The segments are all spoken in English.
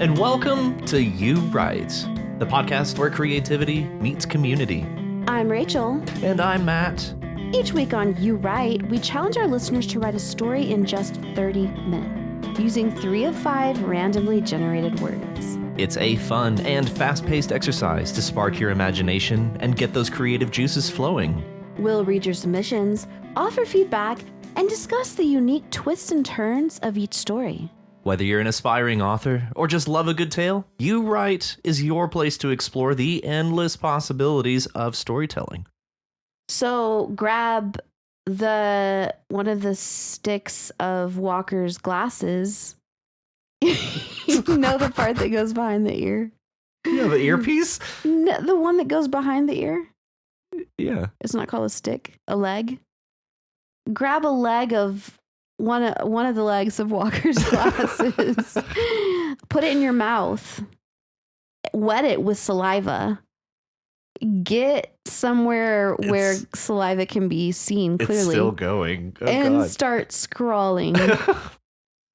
And welcome to You Write, the podcast where creativity meets community. I'm Rachel. And I'm Matt. Each week on You Write, we challenge our listeners to write a story in just 30 minutes, using 3 of 5 randomly generated words. It's a fun and fast-paced exercise to spark your imagination and get those creative juices flowing. We'll read your submissions, offer feedback, and discuss the unique twists and turns of each story. Whether you're an aspiring author or just love a good tale, You Write is your place to explore the endless possibilities of storytelling. So grab one of the sticks of Walker's glasses. You know the part that goes behind the ear? Yeah, the earpiece? No, the one that goes behind the ear? Yeah. It's not called a stick, a leg. Grab a leg of one of the legs of Walker's glasses. Put it in your mouth. Wet it with saliva. Get somewhere where saliva can be seen clearly. It's still going. Oh, and God. Start scrawling.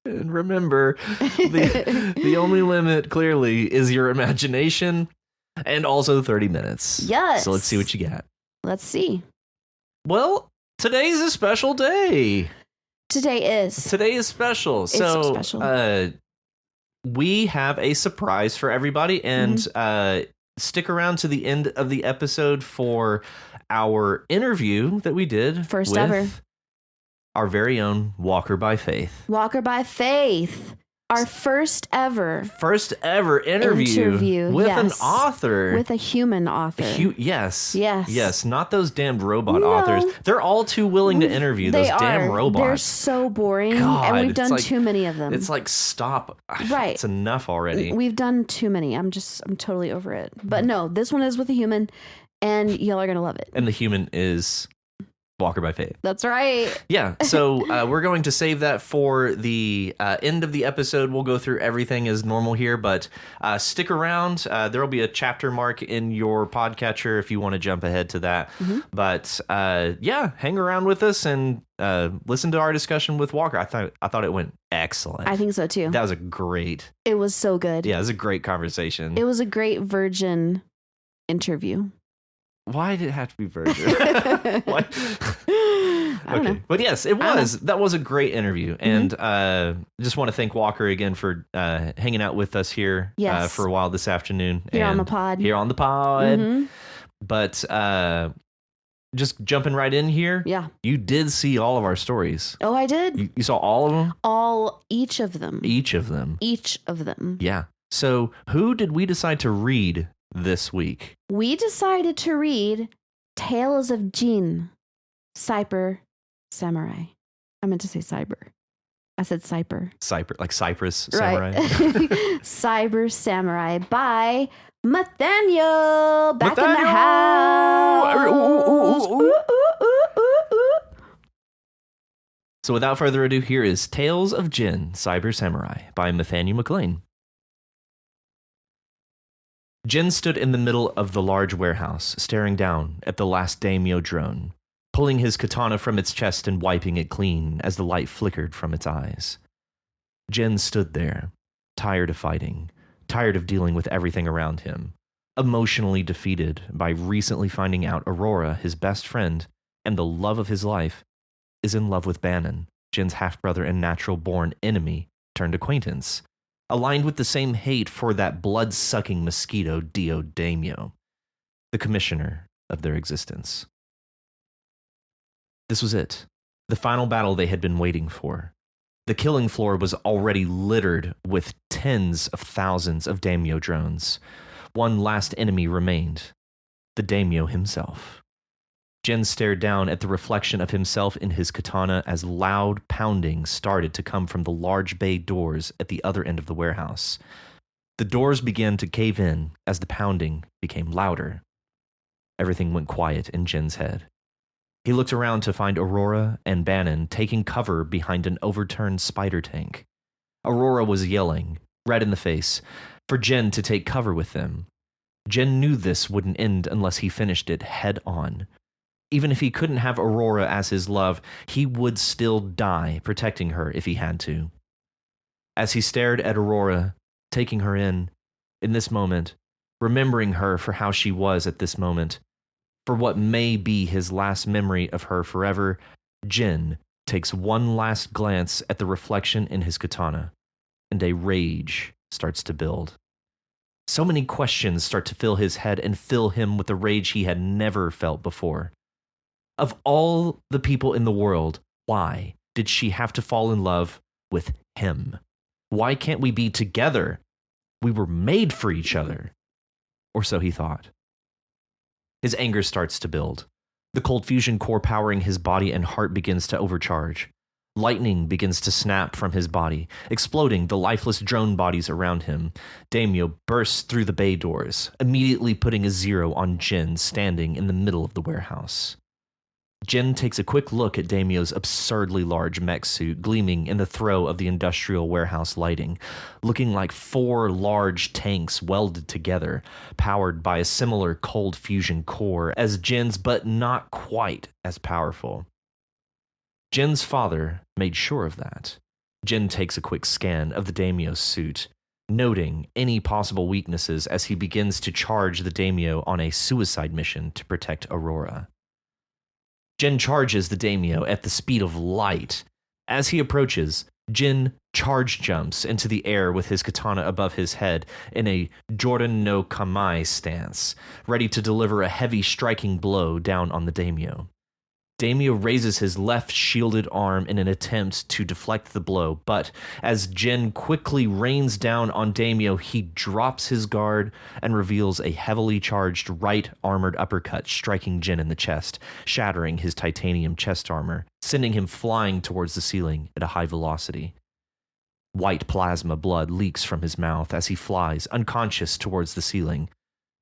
And remember, the only limit clearly is your imagination and also 30 minutes. Yes. So let's see what you got. Let's see. Well, today's a special day. Today is special. It's so special. We have a surprise for everybody, and stick around to the end of the episode for our interview that we did First with ever. Our very own Walker by Faith. Walker by Faith. Our first ever interview with an yes. author. With a human author. Yes. Not those damned robot No. authors. They're all too willing to interview those damn robots. They're so boring, God, and we've it's done like- too many of them. It's like, stop. Right. It's enough already. We've done too many. I'm totally over it. But no, this one is with a human, and y'all are going to love it. And the human is Walker by Faith. That's right. Yeah, so we're going to save that for the end of the episode. We'll go through everything as normal here, but stick around. There will be a chapter mark in your podcatcher if you want to jump ahead to that. Mm-hmm. But hang around with us and listen to our discussion with Walker. I thought it went excellent. I think so too. That was a great. It was so good. Yeah, it was a great conversation. It was a great virgin interview. Why did it have to be virgin? What? I don't know. But yes, it was. That was a great interview. Mm-hmm. And just want to thank Walker again for hanging out with us here for a while this afternoon. Here on the pod. Mm-hmm. But just jumping right in here. Yeah. You did see all of our stories. Oh, I did? You saw all of them? Each of them. Each of them. Yeah. So who did we decide to read this week? We decided to read Tales of Jin, Cyber Samurai. I meant to say cyber. I said cyber. Cyber, like Cypress Right. Samurai. Cyber Samurai by Mathaniel. Back in the Mathaniel! house. Ooh, ooh, ooh. So without further ado, here is Tales of Jin, Cyber Samurai by mathanielmcclain. Jin stood in the middle of the large warehouse, staring down at the last daimyo drone, pulling his katana from its chest and wiping it clean as the light flickered from its eyes. Jin stood there, tired of fighting, tired of dealing with everything around him, emotionally defeated by recently finding out Aurora, his best friend and the love of his life, is in love with Bannon, Jin's half-brother and natural-born enemy turned acquaintance, aligned with the same hate for that blood-sucking mosquito Dio Daimyo, the commissioner of their existence. This was it, the final battle they had been waiting for. The killing floor was already littered with tens of thousands of daimyo drones. One last enemy remained, the daimyo himself. Jin stared down at the reflection of himself in his katana as loud pounding started to come from the large bay doors at the other end of the warehouse. The doors began to cave in as the pounding became louder. Everything went quiet in Jin's head. He looked around to find Aurora and Bannon taking cover behind an overturned spider tank. Aurora was yelling, red in the face, for Jin to take cover with them. Jin knew this wouldn't end unless he finished it head on. Even if he couldn't have Aurora as his love, he would still die protecting her if he had to. As he stared at Aurora, taking her in this moment, remembering her for how she was at this moment, for what may be his last memory of her forever. Jin takes one last glance at the reflection in his katana, and a rage starts to build. So many questions start to fill his head and fill him with a rage he had never felt before. Of all the people in the world, why did she have to fall in love with him? Why can't we be together? We were made for each other. Or so he thought. His anger starts to build. The cold fusion core powering his body and heart begins to overcharge. Lightning begins to snap from his body, exploding the lifeless drone bodies around him. Daimyo bursts through the bay doors, immediately putting a 0 on Jin standing in the middle of the warehouse. Jin takes a quick look at Daimyo's absurdly large mech suit gleaming in the throe of the industrial warehouse lighting, looking like 4 large tanks welded together, powered by a similar cold fusion core as Jin's, but not quite as powerful. Jin's father made sure of that. Jin takes a quick scan of the Daimyo's suit, noting any possible weaknesses as he begins to charge the Daimyo on a suicide mission to protect Aurora. Jin charges the Daimyo at the speed of light. As he approaches, Jin charge jumps into the air with his katana above his head in a Jordan no Kamae stance, ready to deliver a heavy striking blow down on the Daimyo. Daimyo raises his left shielded arm in an attempt to deflect the blow, but as Jin quickly rains down on Daimyo, he drops his guard and reveals a heavily charged right armored uppercut striking Jin in the chest, shattering his titanium chest armor, sending him flying towards the ceiling at a high velocity. White plasma blood leaks from his mouth as he flies, unconscious, towards the ceiling.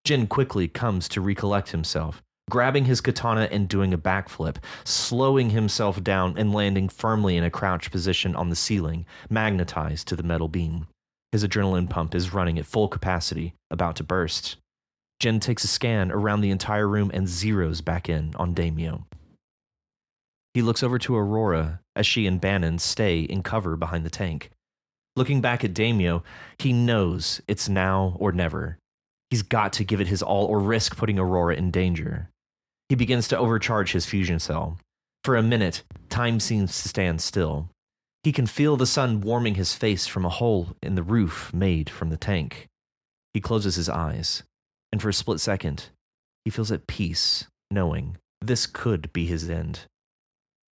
Jin quickly comes to recollect himself, grabbing his katana and doing a backflip, slowing himself down and landing firmly in a crouched position on the ceiling, magnetized to the metal beam. His adrenaline pump is running at full capacity, about to burst. Jin takes a scan around the entire room and zeroes back in on Daimyo. He looks over to Aurora as she and Bannon stay in cover behind the tank. Looking back at Daimyo, he knows it's now or never. He's got to give it his all or risk putting Aurora in danger. He begins to overcharge his fusion cell. For a minute, time seems to stand still. He can feel the sun warming his face from a hole in the roof made from the tank. He closes his eyes, and for a split second, he feels at peace, knowing this could be his end.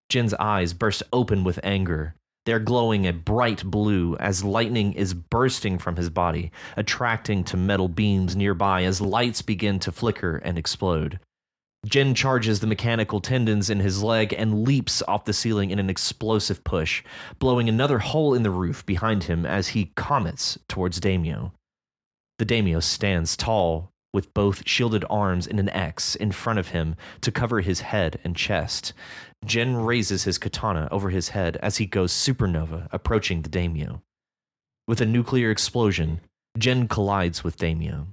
Jin's eyes burst open with anger. They're glowing a bright blue as lightning is bursting from his body, attracting to metal beams nearby as lights begin to flicker and explode. Jin charges the mechanical tendons in his leg and leaps off the ceiling in an explosive push, blowing another hole in the roof behind him as he comets towards Daimyo. The Daimyo stands tall, with both shielded arms in an X in front of him to cover his head and chest. Jin raises his katana over his head as he goes supernova, approaching the Daimyo. With a nuclear explosion, Jin collides with Daimyo.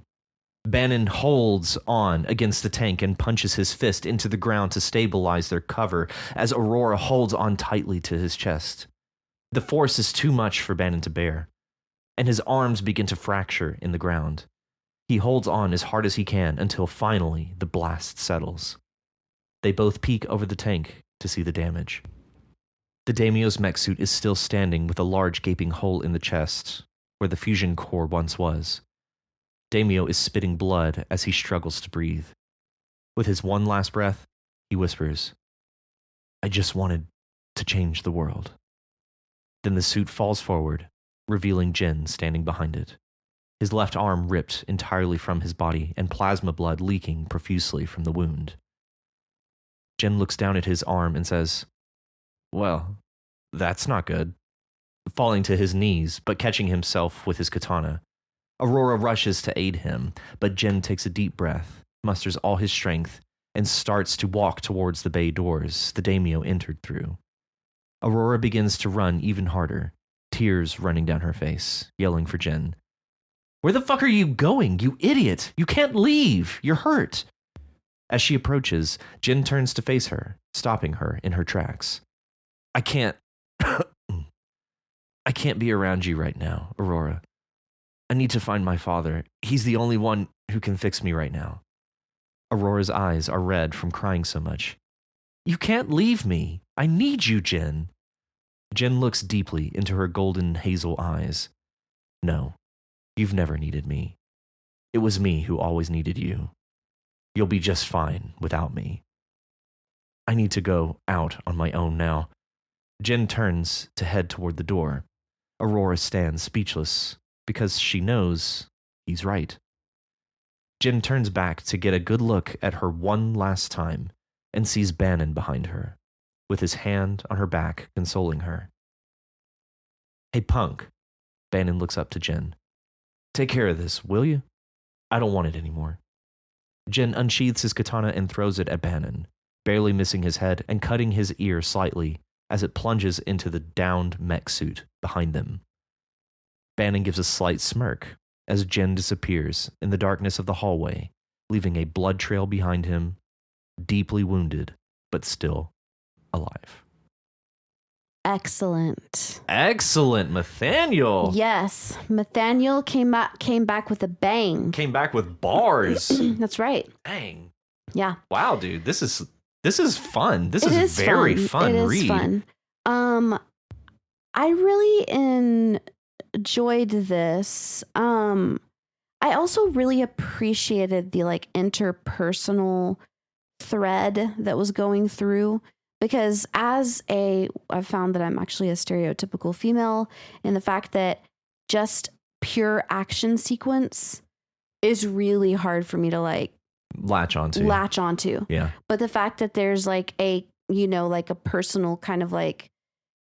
Bannon holds on against the tank and punches his fist into the ground to stabilize their cover as Aurora holds on tightly to his chest. The force is too much for Bannon to bear, and his arms begin to fracture in the ground. He holds on as hard as he can until finally the blast settles. They both peek over the tank to see the damage. The Daimyo's mech suit is still standing with a large gaping hole in the chest, where the fusion core once was. Daimyo is spitting blood as he struggles to breathe. With his one last breath, he whispers, "I just wanted to change the world." Then the suit falls forward, revealing Jin standing behind it. His left arm ripped entirely from his body and plasma blood leaking profusely from the wound. Jin looks down at his arm and says, "Well, that's not good." Falling to his knees, but catching himself with his katana. Aurora rushes to aid him, but Jin takes a deep breath, musters all his strength, and starts to walk towards the bay doors the Daimyo entered through. Aurora begins to run even harder, tears running down her face, yelling for Jin. "Where the fuck are you going, you idiot? You can't leave! You're hurt!" As she approaches, Jin turns to face her, stopping her in her tracks. "I can't... I can't be around you right now, Aurora. I need to find my father. He's the only one who can fix me right now. Aurora's eyes are red from crying so much. You can't leave me. I need you, Jen. Jen looks deeply into her golden hazel eyes. No, you've never needed me. It was me who always needed you. You'll be just fine without me. I need to go out on my own now. Jen turns to head toward the door. Aurora stands speechless because she knows he's right. Jen turns back to get a good look at her one last time and sees Bannon behind her, with his hand on her back, consoling her. Hey, punk. Bannon looks up to Jen. Take care of this, will you? I don't want it anymore. Jen unsheathes his katana and throws it at Bannon, barely missing his head and cutting his ear slightly as it plunges into the downed mech suit behind them. Bannon gives a slight smirk as Jen disappears in the darkness of the hallway, leaving a blood trail behind him, deeply wounded, but still alive. Excellent. Excellent, Nathaniel. Yes, Nathaniel came back with a bang. Came back with bars. That's right. Dang. Yeah. Wow, dude, this is fun. This It is very fun It read. is fun. I really enjoyed this. I also really appreciated the like interpersonal thread that was going through, because I've found that I'm actually a stereotypical female, and the fact that just pure action sequence is really hard for me to like latch onto. Yeah. But the fact that there's like a personal kind of like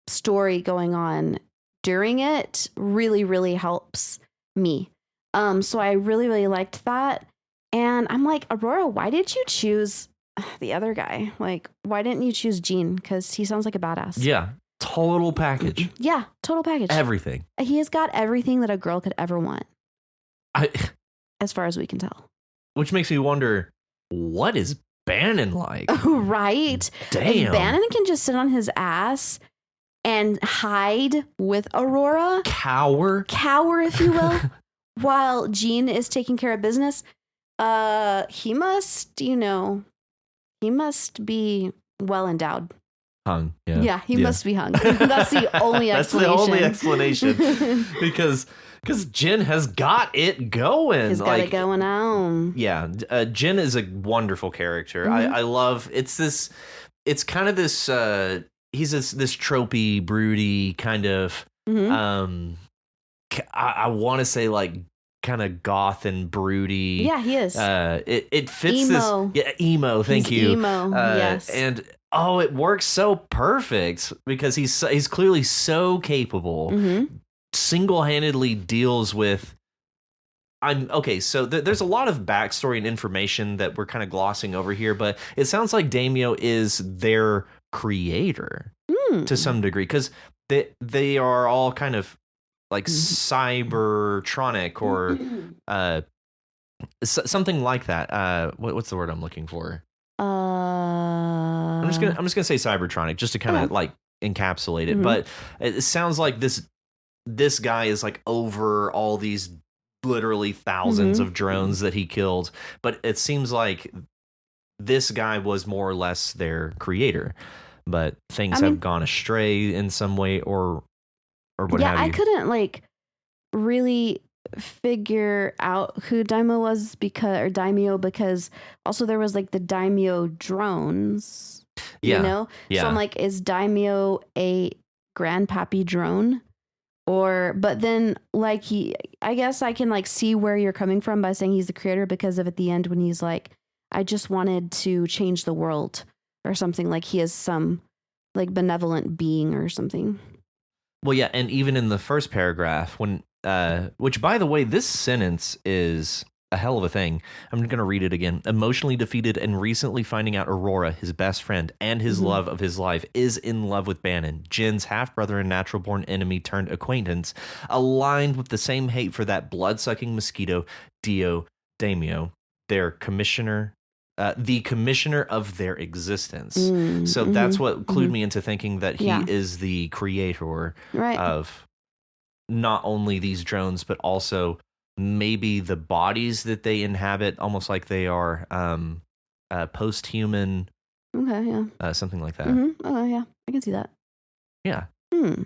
story going on during it really, really helps me. So I really, really liked that. And I'm like, Aurora, why did you choose the other guy? Like, why didn't you choose Gene? Because he sounds like a badass. Yeah. Total package. Yeah. Total package. Everything. He has got everything that a girl could ever want. As far as we can tell. Which makes me wonder, what is Bannon like? Right. Damn. If Bannon can just sit on his ass and hide with Aurora. Cower, if you will. While Gene is taking care of business, he must be well endowed. Hung. Yeah. Yeah, he must be hung. That's the only explanation. That's the only explanation. because Jen has got it going. He's got it going on. Yeah. Jen is a wonderful character. Mm-hmm. I love, it's kind of this, he's this tropey, broody kind of, Mm-hmm. I want to say like kind of goth and broody. Yeah, he is. It fits emo. this. Yeah, emo. Thank He's you. Emo. Yes. And it works so perfect because he's clearly so capable. Mm-hmm. Single-handedly deals with. So there's a lot of backstory and information that we're kind of glossing over here, but it sounds like Daimyo is their creator to some degree, because they are all kind of like cybertronic or something like that. What's the word I'm looking for? I'm just gonna say cybertronic just to kind of like encapsulate it. Mm-hmm. But it sounds like this guy is like over all these literally thousands of drones that he killed. But it seems like this guy was more or less their creator. But things have gone astray in some way or what have you. I couldn't like really figure out who Daimyo was because also there was like the Daimyo drones. Yeah. You know? Yeah. So I'm like, is Daimyo a grandpappy drone? But then like I guess I can like see where you're coming from by saying he's the creator, because of at the end when he's like, I just wanted to change the world or something, like he is some like benevolent being or something. Well, yeah, and even in the first paragraph, when which by the way, this sentence is a hell of a thing. I'm going to read it again. Emotionally defeated and recently finding out Aurora, his best friend and his love of his life, is in love with Bannon, Jin's half-brother and natural-born enemy turned acquaintance, aligned with the same hate for that blood-sucking mosquito, Daimyo, their commissioner, the commissioner of their existence. So that's what clued me into thinking that he is the creator of not only these drones, but also maybe the bodies that they inhabit, almost like they are post-human, Okay, yeah. something like that. Oh, yeah. I can see that. Yeah. Hmm.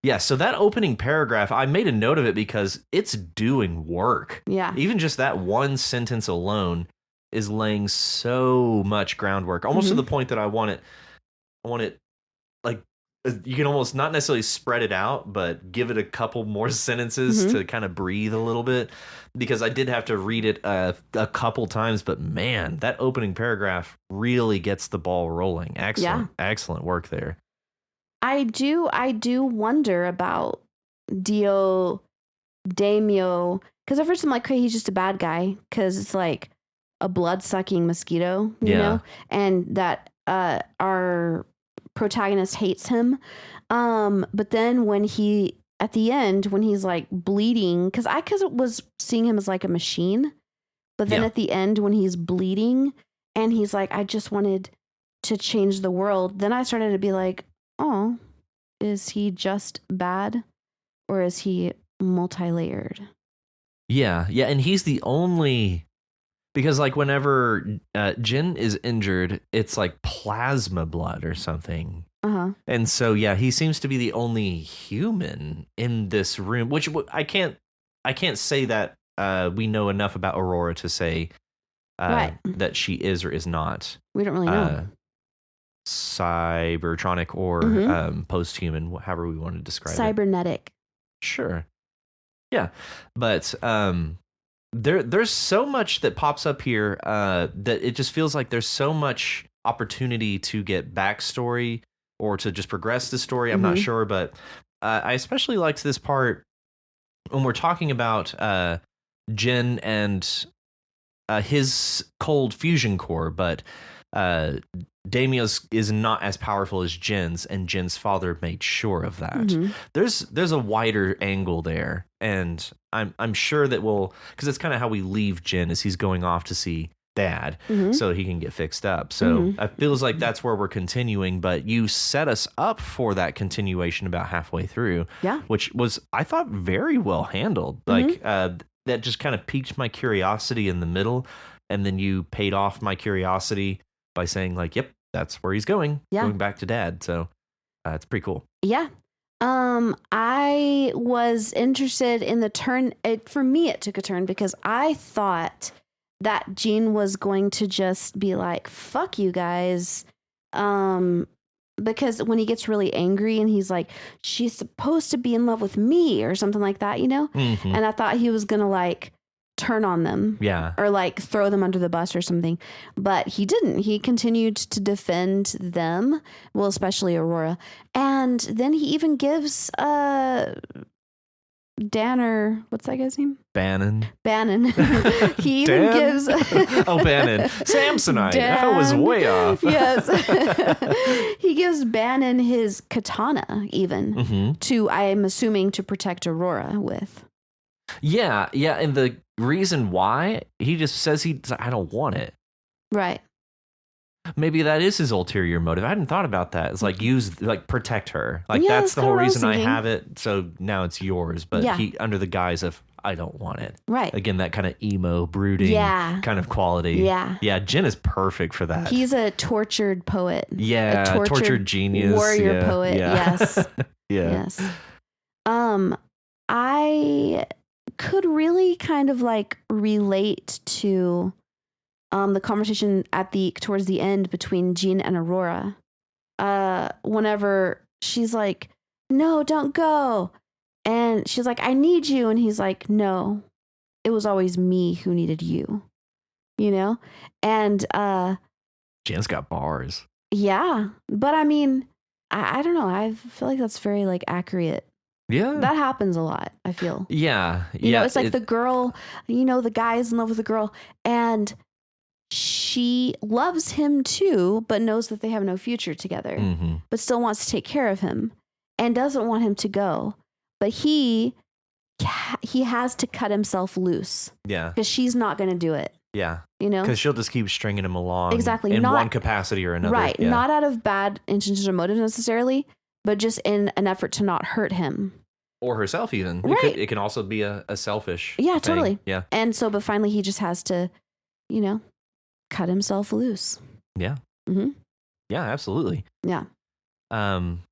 Yeah, so that opening paragraph, I made a note of it because it's doing work. Yeah. Even just that one sentence alone is laying so much groundwork, almost to the point that I want it like, you can almost not necessarily spread it out, but give it a couple more sentences to kind of breathe a little bit, because I did have to read it a couple times. But man, that opening paragraph really gets the ball rolling. Excellent work there. I do wonder about Daimyo, because at first I'm like, okay, he's just a bad guy, because it's like a blood-sucking mosquito, you know, and that our protagonist hates him. But then when he, at the end, when he's like bleeding, because I was seeing him as like a machine, but then at the end when he's bleeding and he's like, I just wanted to change the world, then I started to be like, oh, is he just bad, or is he multi-layered? Yeah, and he's the only, because like whenever Jin is injured, it's like plasma blood or something. And so he seems to be the only human in this room, which I can't say that we know enough about Aurora to say that she is or is not. We don't really know. Cybertronic or post-human, however we want to describe Cybernetic. it. Sure. Yeah. But there's so much that pops up here that it just feels like there's so much opportunity to get backstory or to just progress the story. I'm not sure, but I especially liked this part when we're talking about Jin and his cold fusion core, but Daimyo's is not as powerful as Jin's, and Jin's father made sure of that. There's a wider angle there, and I'm sure that because it's kind of how we leave Jin, as he's going off to see Dad so he can get fixed up. So it feels like that's where we're continuing, but you set us up for that continuation about halfway through, which was, I thought, very well handled. Like that just kind of piqued my curiosity in the middle, and then you paid off my curiosity by saying like, yep, that's where he's going back to Dad. So it's pretty cool. I was interested in the turn. For me, it took a turn because I thought that Jean was going to just be like, fuck you guys. Because when he gets really angry and he's like, she's supposed to be in love with me or something like that, you know? And I thought he was going to like turn on them. Or like throw them under the bus or something. But he didn't. He continued to defend them. Well, especially Aurora. And then he even gives Danner, what's that guy's name? Bannon. He even gives Bannon. Samsonite. I was way off. Yes. He gives Bannon his katana even to, I'm assuming, to protect Aurora with. Yeah, and the reason why, he just says I don't want it. Right. Maybe that is his ulterior motive. I hadn't thought about that. It's like protect her. Like that's the whole reason I have it. So now it's yours. But he, under the guise of I don't want it. Right. Again, that kind of emo, brooding kind of quality. Yeah. Jin is perfect for that. He's a tortured poet. Yeah. A tortured genius. Warrior poet. Yes. Yes. I could really kind of like relate to the conversation towards the end between Jean and Aurora. Whenever she's like, no, don't go. And she's like, I need you. And he's like, no, it was always me who needed you, you know? And Jen's got bars. Yeah. But I mean, I don't know. I feel like that's very like accurate. Yeah. That happens a lot, I feel. Yeah. You know, it's like the girl, you know, the guy's in love with the girl and she loves him too, but knows that they have no future together, but still wants to take care of him and doesn't want him to go. But he has to cut himself loose. Yeah. Because she's not going to do it. Yeah. You know? Because she'll just keep stringing him along. Exactly. In one capacity or another. Right. Yeah. Not out of bad intentions or motives necessarily, but just in an effort to not hurt him. Or herself even. Right. It can also be a selfish Yeah, thing. totally. Yeah. And so, but finally he just has to, cut himself loose. Yeah. Mm-hmm. Yeah, absolutely. Yeah. One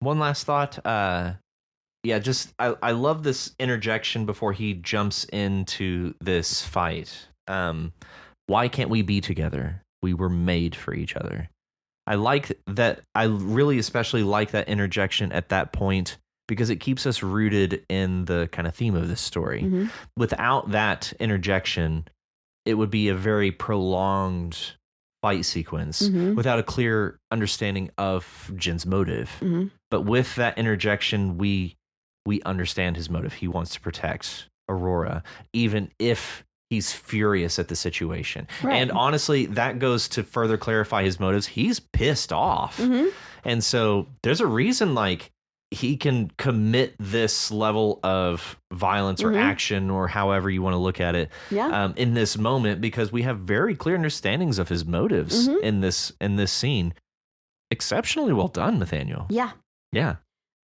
last thought. I love this interjection before he jumps into this fight. Why can't we be together? We were made for each other. I like that. I really especially like that interjection at that point because it keeps us rooted in the kind of theme of this story. Mm-hmm. Without that interjection, it would be a very prolonged fight sequence without a clear understanding of Jin's motive. Mm-hmm. But with that interjection, we understand his motive. He wants to protect Aurora, even if he's furious at the situation. Right. And honestly, that goes to further clarify his motives. He's pissed off. Mm-hmm. And so there's a reason like he can commit this level of violence or action or however you want to look at it in this moment, because we have very clear understandings of his motives in this scene. Exceptionally well done, Nathaniel. Yeah. Yeah.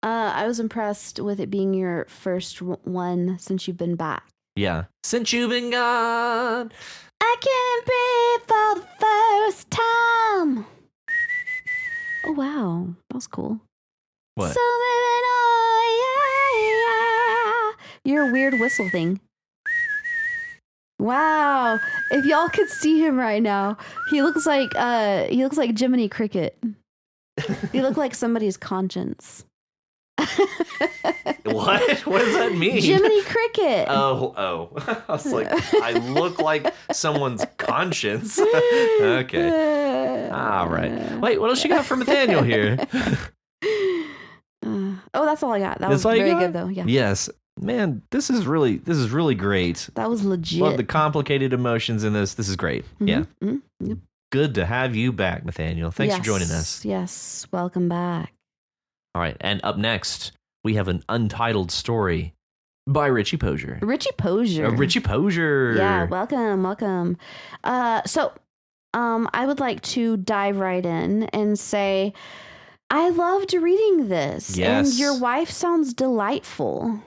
I was impressed with it being your first one since you've been back. Yeah. Since you've been gone, I can't breathe for the first time. Oh, wow. That was cool. What? So moving on, yeah. Your weird whistle thing. Wow. If y'all could see him right now, he looks like Jiminy Cricket. He looked like somebody's conscience. What? What does that mean? Jiminy Cricket. Oh. I was like, I look like someone's conscience. Okay. All right. Wait, what else you got for Nathaniel here? That's all I got. That That's was very good though. Yeah. Yes. Man, this is really great. That was legit. Love the complicated emotions in this. This is great. Mm-hmm. Yeah. Mm-hmm. Yep. Good to have you back, Nathaniel. Thanks for joining us. Yes. Welcome back. All right. And up next, we have an untitled story by Richie Posier. Richie Posier. Richie Posier. Yeah. Welcome. So, I would like to dive right in and say, I loved reading this. Yes. And your wife sounds delightful.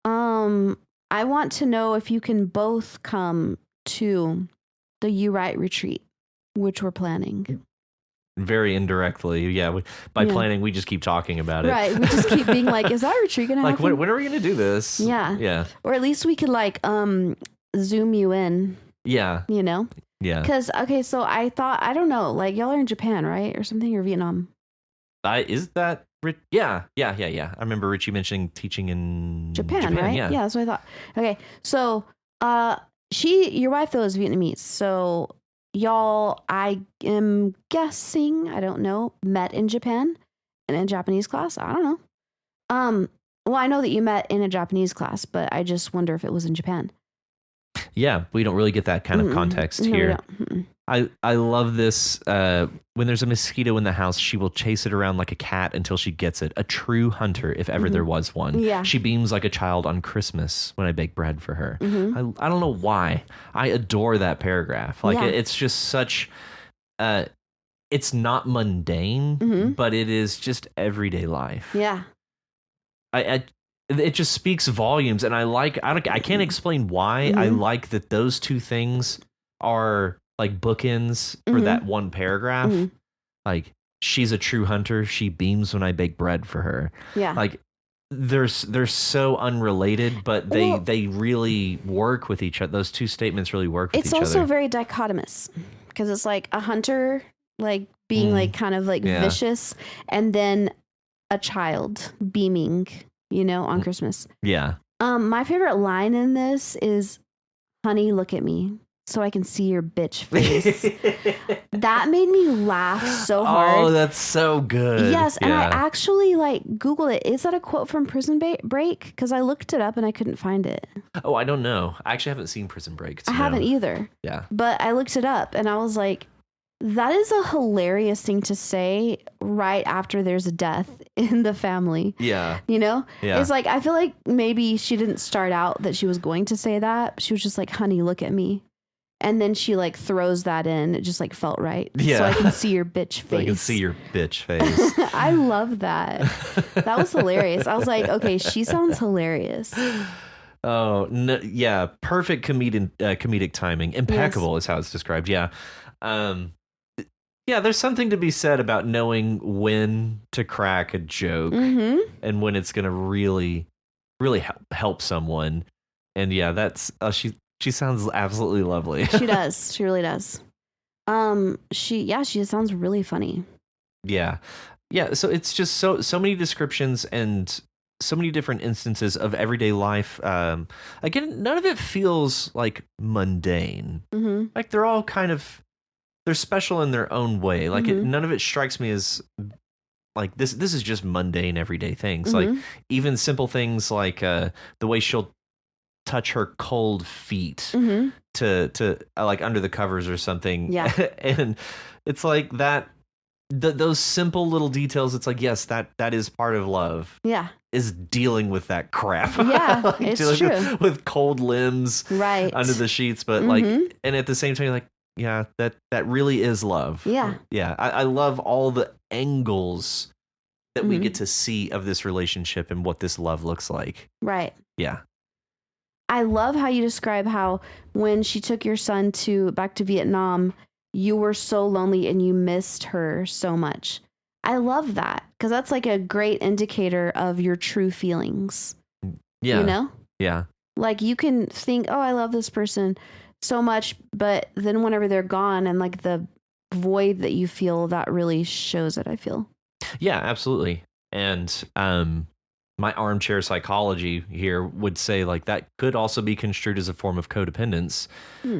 I want to know if you can both come to the You Write retreat, which we're planning. Very indirectly. Yeah. By planning, we just keep talking about it. Right. We just keep being like, is that retreat going to happen? Like, when are we going to do this? Yeah. Yeah. Or at least we could Zoom you in. Yeah. Yeah. Because, okay, so I thought, I don't know, like y'all are in Japan, right? Or something, or Vietnam. Is that Yeah. I remember Richie mentioning teaching in Japan, right? Yeah, that's what I thought. Okay, so your wife though is Vietnamese, so y'all, I am guessing, I don't know, met in Japan in a Japanese class. I don't know. Well, I know that you met in a Japanese class, but I just wonder if it was in Japan. Yeah, we don't really get that kind of context here. I love this. When there's a mosquito in the house, she will chase it around like a cat until she gets it. A true hunter, if ever there was one. Yeah. She beams like a child on Christmas when I bake bread for her. I don't know why. I adore that paragraph. Like it's just such. It's not mundane, but it is just everyday life. Yeah. It just speaks volumes, and I can't explain why. I like that those two things are like bookends for that one paragraph. Like, she's a true hunter. She beams when I bake bread for her. Yeah. Like, they're so unrelated, but they really work with each other. Those two statements really work with each other. It's also very dichotomous, because it's like a hunter, like being like kind of like vicious, and then a child beaming, on Christmas. Yeah. My favorite line in this is, "Honey, look at me so I can see your bitch face." That made me laugh so hard. Oh, that's so good. Yes, and I actually Googled it. Is that a quote from Prison Break? Because I looked it up and I couldn't find it. Oh, I don't know. I actually haven't seen Prison Break. I haven't either. Yeah. But I looked it up and I was like, that is a hilarious thing to say right after there's a death in the family. Yeah. Yeah. It's like, I feel like maybe she didn't start out that she was going to say that. She was just like, "Honey, look at me." And then she like throws that in. It just like felt right. Yeah. So I can see your bitch face. So I can see your bitch face. I love that. That was hilarious. I was like, okay, she sounds hilarious. Oh, no, yeah. Perfect comedic timing. Impeccable is how it's described. Yeah. Yeah, there's something to be said about knowing when to crack a joke and when it's going to really, really help someone. And yeah, that's she sounds absolutely lovely. She does. She really does. She sounds really funny. Yeah. Yeah, so it's just so many descriptions and so many different instances of everyday life. Again, none of it feels like mundane. Like they're all kind of, they're special in their own way. Like none of it strikes me as like this is just mundane everyday things. Like even simple things like the way she'll touch her cold feet to like under the covers or something. Yeah. And it's like that those simple little details, it's like, yes, that is part of love. Yeah. Is dealing with that crap. Yeah, like it's true. With cold limbs under the sheets. But like, and at the same time, like, yeah, that really is love. Yeah. Yeah. I love all the angles that we get to see of this relationship and what this love looks like. Right. Yeah. I love how you describe how when she took your son back to Vietnam, you were so lonely and you missed her so much. I love that because that's like a great indicator of your true feelings. Yeah. You know? Yeah. Like you can think, oh, I love this person so much, but then whenever they're gone and like the void that you feel, that really shows it, I feel. Yeah, absolutely. And my armchair psychology here would say like that could also be construed as a form of codependence,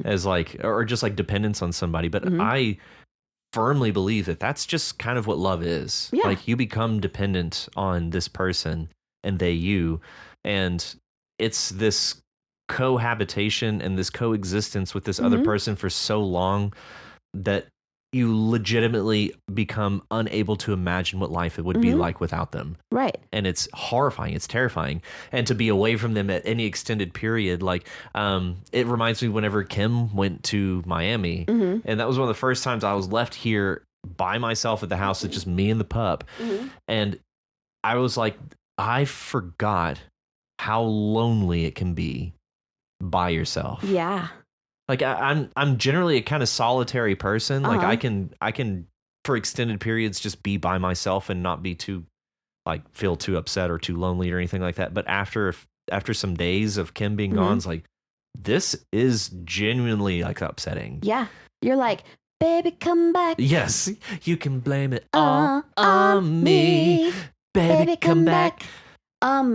as like, or just like dependence on somebody. But I firmly believe that that's just kind of what love is. Yeah. Like you become dependent on this person and they you, and it's this cohabitation and this coexistence with this other person for so long that you legitimately become unable to imagine what life it would be like without them. Right. And it's horrifying. It's terrifying. And to be away from them at any extended period, like, it reminds me whenever Kim went to Miami, and that was one of the first times I was left here by myself at the house. It's just me and the pup. And I was like, I forgot how lonely it can be by yourself. Yeah. Like I'm generally a kind of solitary person. Like I can for extended periods just be by myself and not be too like feel too upset or too lonely or anything like that. But after some days of Kim being gone, it's like this is genuinely like upsetting. Yeah. You're like, baby, come back. Yes. You can blame it all on me. Baby, come back.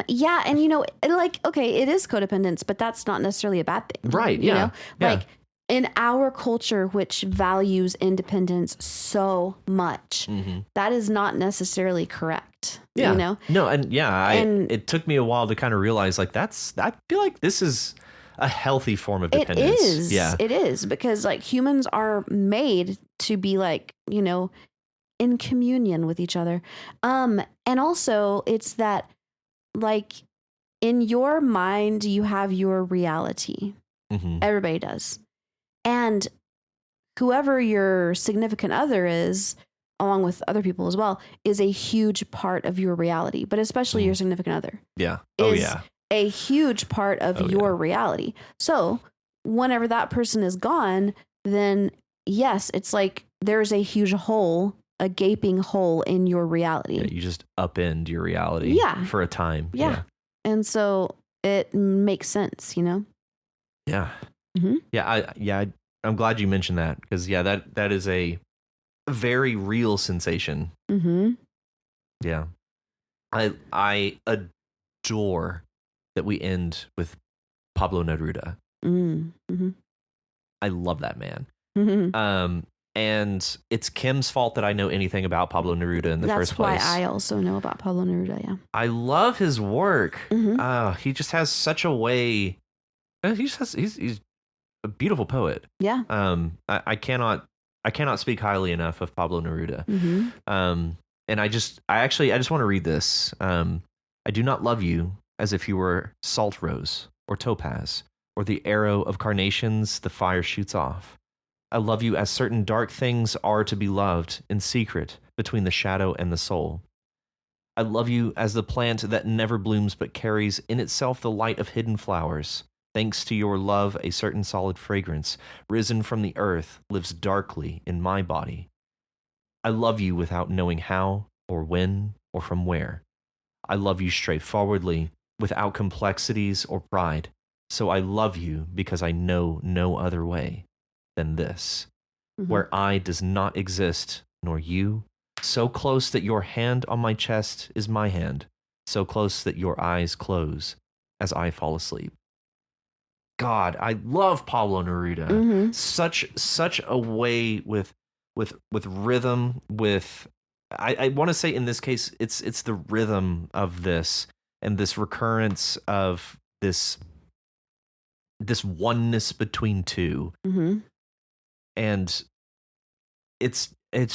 Yeah, and you know, like, okay, it is codependence, but that's not necessarily a bad thing. Right, you know? Like in our culture, which values independence so much, that is not necessarily correct. Yeah. You know? No, and it took me a while to kind of realize like I feel like this is a healthy form of dependence. It is. Yeah. It is, because like humans are made to be like, you know, in communion with each other. And also it's that like in your mind, you have your reality. Everybody does. And whoever your significant other is, along with other people as well, is a huge part of your reality, but especially your significant other. Yeah. Is a huge part of your reality. So whenever that person is gone, then yes, it's like there's a huge hole, a gaping hole in your reality. Yeah, you just upend your reality for a time. Yeah. And so it makes sense, you know? Yeah. Yeah. I'm glad you mentioned that because that is a very real sensation. Yeah. I adore that we end with Pablo Neruda. I love that man. And it's Kim's fault that I know anything about Pablo Neruda in the first place. That's why I also know about Pablo Neruda, yeah. I love his work. He just has such a way. He's a beautiful poet. Yeah. I cannot speak highly enough of Pablo Neruda. And I just want to read this. I do not love you as if you were salt rose or topaz or the arrow of carnations the fire shoots off. I love you as certain dark things are to be loved in secret between the shadow and the soul. I love you as the plant that never blooms but carries in itself the light of hidden flowers. Thanks to your love, a certain solid fragrance, risen from the earth, lives darkly in my body. I love you without knowing how, or when, or from where. I love you straightforwardly, without complexities or pride. So I love you because I know no other way than this, where I does not exist, nor you, so close that your hand on my chest is my hand, so close that your eyes close as I fall asleep. God, I love Pablo Neruda. Such a way with rhythm, with I want to say in this case it's the rhythm of this and this recurrence of this oneness between two. And it's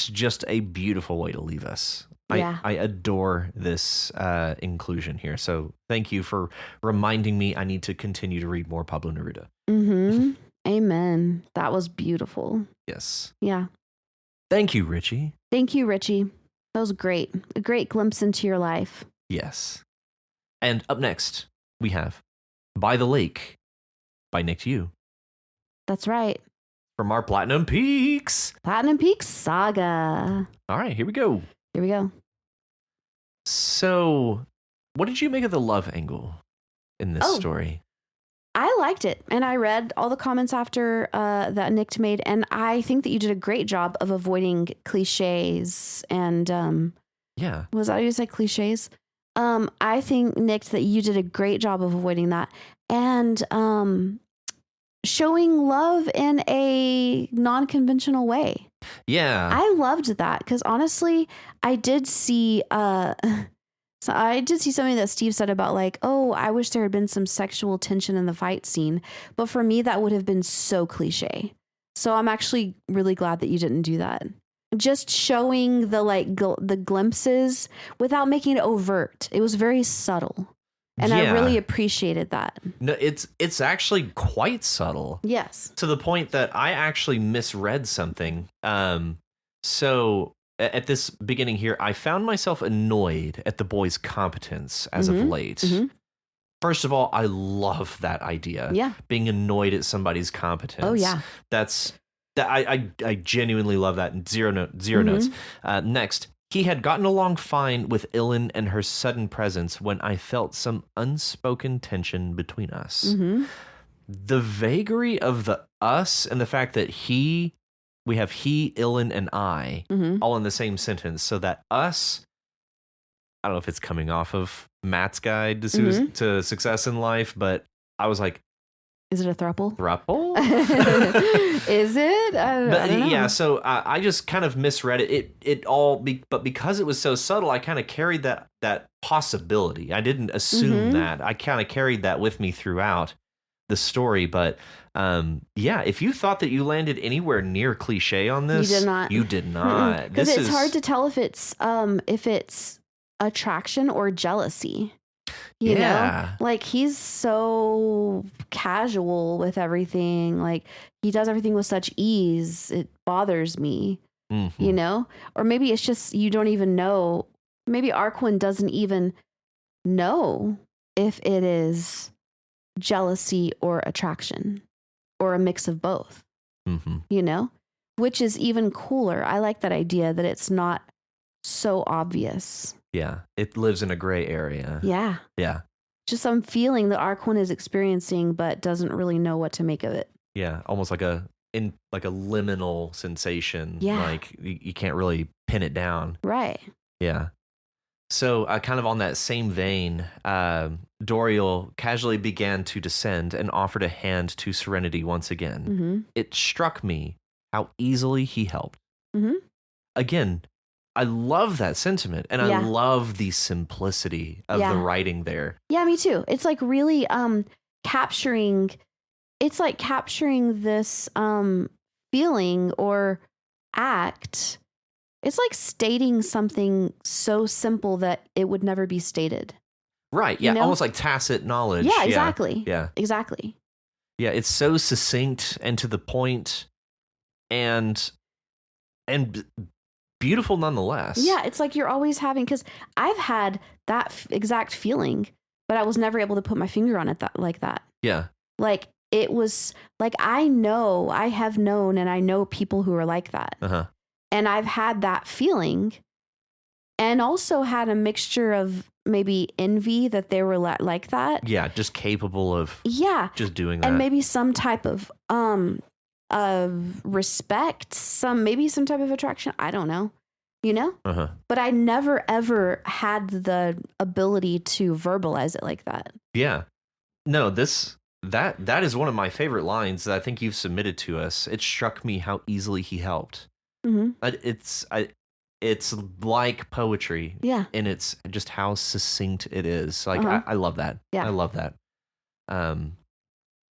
just a beautiful way to leave us. Yeah. I adore this inclusion here. So thank you for reminding me I need to continue to read more Pablo Neruda. Amen. That was beautiful. Yes. Yeah. Thank you, Richie. Thank you, Richie. That was great. A great glimpse into your life. Yes. And up next, we have By the Lake by Nick to You. That's right. From our Platinum Peaks. Platinum Peaks Saga. All right, here we go. Here we go. So, what did you make of the love angle in this story? I liked it. And I read all the comments after that Nick made. And I think that you did a great job of avoiding cliches. And yeah. Was that how you said cliches? I think, Nick, that you did a great job of avoiding that. And showing love in a non-conventional way. Yeah. I loved that because honestly, I did see something that Steve said about like, oh, I wish there had been some sexual tension in the fight scene. But for me, that would have been so cliche. So I'm actually really glad that you didn't do that. Just showing the like the glimpses without making it overt. It was very subtle. And I really appreciated that. No, it's actually quite subtle. Yes. To the point that I actually misread something. So at this beginning here, I found myself annoyed at the boy's competence as of late. First of all, I love that idea. Yeah. Being annoyed at somebody's competence. Oh, yeah. I genuinely love that. Zero notes. Next. He had gotten along fine with Ilyn and her sudden presence when I felt some unspoken tension between us. The vagary of the us and the fact that we have he, Ilyn, and I all in the same sentence. So that us, I don't know if it's coming off of Matt's guide to success in life, but I was like, is it a throuple? Throuple? Is it? I don't know. Yeah, so I just kind of misread it. But because it was so subtle, I kind of carried that possibility. I didn't assume that. I kind of carried that with me throughout the story. But yeah, if you thought that you landed anywhere near cliche on this, you did not. You did not. Because it's hard to tell if it's attraction or jealousy. You know, like he's so casual with everything. Like he does everything with such ease. It bothers me, you know, or maybe it's just, you don't even know. Maybe Arquin doesn't even know if it is jealousy or attraction or a mix of both, you know, which is even cooler. I like that idea that it's not so obvious. Yeah, it lives in a gray area. Yeah. Yeah. Just some feeling that Arquin is experiencing, but doesn't really know what to make of it. Yeah, almost like a liminal sensation. Yeah. Like you can't really pin it down. Right. Yeah. So kind of on that same vein, Doriel casually began to descend and offered a hand to Serenity once again. It struck me how easily he helped. Again, I love that sentiment, and I love the simplicity of the writing there. Yeah, me too. It's like really capturing this feeling or act. It's like stating something so simple that it would never be stated. Right, yeah, you know? Almost like tacit knowledge. Yeah, exactly. Yeah. Exactly. Yeah, it's so succinct and to the point, and and beautiful nonetheless. Yeah, it's like you're always having, because I've had that exact feeling, but I was never able to put my finger on it like that. Yeah. Like it was like I have known, and I know people who are like that, and I've had that feeling, and also had a mixture of maybe envy that they were like that. Yeah, just capable of just doing that, and maybe some type of respect, maybe some type of attraction. I don't know, But I never ever had the ability to verbalize it like that. Yeah, no, that is one of my favorite lines that I think you've submitted to us. It struck me how easily he helped. It's like poetry. Yeah. And it's just how succinct it is. Like I love that. Yeah. I love that.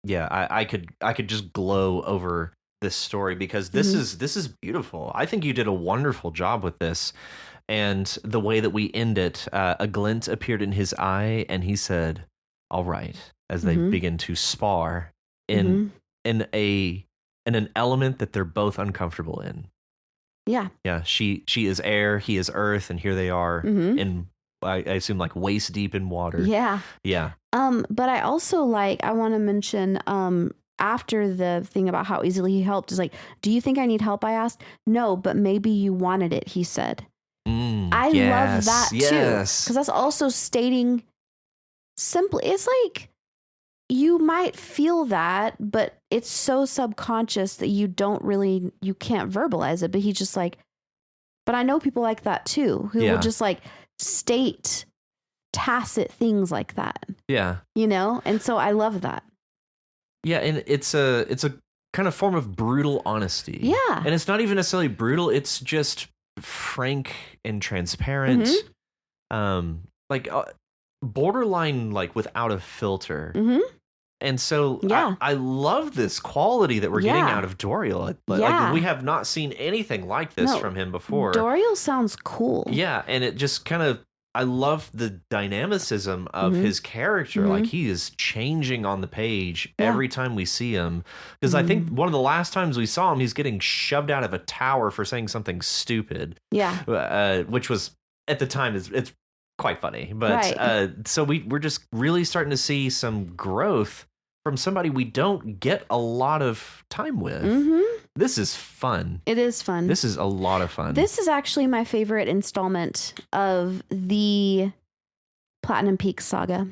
Yeah, I could just glow over this story because this is beautiful. I think you did a wonderful job with this. And the way that we end it, a glint appeared in his eye, and he said, "All right," as they begin to spar in an element that they're both uncomfortable in. Yeah. Yeah. She is air, he is earth, and here they are in, I assume, like waist deep in water. Yeah. Yeah. But I also I want to mention, after the thing about how easily he helped is like, "Do you think I need help?" I asked. "No, but maybe you wanted it," he said. I love that too. Because that's also stating simply, it's like, you might feel that, but it's so subconscious that you can't verbalize it. But he's just like, but I know people like that too, who will just like state tacit things like that. Yeah. And so I love that. Yeah. And it's a kind of form of brutal honesty. Yeah. And it's not even necessarily brutal. It's just frank and transparent. Borderline, like without a filter. And so I love this quality that we're getting out of Doriel. Like we have not seen anything like this from him before. Doriel sounds cool. Yeah, and it just kind of, I love the dynamicism of his character. Like he is changing on the page every time we see him. Because I think one of the last times we saw him, he's getting shoved out of a tower for saying something stupid. Yeah. Which was, at the time, it's quite funny. But so we're just really starting to see some growth from somebody we don't get a lot of time with. This is fun. It is fun. This is a lot of fun. This is actually my favorite installment of the Platinum Peak saga.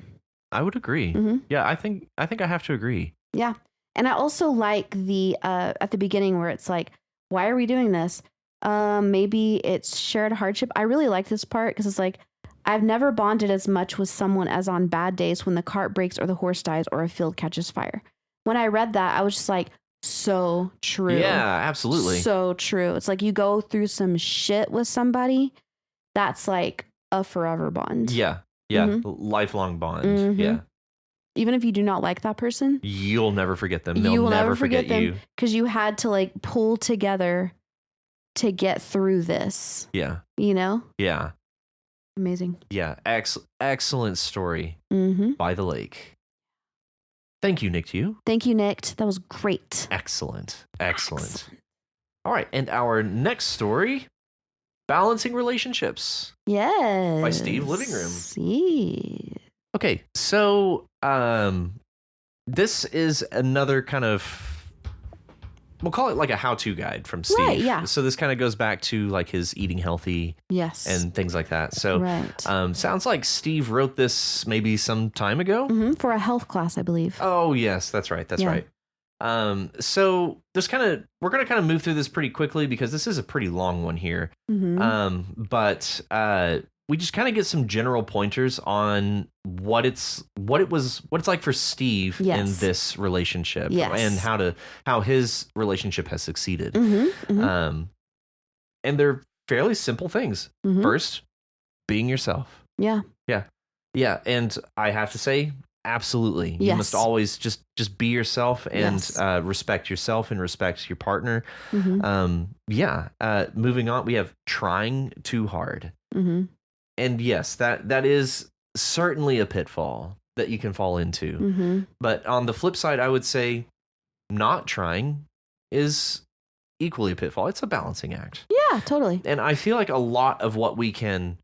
I would agree. Yeah, I think I have to agree. Yeah. And I also like the at the beginning where it's like, why are we doing this? Maybe it's shared hardship. I really like this part because it's like, I've never bonded as much with someone as on bad days when the cart breaks or the horse dies or a field catches fire. When I read that, I was just like, so true. Yeah, absolutely. So true. It's like you go through some shit with somebody, that's like a forever bond. Yeah. Yeah. Lifelong bond. Yeah. Even if you do not like that person, you'll never forget them. They'll never forget you. Because you had to like pull together to get through this. Yeah. Yeah. Amazing. Yeah. Excellent story by the lake. Thank you, Nick, to you. Thank you, Nick. That was great. Excellent. All right. And our next story, Balancing Relationships. Yes. By Steve Living Room. See. Okay. So this is another kind of, we'll call it like a how-to guide from Steve. Right, yeah. So this kind of goes back to like his eating healthy. Yes. And things like that. So sounds like Steve wrote this maybe some time ago. For a health class, I believe. Oh, yes, that's right. That's right. So there's we're going to kind of move through this pretty quickly because this is a pretty long one here. But we just kind of get some general pointers on what it's like for Steve in this relationship and how his relationship has succeeded. And they're fairly simple things. First, being yourself. Yeah. And I have to say, absolutely. You must always just be yourself and respect yourself and respect your partner. Moving on, we have trying too hard. And yes, that is certainly a pitfall. that you can fall into. Mm-hmm. But on the flip side, I would say not trying is equally a pitfall. It's a balancing act. Yeah, totally. And I feel like a lot of what we can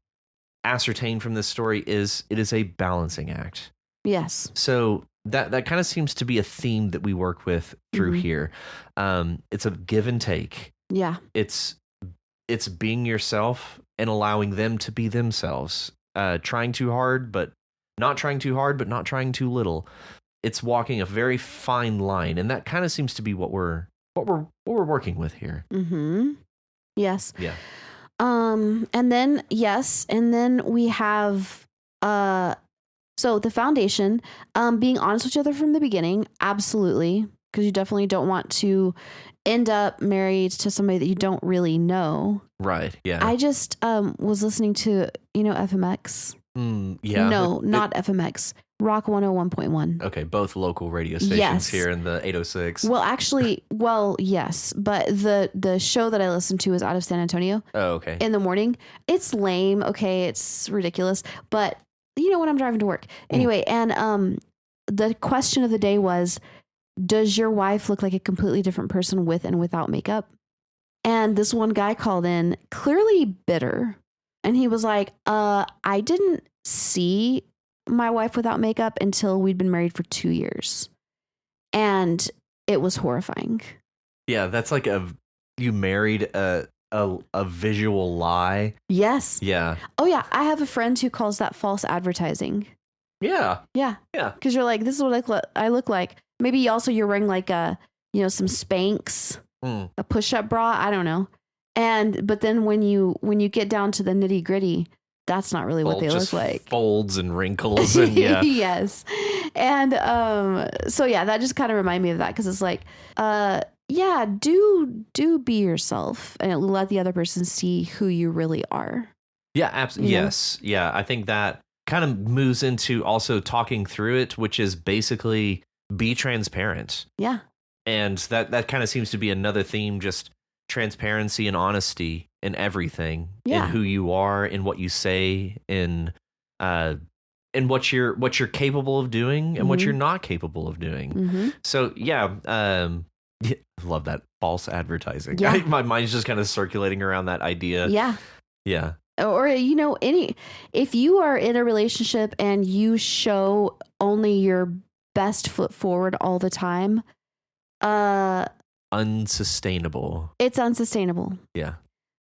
ascertain from this story is it is a balancing act. Yes. So that kind of seems to be a theme that we work with through here. It's a give and take. Yeah. It's being yourself and allowing them to be themselves. Trying too hard, but not trying too hard, but not trying too little. It's walking a very fine line, and that kind of seems to be what we're working with here. Mm-hmm. Yes. Yeah. And then we have so the foundation, being honest with each other from the beginning, absolutely, because you definitely don't want to end up married to somebody that you don't really know. Right. Yeah. I just was listening to, FMX. Yeah. No, not FMX. Rock 101.1. Okay, both local radio stations Yes. here in the 806. Well, actually, yes, but the show that I listened to is out of San Antonio. Oh, okay. In the morning. It's lame. Okay, it's ridiculous, but when I'm driving to work. Anyway, and the question of the day was, does your wife look like a completely different person with and without makeup? And this one guy called in, clearly bitter, and he was like, I didn't see my wife without makeup until we'd been married for 2 years. And it was horrifying. Yeah, that's like you married a visual lie. Yes. Yeah. Oh yeah, I have a friend who calls that false advertising. Yeah. Yeah. Yeah. Because you're like, this is what I look like. Maybe also you're wearing like some Spanx, a push-up bra. I don't know. But then when you get down to the nitty gritty, that's not really what they look like. Folds and wrinkles and yeah. Yes. And so yeah, that just kind of reminded me of that, because it's like, yeah, do be yourself and let the other person see who you really are. Yeah, absolutely. Yes. Yeah, I think that kind of moves into also talking through it, which is basically be transparent. Yeah. And that kind of seems to be another theme, just transparency and honesty in everything, in who you are, in what you say, in what you're capable of doing and what you're not capable of doing. So yeah, love that false advertising. Yeah. My mind's just kind of circulating around that idea. Yeah. Yeah. Or if you are in a relationship and you show only your best foot forward all the time, unsustainable. It's unsustainable. Yeah.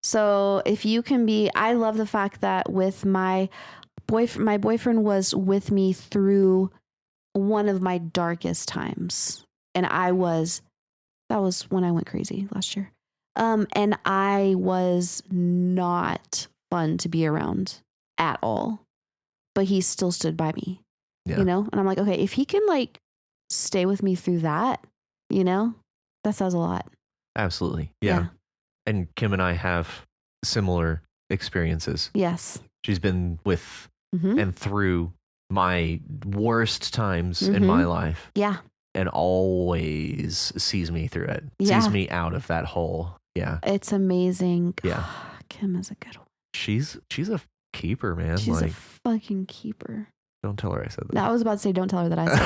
So if you can I love the fact that with my boyfriend was with me through one of my darkest times. And that was when I went crazy last year. And I was not fun to be around at all, but he still stood by me, and I'm like, okay, if he can stay with me through that, that says a lot. Absolutely. Yeah. And Kim and I have similar experiences. Yes. She's been with and through my worst times in my life. Yeah. And always sees me through it. Yeah. Sees me out of that hole. Yeah. It's amazing. Yeah. Kim is a good one. She's a keeper, man. She's a fucking keeper. Don't tell her I said that. No, I was about to say, don't tell her that I said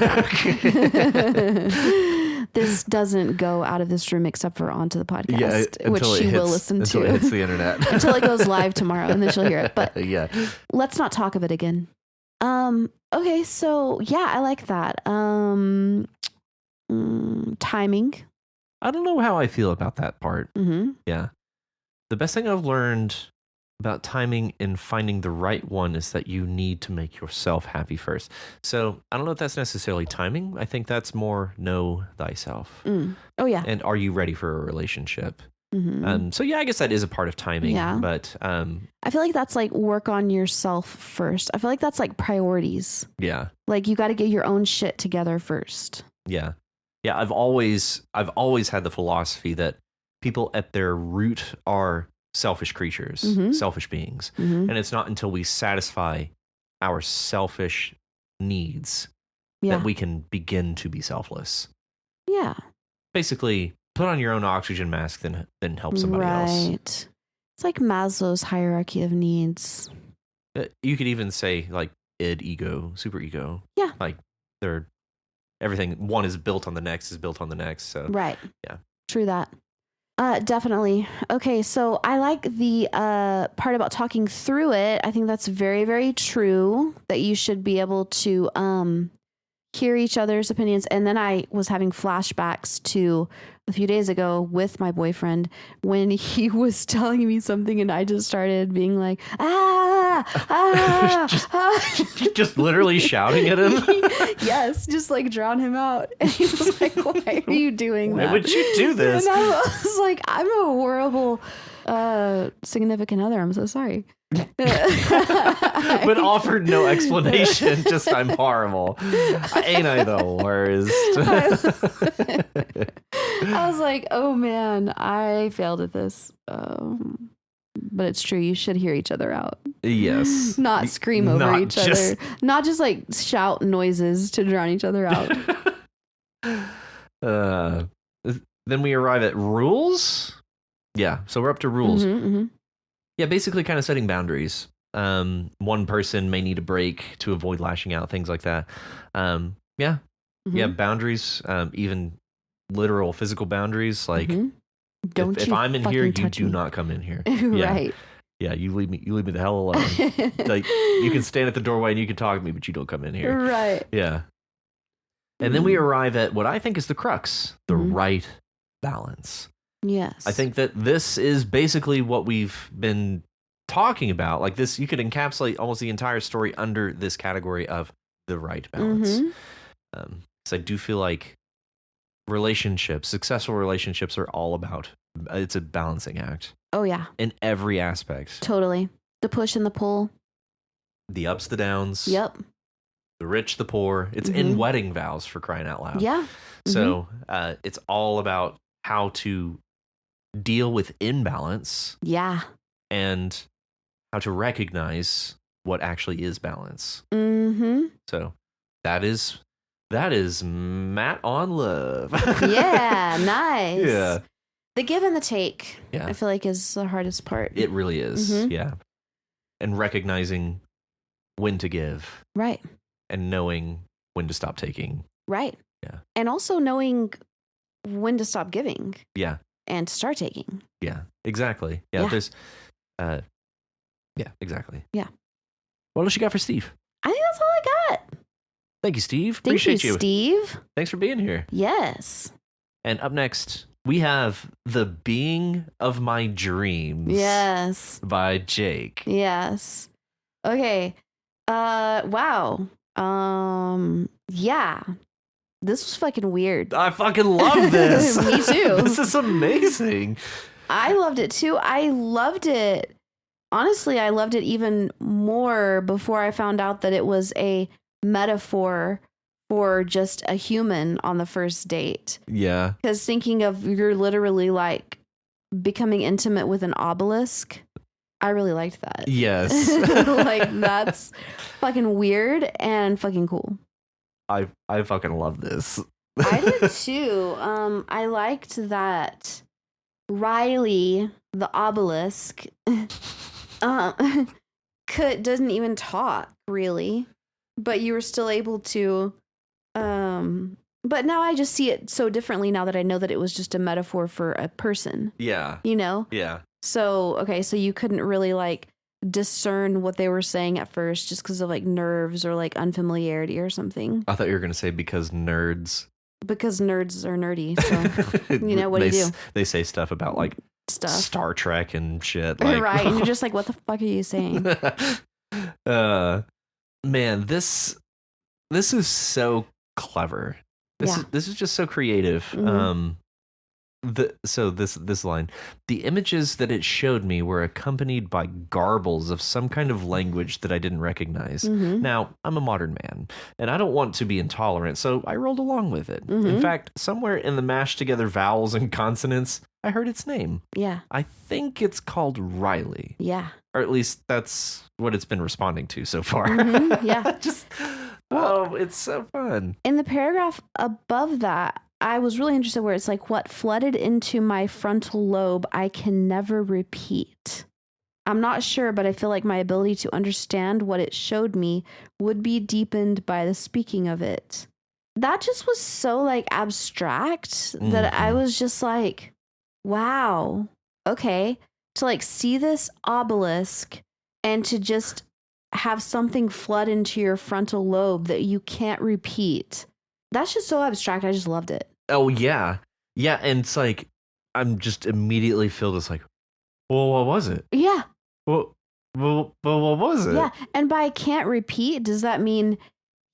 that. This doesn't go out of this room except for onto the podcast, which she will listen to. Until it hits the internet. Until it goes live tomorrow, and then she'll hear it. But yeah, let's not talk of it again. Okay, so yeah, I like that. Timing. I don't know how I feel about that part. Yeah. The best thing I've learned about timing and finding the right one is that you need to make yourself happy first. So I don't know if that's necessarily timing. I think that's more know thyself. Oh yeah. And are you ready for a relationship? So yeah, I guess that is a part of timing. Yeah. But I feel like that's work on yourself first. I feel like that's priorities. Yeah. You got to get your own shit together first. Yeah. Yeah. I've always had the philosophy that people at their root are selfish creatures, selfish beings. And it's not until we satisfy our selfish needs that we can begin to be selfless. Yeah. Basically, put on your own oxygen mask, then help somebody else. Right. It's like Maslow's hierarchy of needs. You could even say id, ego, super ego. Yeah. Like they're everything. One is built on the next is built on the next. So Right. yeah. True that. Definitely. Okay, so I like the part about talking through it. I think that's very, very true that you should be able to hear each other's opinions. And then I was having flashbacks to a few days ago with my boyfriend when he was telling me something and I just started being like, just literally shouting at him. Yes, just like drown him out. And he was like, why are you doing that? Why would you do this? And I was like, I'm a horrible significant other. I'm so sorry. But offered no explanation, just I'm horrible. Ain't I the worst? I was like, oh man, I failed at this. But it's true. You should hear each other out. Yes. Not scream over each other. Not just like shout noises to drown each other out. Then we arrive at rules. Yeah. So we're up to rules. Yeah, basically kind of setting boundaries. One person may need a break to avoid lashing out, things like that. Yeah, boundaries, even literal physical boundaries. Like, if I'm in here, you do not come in here. Yeah. Right. Yeah, you leave me the hell alone. Like, you can stand at the doorway and you can talk to me, but you don't come in here. Right. Yeah. And then we arrive at what I think is the crux, the right balance. Yes. I think that this is basically what we've been talking about. Like this, you could encapsulate almost the entire story under this category of the right balance. So I do feel like successful relationships are all about, it's a balancing act. Oh, yeah. In every aspect. Totally. The push and the pull. The ups, the downs. Yep. The rich, the poor. It's in wedding vows, for crying out loud. Yeah. So it's all about how to deal with imbalance. Yeah. And how to recognize what actually is balance. So that is Matt on love. Yeah, nice. Yeah. The give and the take, yeah. I feel like is the hardest part. It really is. Yeah. And recognizing when to give. Right. And knowing when to stop taking. Right. Yeah. And also knowing when to stop giving. Yeah. And to start taking. Yeah, exactly. Yeah. There's, yeah, exactly. Yeah. What else you got for Steve? I think that's all I got. Thank you, Steve. Thank Appreciate you, Steve. Thanks for being here. Yes. And up next, we have The Being of My Dreams. Yes. By Jake. Yes. Okay. Wow. Yeah. This was fucking weird. I fucking love this. Me too. This is amazing. I loved it too. I loved it. Honestly, I loved it even more before I found out that it was a metaphor for just a human on the first date. Yeah. Because thinking of you're literally like becoming intimate with an obelisk. I really liked that. Yes. Like that's fucking weird and fucking cool. I fucking love this. I did too. I liked that Riley, the obelisk, doesn't even talk really, but you were still able to. But now I just see it so differently now that I know that it was just a metaphor for a person. Yeah. You know? Yeah. So, okay, so you couldn't really like discern what they were saying at first just because of like nerves or like unfamiliarity or something. I thought you were going to say because nerds. Because nerds are nerdy. So, you know, what do you do? They say stuff about like stuff. Star Trek and shit. Like, right. And you're just like, what the fuck are you saying? Man, this is so clever. This is just so creative. This line, the images that it showed me were accompanied by garbles of some kind of language that I didn't recognize. Now, I'm a modern man, and I don't want to be intolerant, so I rolled along with it. In fact, somewhere in the mashed together vowels and consonants, I heard its name. Yeah. I think it's called Riley. Yeah. Or at least that's what it's been responding to so far. Yeah. It's so fun. In the paragraph above that, I was really interested where it's like, what flooded into my frontal lobe, I can never repeat. I'm not sure, but I feel like my ability to understand what it showed me would be deepened by the speaking of it. That just was so like abstract that I was just like, wow, okay. To like see this obelisk and to just have something flood into your frontal lobe that you can't repeat. That's just so abstract. I just loved it. Oh, yeah. Yeah, and it's like, I'm just immediately filled with like, well, what was it? Yeah. Well, what was it? Yeah. And by can't repeat, does that mean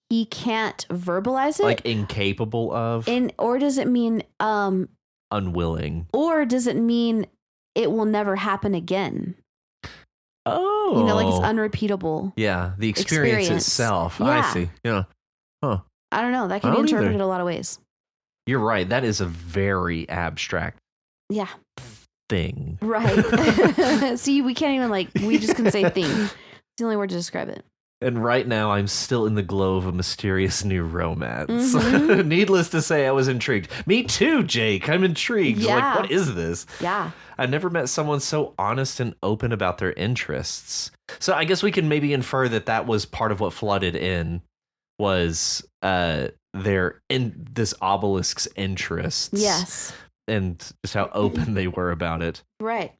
he can't verbalize it? Like incapable of? Or does it mean unwilling? Or does it mean it will never happen again? Oh. You know, like it's unrepeatable. Yeah, the experience itself. Yeah. I see. Yeah. Huh. I don't know. That can be interpreted a lot of ways. You're right. That is a very abstract thing. Right. See, we can't even we just can say thing. It's the only word to describe it. And right now, I'm still in the glow of a mysterious new romance. Mm-hmm. Needless to say, I was intrigued. Me too, Jake. I'm intrigued. Yeah. Like, what is this? Yeah. I never met someone so honest and open about their interests. So I guess we can maybe infer that was part of what flooded in was this obelisk's interests. Yes. And just how open they were about it. Right.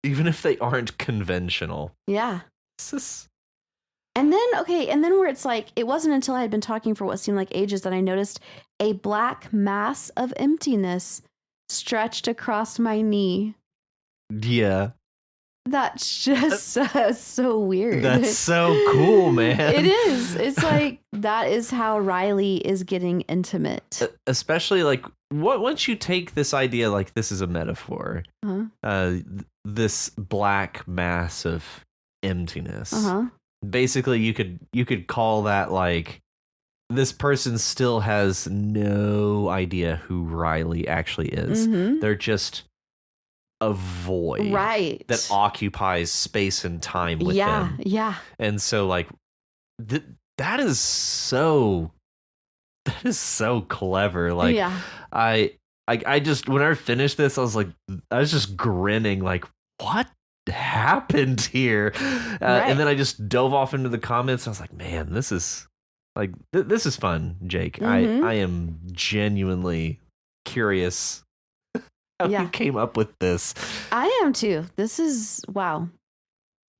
Even if they aren't conventional. Yeah. And then where it's like, it wasn't until I had been talking for what seemed like ages that I noticed a black mass of emptiness stretched across my knee. Yeah. That's just so weird. That's so cool, man. It is. It's like, that is how Riley is getting intimate. Especially like, once you take this idea, like this is a metaphor, this black mass of emptiness. Basically, you could call that like this person still has no idea who Riley actually is. Mm-hmm. They're just a void that occupies space and time with them. Yeah. And so like that is so clever. Like I just when I finished this, I was just grinning like, what happened here? And then I just dove off into the comments. I was like, man, this is like this is fun, Jake. Mm-hmm. I am genuinely curious how you came up with this. I am too. This is wow.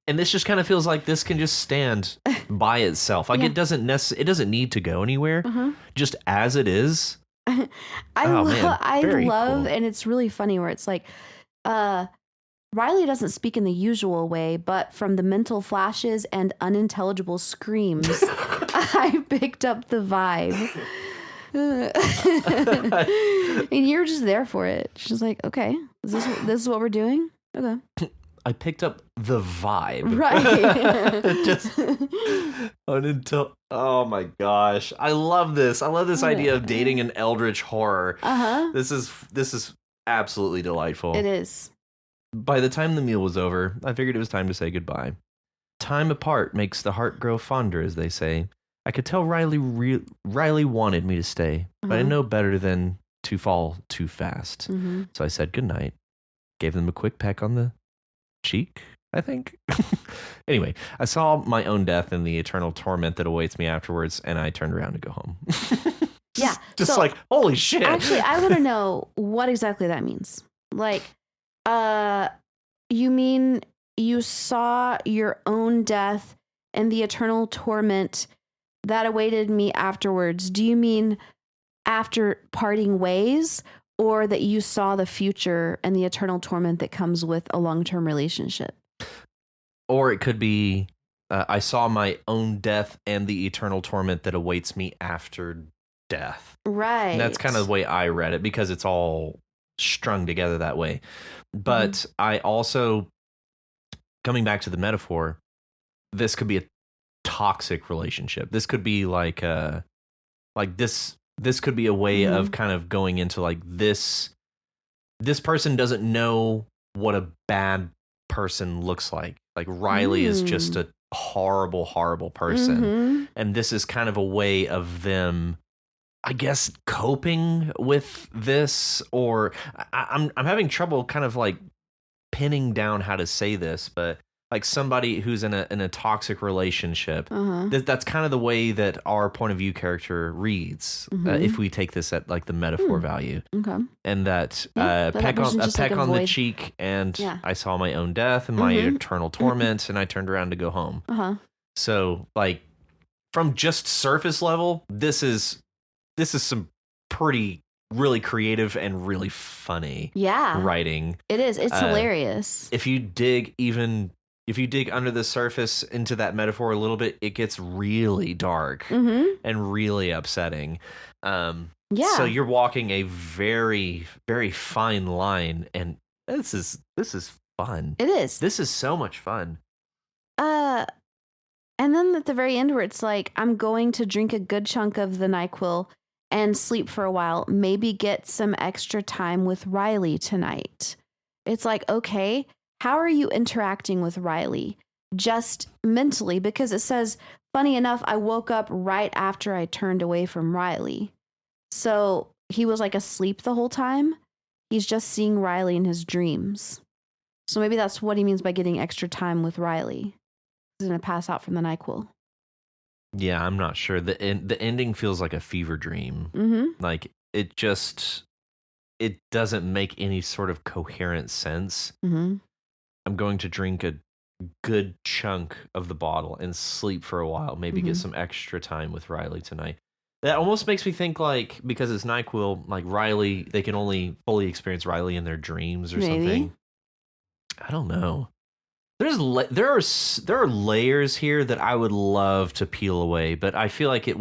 And this just kind of feels like this can just stand by itself. Like it doesn't need to go anywhere. Just as it is. I love, and it's really funny where it's like, Riley doesn't speak in the usual way, but from the mental flashes and unintelligible screams, I picked up the vibe. And you're just there for it. She's like, okay, this is what we're doing? Okay. I picked up the vibe. Right. Just oh my gosh. I love this. I love this idea of dating an eldritch horror. This is absolutely delightful. It is. By the time the meal was over, I figured it was time to say goodbye. Time apart makes the heart grow fonder, as they say. I could tell Riley wanted me to stay, but I know better than to fall too fast. So I said goodnight, gave them a quick peck on the cheek, I think. Anyway, I saw my own death and the eternal torment that awaits me afterwards, and I turned around to go home. Just so, like, holy shit. Actually, I want to know what exactly that means. Like, you mean you saw your own death and the eternal torment that awaited me afterwards? Do you mean after parting ways, or that you saw the future and the eternal torment that comes with a long-term relationship? Or it could be, I saw my own death and the eternal torment that awaits me after death. Right. And that's kind of the way I read it, because it's all strung together that way. But I also, coming back to the metaphor, this could be a toxic relationship. This could be like this could be a way of kind of going into like this person doesn't know what a bad person looks like. Like Riley is just a horrible, horrible person. And this is kind of a way of them, I guess, coping with this, or I'm having trouble kind of like pinning down how to say this, but like somebody who's in a toxic relationship. Uh-huh. That's kind of the way that our point of view character reads, if we take this at like the metaphor value. Okay. And that But that peck on person's just like a the void. cheek, and Yeah. I saw my own death and my eternal torment, and I turned around to go home. Uh-huh. So, like, from just surface level, this is some pretty really creative and really funny writing. It is. It's hilarious. If you dig under the surface into that metaphor a little bit, it gets really dark and really upsetting. So you're walking a very, very fine line, and this is fun. It is. This is so much fun. And then at the very end where it's like, I'm going to drink a good chunk of the NyQuil and sleep for a while, maybe get some extra time with Riley tonight. It's like, okay, how are you interacting with Riley? Just mentally, because it says, funny enough, I woke up right after I turned away from Riley. So he was like asleep the whole time. He's just seeing Riley in his dreams. So maybe that's what he means by getting extra time with Riley. He's going to pass out from the NyQuil. Yeah, I'm not sure. The ending feels like a fever dream. Like it doesn't make any sort of coherent sense. I'm going to drink a good chunk of the bottle and sleep for a while. Maybe get some extra time with Riley tonight. That almost makes me think like, because it's NyQuil, like Riley, they can only fully experience Riley in their dreams or something. I don't know. There are layers here that I would love to peel away, but I feel like it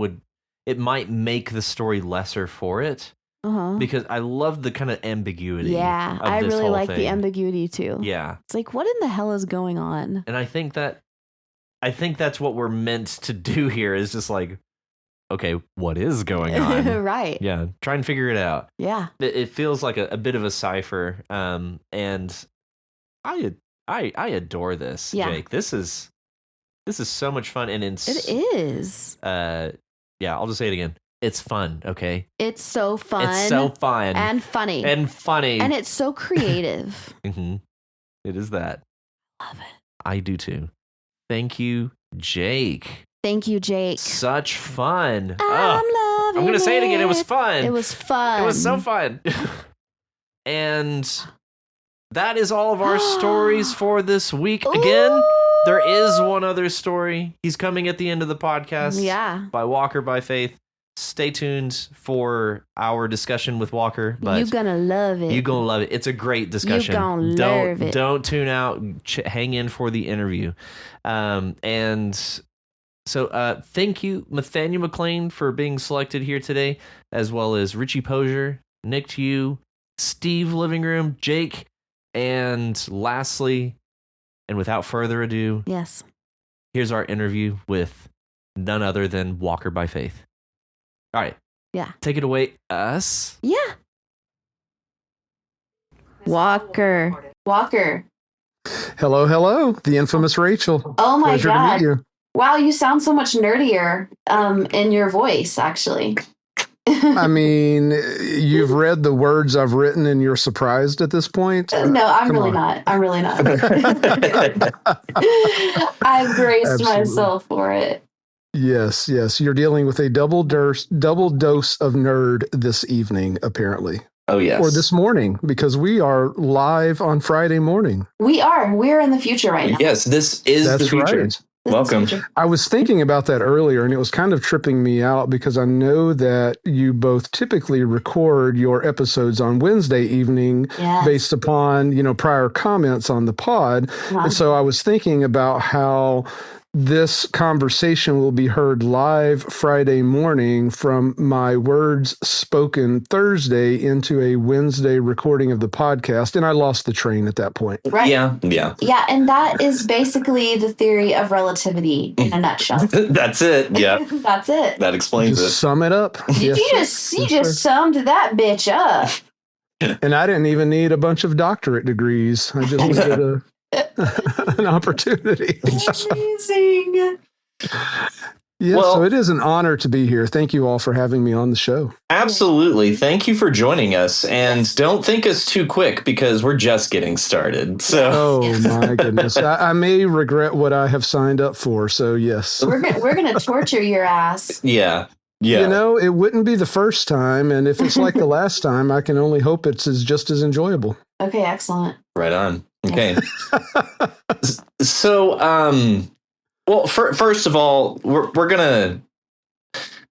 might make the story lesser for it, because I love the kind of ambiguity. Yeah, of I this really whole like thing. the ambiguity too. Yeah, it's like, what in the hell is going on? And I think that's what we're meant to do here, is just like, okay, what is going on? Right. Yeah, try and figure it out. Yeah, it feels like a bit of a cipher, and I adore this, Jake. This is so much fun, and it is. Yeah, I'll just say it again. It's fun, okay? It's so fun. It's so fun and funny, and it's so creative. It is that. Love it. I do too. Thank you, Jake. Thank you, Jake. Such fun. I'm gonna say it again. It was fun. It was fun. It was so fun. And that is all of our stories for this week. Again, there is one other story. He's coming at the end of the podcast. Yeah. By Walker by Faith. Stay tuned for our discussion with Walker. But you're gonna love it. You're gonna love it. It's a great discussion. You're gonna love it. Don't tune out. Hang in for the interview. And so thank you, Nathaniel McClain, for being selected here today, as well as Richie Posier, Nick Tew, Steve Living Room, Jake. And lastly, and without further ado, yes, here's our interview with none other than Walker by Faith. All right. Yeah. Take it away, us. Yeah. Walker. Hello. The infamous Rachel. Oh my Pleasure God. to meet you. Wow, you sound so much nerdier in your voice, actually. I mean, you've read the words I've written and you're surprised at this point? No, I'm really not. I've braced myself for it. Yes. You're dealing with a double dose of nerd this evening, apparently. Oh, yes. Or this morning, because we are live on Friday morning. We're in the future right now. Yes, this is the future. Right. Welcome. I was thinking about that earlier, and it was kind of tripping me out because I know that you both typically record your episodes on Wednesday evening based upon, prior comments on the pod. And so I was thinking about how this conversation will be heard live Friday morning from my words spoken Thursday into a Wednesday recording of the podcast. And I lost the train at that point. Right. Yeah. Yeah. And that is basically the theory of relativity in a nutshell. That's it. Yeah. That's it. That explains Just it. sum it up. You just summed that bitch up. And I didn't even need a bunch of doctorate degrees. I just needed an opportunity. Amazing. Yeah, so it is an honor to be here. Thank you all for having me on the show. Absolutely. Thank you for joining us. And don't think us too quick because we're just getting started. So, oh my goodness, I may regret what I have signed up for. So yes, we're gonna torture your ass. Yeah. You know, it wouldn't be the first time, and if it's like the last time, I can only hope it's just as enjoyable. Okay, excellent. Right on. Okay. So, well, first of all, we're gonna.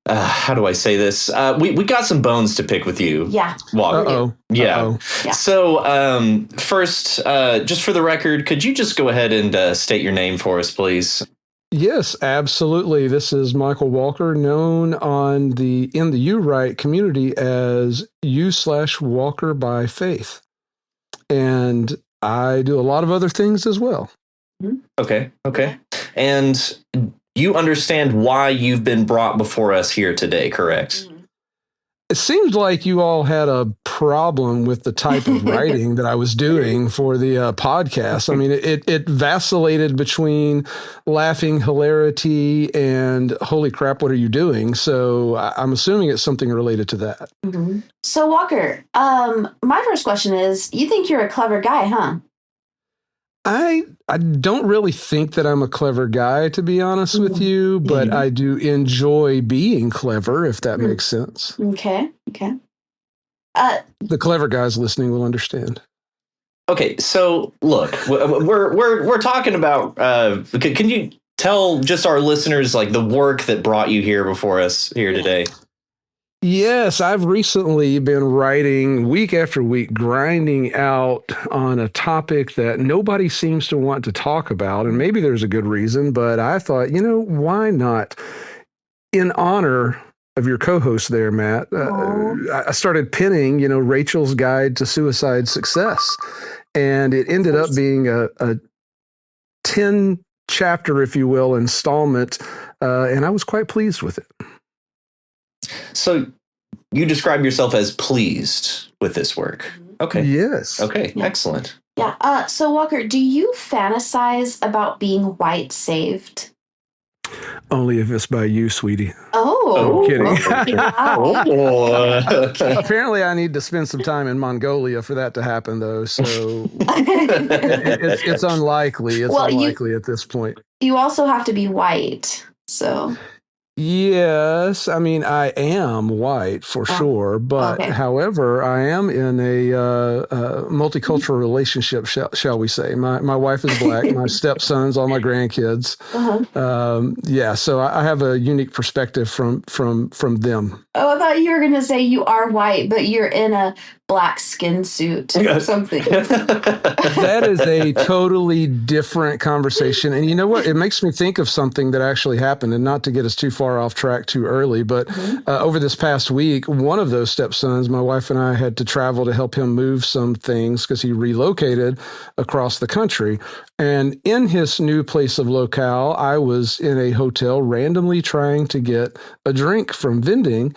How do I say this? We got some bones to pick with you. Yeah. Walker. Yeah. So, first, just for the record, could you just go ahead and state your name for us, please? Yes, absolutely. This is Michael Walker, known in the U-Right community as U/walkerbyfaith, and I do a lot of other things as well. Okay. And you understand why you've been brought before us here today, correct? It seems like you all had a problem with the type of writing that I was doing for the podcast. I mean, it vacillated between laughing hilarity and holy crap, what are you doing? So I'm assuming it's something related to that. Mm-hmm. So Walker, my first question is, you think you're a clever guy, huh? I don't really think that I'm a clever guy, to be honest with you, but I do enjoy being clever, if that makes sense. Okay. The clever guys listening will understand. Okay, so look, we're talking about. Can you tell just our listeners like the work that brought you here before us here today? Yes, I've recently been writing week after week, grinding out on a topic that nobody seems to want to talk about. And maybe there's a good reason, but I thought, why not? In honor of your co-host there, Matt, I started penning, Rachel's Guide to Suicide Success. And it ended up being a 10 chapter, if you will, installment. And I was quite pleased with it. So you describe yourself as pleased with this work. Okay. Yes. Okay. Yeah. Excellent. Yeah. So Walker, do you fantasize about being white saved? Only if it's by you, sweetie. Oh, I'm kidding. Okay. Apparently, I need to spend some time in Mongolia for that to happen, though. So it's unlikely. It's unlikely at this point. You also have to be white. So. Yes, I mean, I am white for sure, but however, I am in a multicultural relationship, shall we say. My wife is black, my stepsons, all my grandkids. So I have a unique perspective from them. Oh, I thought you were going to say you are white, but you're in a black skin suit or something. That is a totally different conversation. And you know what? It makes me think of something that actually happened, and not to get us too far off track too early, but over this past week, one of those stepsons, my wife and I had to travel to help him move some things because he relocated across the country. And in his new place of locale, I was in a hotel randomly trying to get a drink from vending.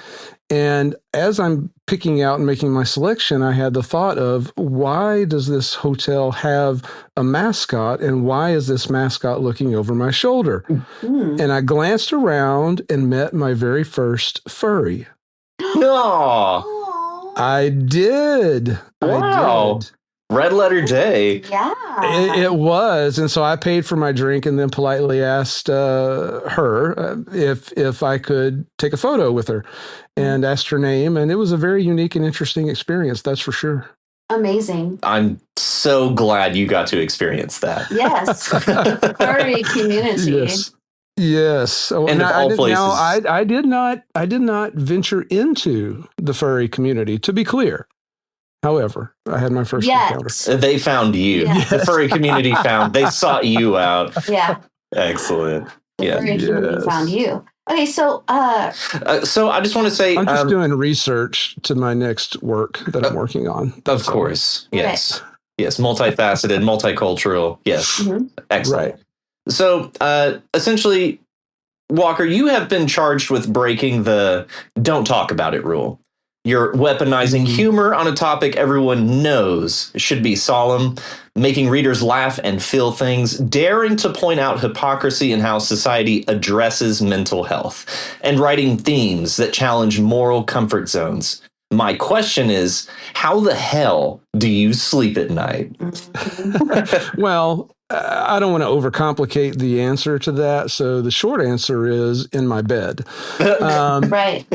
And as I'm picking out and making my selection, I had the thought of, why does this hotel have a mascot, and why is this mascot looking over my shoulder? And I glanced around and met my very first furry. No. I did. Wow. I did. Red letter day. Yeah. It was. And so I paid for my drink and then politely asked her if I could take a photo with her, and asked her name. And it was a very unique and interesting experience. That's for sure. Amazing. I'm so glad you got to experience that. Yes. Furry community. Yes. And I did not venture into the furry community, to be clear. However, I had my first encounter. They found you. Yes. The furry community they sought you out. Yeah. Excellent. The furry community found you. Okay, so so I just want to say I'm just doing research to my next work that I'm working on. Of course. Yes. Yes, multifaceted, multicultural. Yes. Excellent. Right. So essentially, Walker, you have been charged with breaking the don't talk about it rule. You're weaponizing humor on a topic everyone knows should be solemn, making readers laugh and feel things, daring to point out hypocrisy in how society addresses mental health, and writing themes that challenge moral comfort zones. My question is, how the hell do you sleep at night? Well, I don't want to overcomplicate the answer to that. So the short answer is in my bed. Right.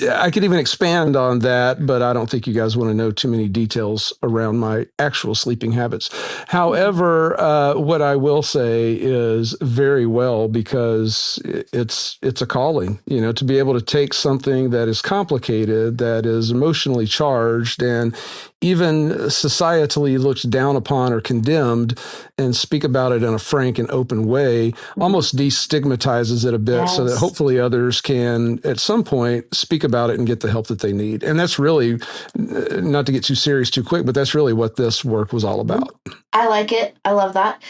I could even expand on that, but I don't think you guys want to know too many details around my actual sleeping habits. However, what I will say is very well, because it's a calling, to be able to take something that is complicated, that is emotionally charged, and even societally looked down upon or condemned, and speak about it in a frank and open way, almost destigmatizes it a bit, so that hopefully others can at some point speak about it and get the help that they need. And that's really, not to get too serious too quick, but that's really what this work was all about. I like it. I love that.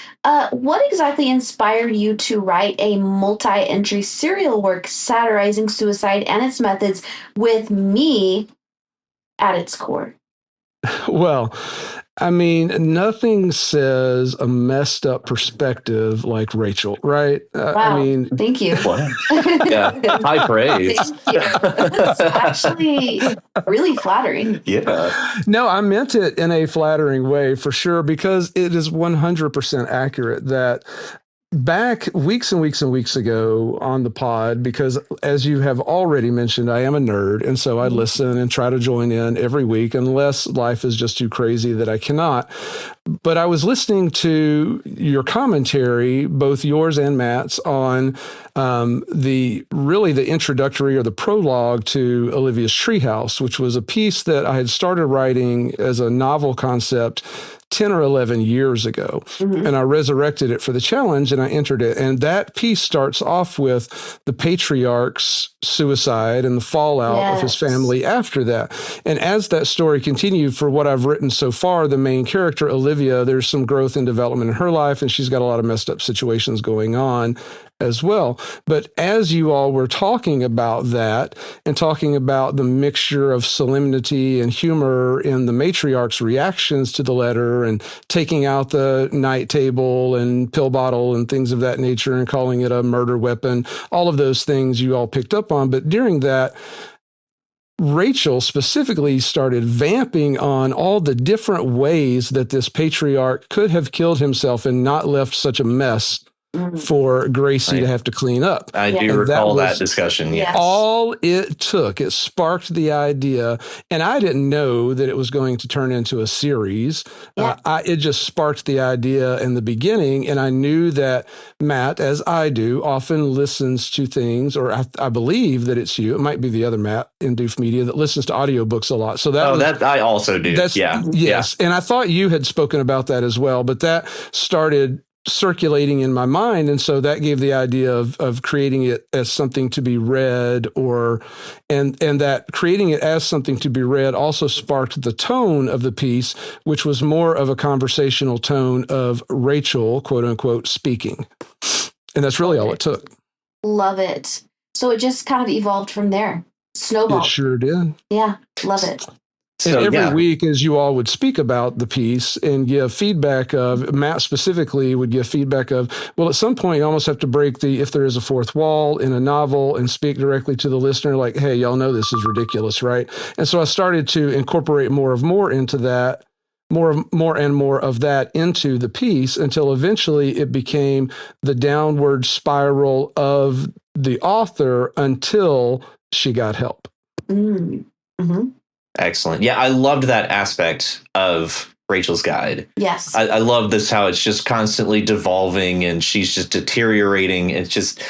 What exactly inspired you to write a multi-entry serial work satirizing suicide and its methods, with me at its core? Well, I mean, nothing says a messed up perspective like Rachel, right? Wow. I mean, thank you. Yeah, high praise. Thank you. That's actually really flattering. Yeah. No, I meant it in a flattering way for sure, because it is 100% accurate that back weeks and weeks and weeks ago on the pod, because as you have already mentioned, I am a nerd. And so I listen and try to join in every week, unless life is just too crazy that I cannot. But I was listening to your commentary, both yours and Matt's, on the introductory or the prologue to Olivia's Treehouse, which was a piece that I had started writing as a novel concept 10 or 11 years ago. And I resurrected it for the challenge, and I entered it. And that piece starts off with the patriarch's suicide and the fallout of his family after that. And as that story continued, for what I've written so far, the main character, Olivia, there's some growth and development in her life, and she's got a lot of messed up situations going on as well. But as you all were talking about that, and talking about the mixture of solemnity and humor in the matriarch's reactions to the letter, and taking out the night table and pill bottle and things of that nature, and calling it a murder weapon, all of those things you all picked up on. But during that, Rachel specifically started vamping on all the different ways that this patriarch could have killed himself and not left such a mess for Gracie to have to clean up. I do recall that discussion. Yes. All it took. It sparked the idea, and I didn't know that it was going to turn into a series. It just sparked the idea in the beginning, and I knew that Matt, as I do, often listens to things, or I believe that it's you. It might be the other Matt in Doof Media that listens to audiobooks a lot. So that I also do. Yes. And I thought you had spoken about that as well, but that started circulating in my mind, and so that gave the idea of creating it as something to be read, and that creating it as something to be read also sparked the tone of the piece, which was more of a conversational tone of Rachel, quote unquote, speaking. And that's really all it took. Love it. So it just kind of evolved from there. Snowball. It sure did. Yeah, love it. And every week, as you all would speak about the piece and give feedback of, Matt specifically would give feedback of, well, at some point you almost have to break if there is a fourth wall in a novel, and speak directly to the listener, like, hey, y'all know this is ridiculous, right? And so I started to incorporate more into that, more and more of that into the piece, until eventually it became the downward spiral of the author until she got help. Mm-hmm. Excellent. Yeah, I loved that aspect of Rachel's Guide. Yes. I love this, how it's just constantly devolving, and she's just deteriorating. It's just,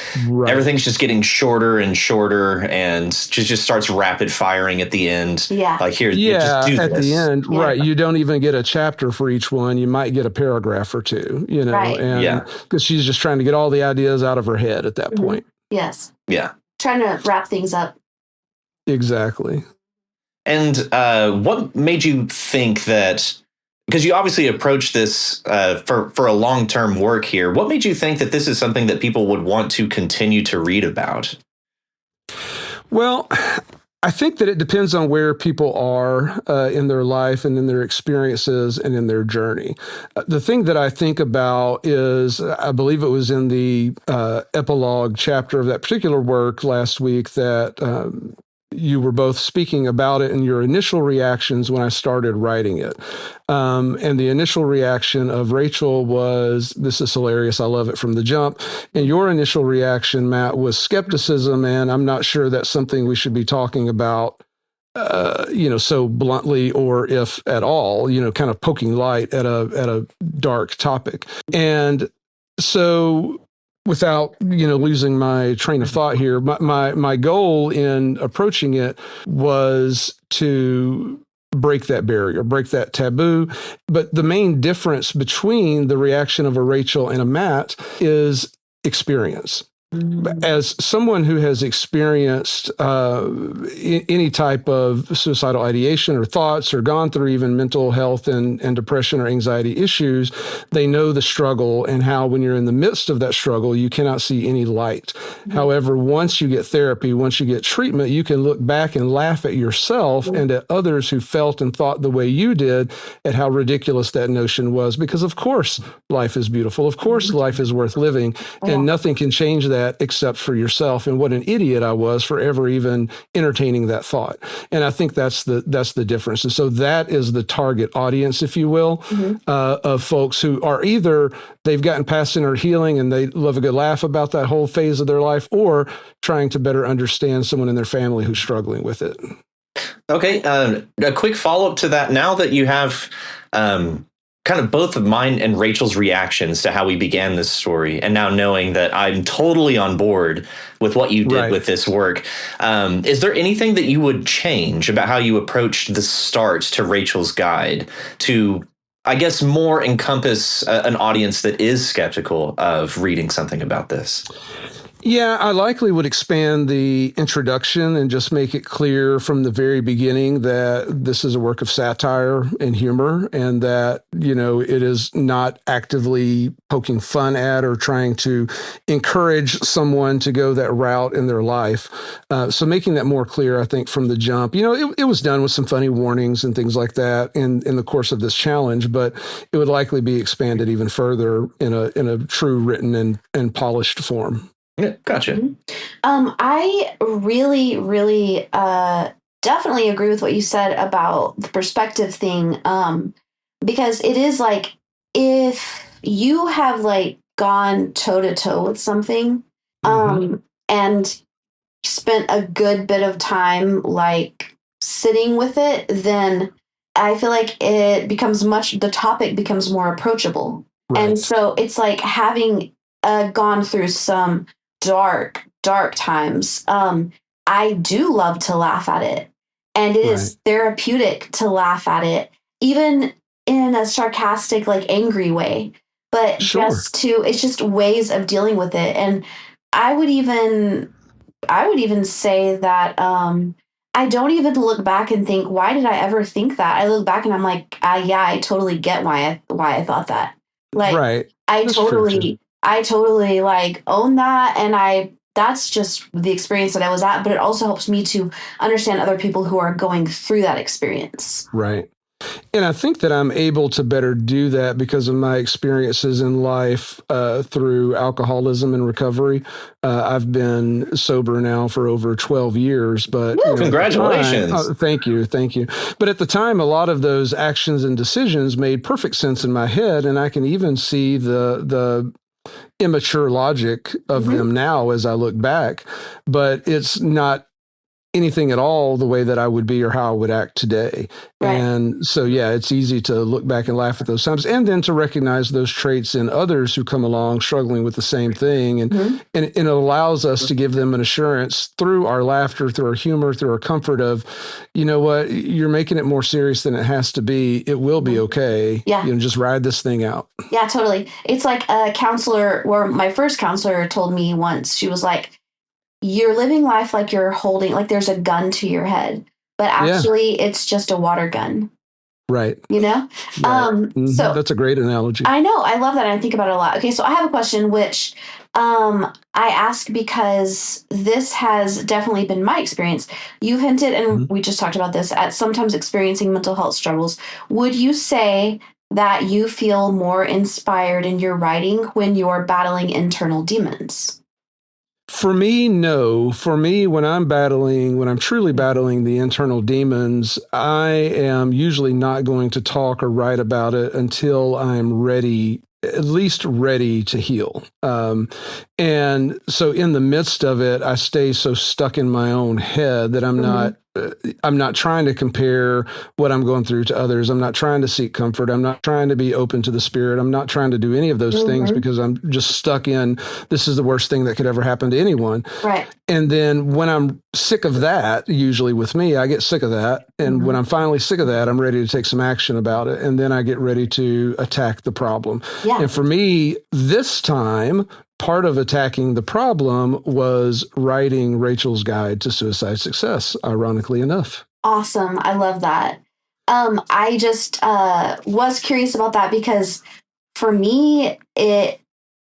everything's just getting shorter and shorter, and she just starts rapid firing at the end. Yeah. Like, here, just do at this. The end, right. You don't even get a chapter for each one. You might get a paragraph or two, Right. And because she's just trying to get all the ideas out of her head at that point. Yes. Yeah. Trying to wrap things up. Exactly. And what made you think that, because you obviously approached this for a long-term work here, what made you think that this is something that people would want to continue to read about? Well, I think that it depends on where people are in their life and in their experiences and in their journey. The thing that I think about is, I believe it was in the epilogue chapter of that particular work last week that you were both speaking about it and your initial reactions when I started writing it. And the initial reaction of Rachel was, this is hilarious, I love it from the jump. And your initial reaction, Matt, was skepticism, and I'm not sure that's something we should be talking about, so bluntly, or if at all, kind of poking light at a dark topic. And so, without losing my train of thought here, my goal in approaching it was to break that barrier, break that taboo. But the main difference between the reaction of a Rachel and a Matt is experience. As someone who has experienced any type of suicidal ideation or thoughts, or gone through even mental health and depression or anxiety issues, they know the struggle and how when you're in the midst of that struggle, you cannot see any light. Mm-hmm. However, once you get therapy, once you get treatment, you can look back and laugh at yourself and at others who felt and thought the way you did, at how ridiculous that notion was. Because of course, life is beautiful. Of course, life is worth living, and nothing can change that except for yourself. And what an idiot I was for ever even entertaining that thought. And I think that's the difference. And so that is the target audience, if you will, of folks who are either they've gotten past inner healing and they love a good laugh about that whole phase of their life, or trying to better understand someone in their family who's struggling with it. Okay. A quick follow-up to that. Now that you have kind of both of mine and Rachel's reactions to how we began this story, and now knowing that I'm totally on board with what you did with this work, is there anything that you would change about how you approached the start to Rachel's guide to, I guess, more encompass an audience that is skeptical of reading something about this? Yeah, I likely would expand the introduction and just make it clear from the very beginning that this is a work of satire and humor, and that, it is not actively poking fun at or trying to encourage someone to go that route in their life. So making that more clear, I think, from the jump. It was done with some funny warnings and things like that in the course of this challenge, but it would likely be expanded even further in a true written and polished form. Yeah, gotcha. I really, really definitely agree with what you said about the perspective thing, because it is like, if you have gone toe to toe with something, and spent a good bit of time sitting with it, then I feel like the topic becomes more approachable. Right. And so it's like having gone through some dark times. I do love to laugh at it, and it is therapeutic to laugh at it, even in a sarcastic, angry way. But it's just ways of dealing with it. And I would even say that I don't even look back and think, why did I ever think that? I look back and I'm like, yeah, I totally get why I thought that. I totally own that, and that's just the experience that I was at, but it also helps me to understand other people who are going through that experience. Right. And I think that I'm able to better do that because of my experiences in life through alcoholism and recovery. I've been sober now for over 12 years, but congratulations. Thank you. But at the time, a lot of those actions and decisions made perfect sense in my head, and I can even see the immature logic of them now as I look back, but it's not anything at all the way that I would be or how I would act today. Right. And so, it's easy to look back and laugh at those times, and then to recognize those traits in others who come along struggling with the same thing. And it allows us to give them an assurance through our laughter, through our humor, through our comfort of, you know what, you're making it more serious than it has to be. It will be okay. Yeah. Just ride this thing out. Yeah, totally. It's like a counselor, or my first counselor told me once, she was like, you're living life like you're holding, there's a gun to your head, but actually it's just a water gun. Right. You know? Right. So that's a great analogy. I know. I love that. I think about it a lot. Okay, so I have a question which I ask because this has definitely been my experience. You hinted, and we just talked about this, at sometimes experiencing mental health struggles. Would you say that you feel more inspired in your writing when you're battling internal demons? For me, no. For me, when I'm truly battling the internal demons, I am usually not going to talk or write about it until I'm ready, at least ready to heal. And so in the midst of it, I stay so stuck in my own head that I'm not trying to compare what I'm going through to others. I'm not trying to seek comfort. I'm not trying to be open to the Spirit. I'm not trying to do any of those things because I'm just stuck in, this is the worst thing that could ever happen to anyone. Right. And then when I'm sick of that, usually with me, I get sick of that. And when I'm finally sick of that, I'm ready to take some action about it. And then I get ready to attack the problem. Yeah. And for me, this time, part of attacking the problem was writing Rachel's Guide to Suicide Success, ironically enough. Awesome. I love that. I just was curious about that because for me,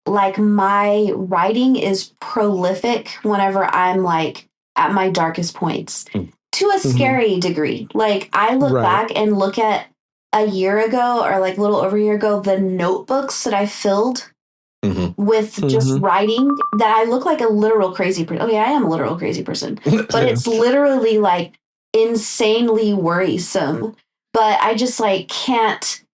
my writing is prolific whenever I'm like at my darkest points to a scary degree. Like I look back and look at a year ago or like a little over a year ago, the notebooks that I filled with just writing, that I look like a literal crazy person. Okay, I am a literal crazy person, but it's literally like insanely worrisome. But I just like can't.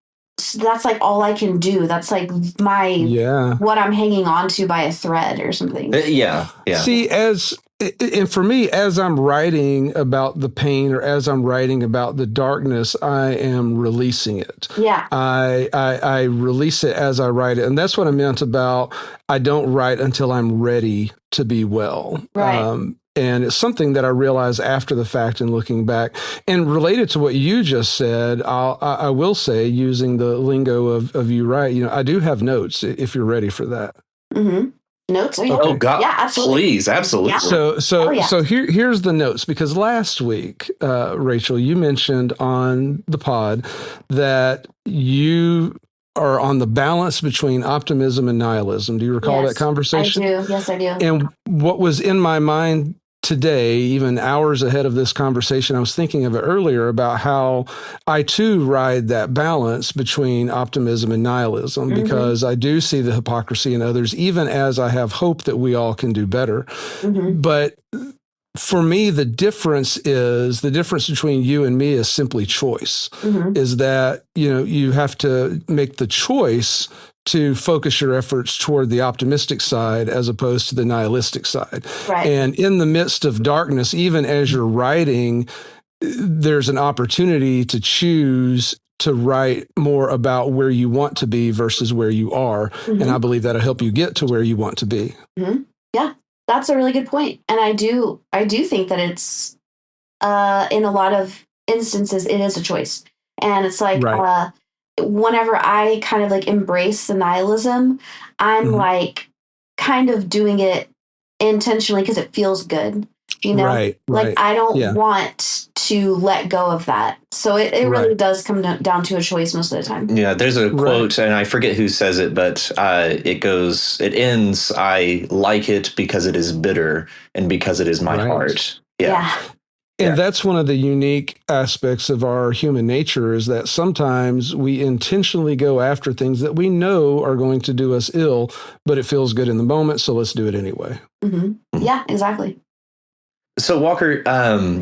That's like all I can do. That's like what I'm hanging on to by a thread or something. Yeah. See, and for me, as I'm writing about the pain or as I'm writing about the darkness, I am releasing it. Yeah. I release it as I write it. And that's what I meant about, I don't write until I'm ready to be well. Right. And it's something that I realized after the fact and looking back. And related to what you just said, I will say, using the lingo of you right, I do have notes if you're ready for that. Notes? Okay. Oh God! Yeah, absolutely. Please, absolutely. Yeah. So here's the notes, because last week, Rachel, you mentioned on the pod that you are on the balance between optimism and nihilism. Do you recall that conversation? I do. Yes, I do. And what was in my mind today, even hours ahead of this conversation, I was thinking of it earlier about how I too ride that balance between optimism and nihilism, because I do see the hypocrisy in others, even as I have hope that we all can do better. But for me, the difference between you and me is simply choice, is that, you have to make the choice to focus your efforts toward the optimistic side as opposed to the nihilistic side. Right. And in the midst of darkness, even as you're writing, there's an opportunity to choose to write more about where you want to be versus where you are. And I believe that'll help you get to where you want to be. Yeah, that's a really good point. And I do think that it's, in a lot of instances, it is a choice. And it's like, whenever I kind of like embrace the nihilism, I'm like kind of doing it intentionally because it feels good, Like I don't want to let go of that. So it really does come down to a choice most of the time. Yeah, there's a quote, and I forget who says it, but it ends, I like it because it is bitter and because it is my heart. Yeah. And that's one of the unique aspects of our human nature, is that sometimes we intentionally go after things that we know are going to do us ill, but it feels good in the moment, so let's do it anyway. Yeah, exactly. So Walker,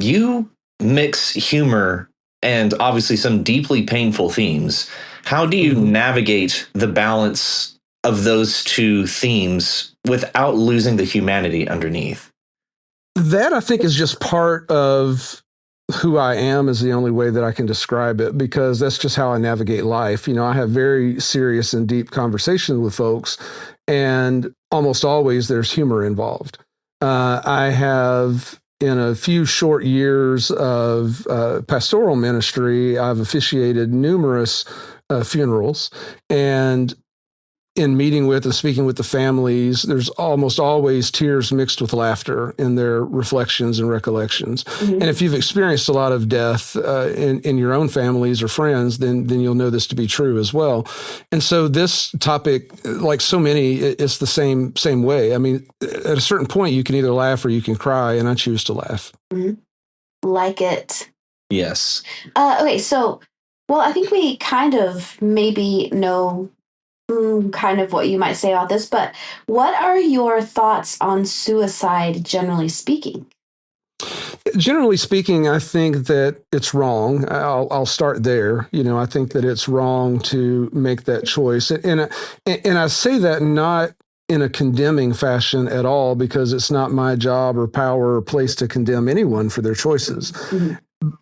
you mix humor and obviously some deeply painful themes. How do you navigate the balance of those two themes without losing the humanity underneath? That, I think, is just part of who I am, is the only way that I can describe it, because that's just how I navigate life. I have very serious and deep conversations with folks, and almost always there's humor involved. I have, in a few short years of pastoral ministry, I've officiated numerous funerals, and in meeting with and speaking with the families, there's almost always tears mixed with laughter in their reflections and recollections. Mm-hmm. And if you've experienced a lot of death in your own families or friends, then you'll know this to be true as well. And so this topic, like so many, it's the same way. I mean, at a certain point, you can either laugh or you can cry, and I choose to laugh. Mm-hmm. Like it. Yes. Okay, so, well, I think we kind of maybe know kind of what you might say about this, but what are your thoughts on suicide, generally speaking? Generally speaking, I think that it's wrong. I'll start there. I think that it's wrong to make that choice. And I say that not in a condemning fashion at all, because it's not my job or power or place to condemn anyone for their choices. Mm-hmm.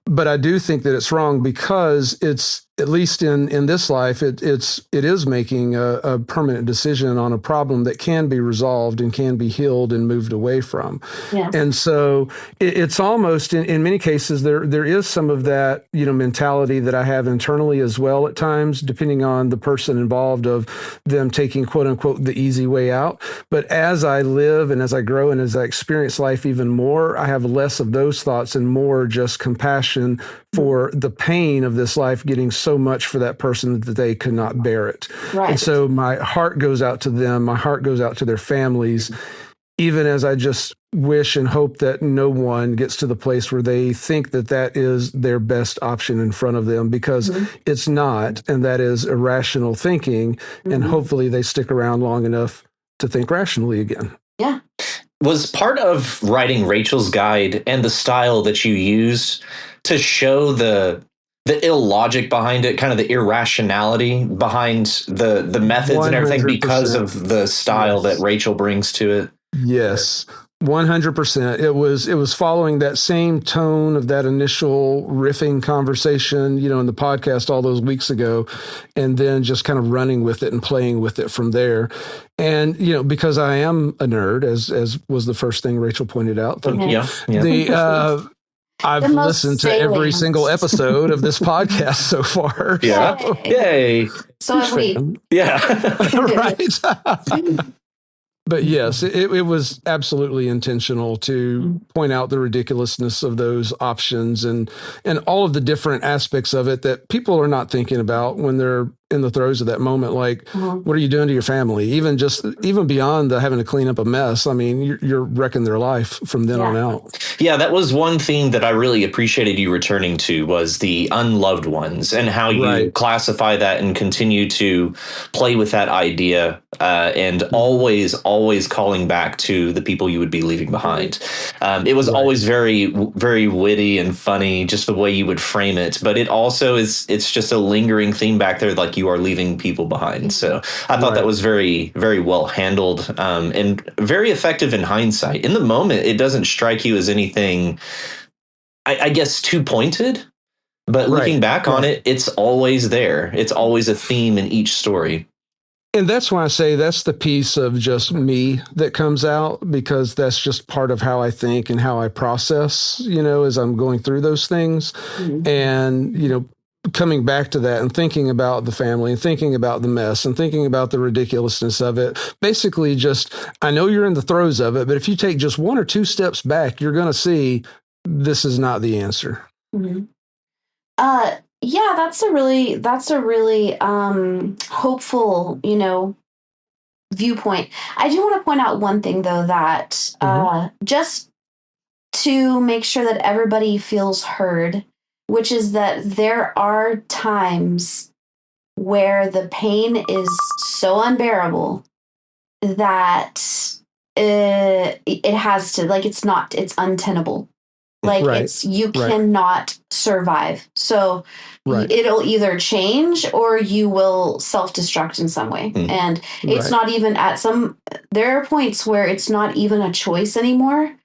But I do think that it's wrong because it's, at least in this life, it is making a permanent decision on a problem that can be resolved and can be healed and moved away from. Yeah. And so it's almost, in many cases, there is some of that, mentality that I have internally as well at times, depending on the person involved, of them taking, quote unquote, the easy way out. But as I live and as I grow and as I experience life even more, I have less of those thoughts and more just compassion for the pain of this life getting so much for that person that they could not bear it. Right. And so my heart goes out to them. My heart goes out to their families, even as I just wish and hope that no one gets to the place where they think that that is their best option in front of them, because it's not, and that is irrational thinking. And hopefully they stick around long enough to think rationally again. Yeah. Was part of writing Rachel's Guide and the style that you use to show the illogic behind it, kind of the irrationality behind the methods 100%. And everything, because of the style that Rachel brings to it? Yes, 100%. It was following that same tone of that initial riffing conversation, in the podcast all those weeks ago, and then just kind of running with it and playing with it from there. And, because I am a nerd, as was the first thing Rachel pointed out. Thank you. Yeah. I've listened to every single episode of this podcast so far. Yeah. So. Yay. So have we. Yeah. Right. But yes, it was absolutely intentional to point out the ridiculousness of those options and all of the different aspects of it that people are not thinking about when they're in the throes of that moment. Like, what are you doing to your family? Even beyond having to clean up a mess. I mean, you're wrecking their life from then on out. Yeah, that was one theme that I really appreciated you returning to, was the unloved ones, and how you classify that and continue to play with that idea, and always calling back to the people you would be leaving behind. It was always very, very witty and funny, just the way you would frame it. But it also it's just a lingering theme back there, like you are leaving people behind. So I thought that was very, very well handled, and very effective in hindsight. In the moment, it doesn't strike you as anything, I guess, too pointed. But looking back on it, it's always there. It's always a theme in each story. And that's why I say that's the piece of just me that comes out, because that's just part of how I think and how I process, as I'm going through those things. And, coming back to that and thinking about the family and thinking about the mess and thinking about the ridiculousness of it. Basically, just, I know you're in the throes of it, but if you take just one or two steps back, you're going to see this is not the answer. Mm-hmm. Yeah, that's a really hopeful, viewpoint. I do want to point out one thing, though, that just to make sure that everybody feels heard, which is that there are times where the pain is so unbearable that it has to, like, it's untenable. Like, you cannot survive. So it'll either change or you will self-destruct in some way. And it's not even there are points where it's not even a choice anymore.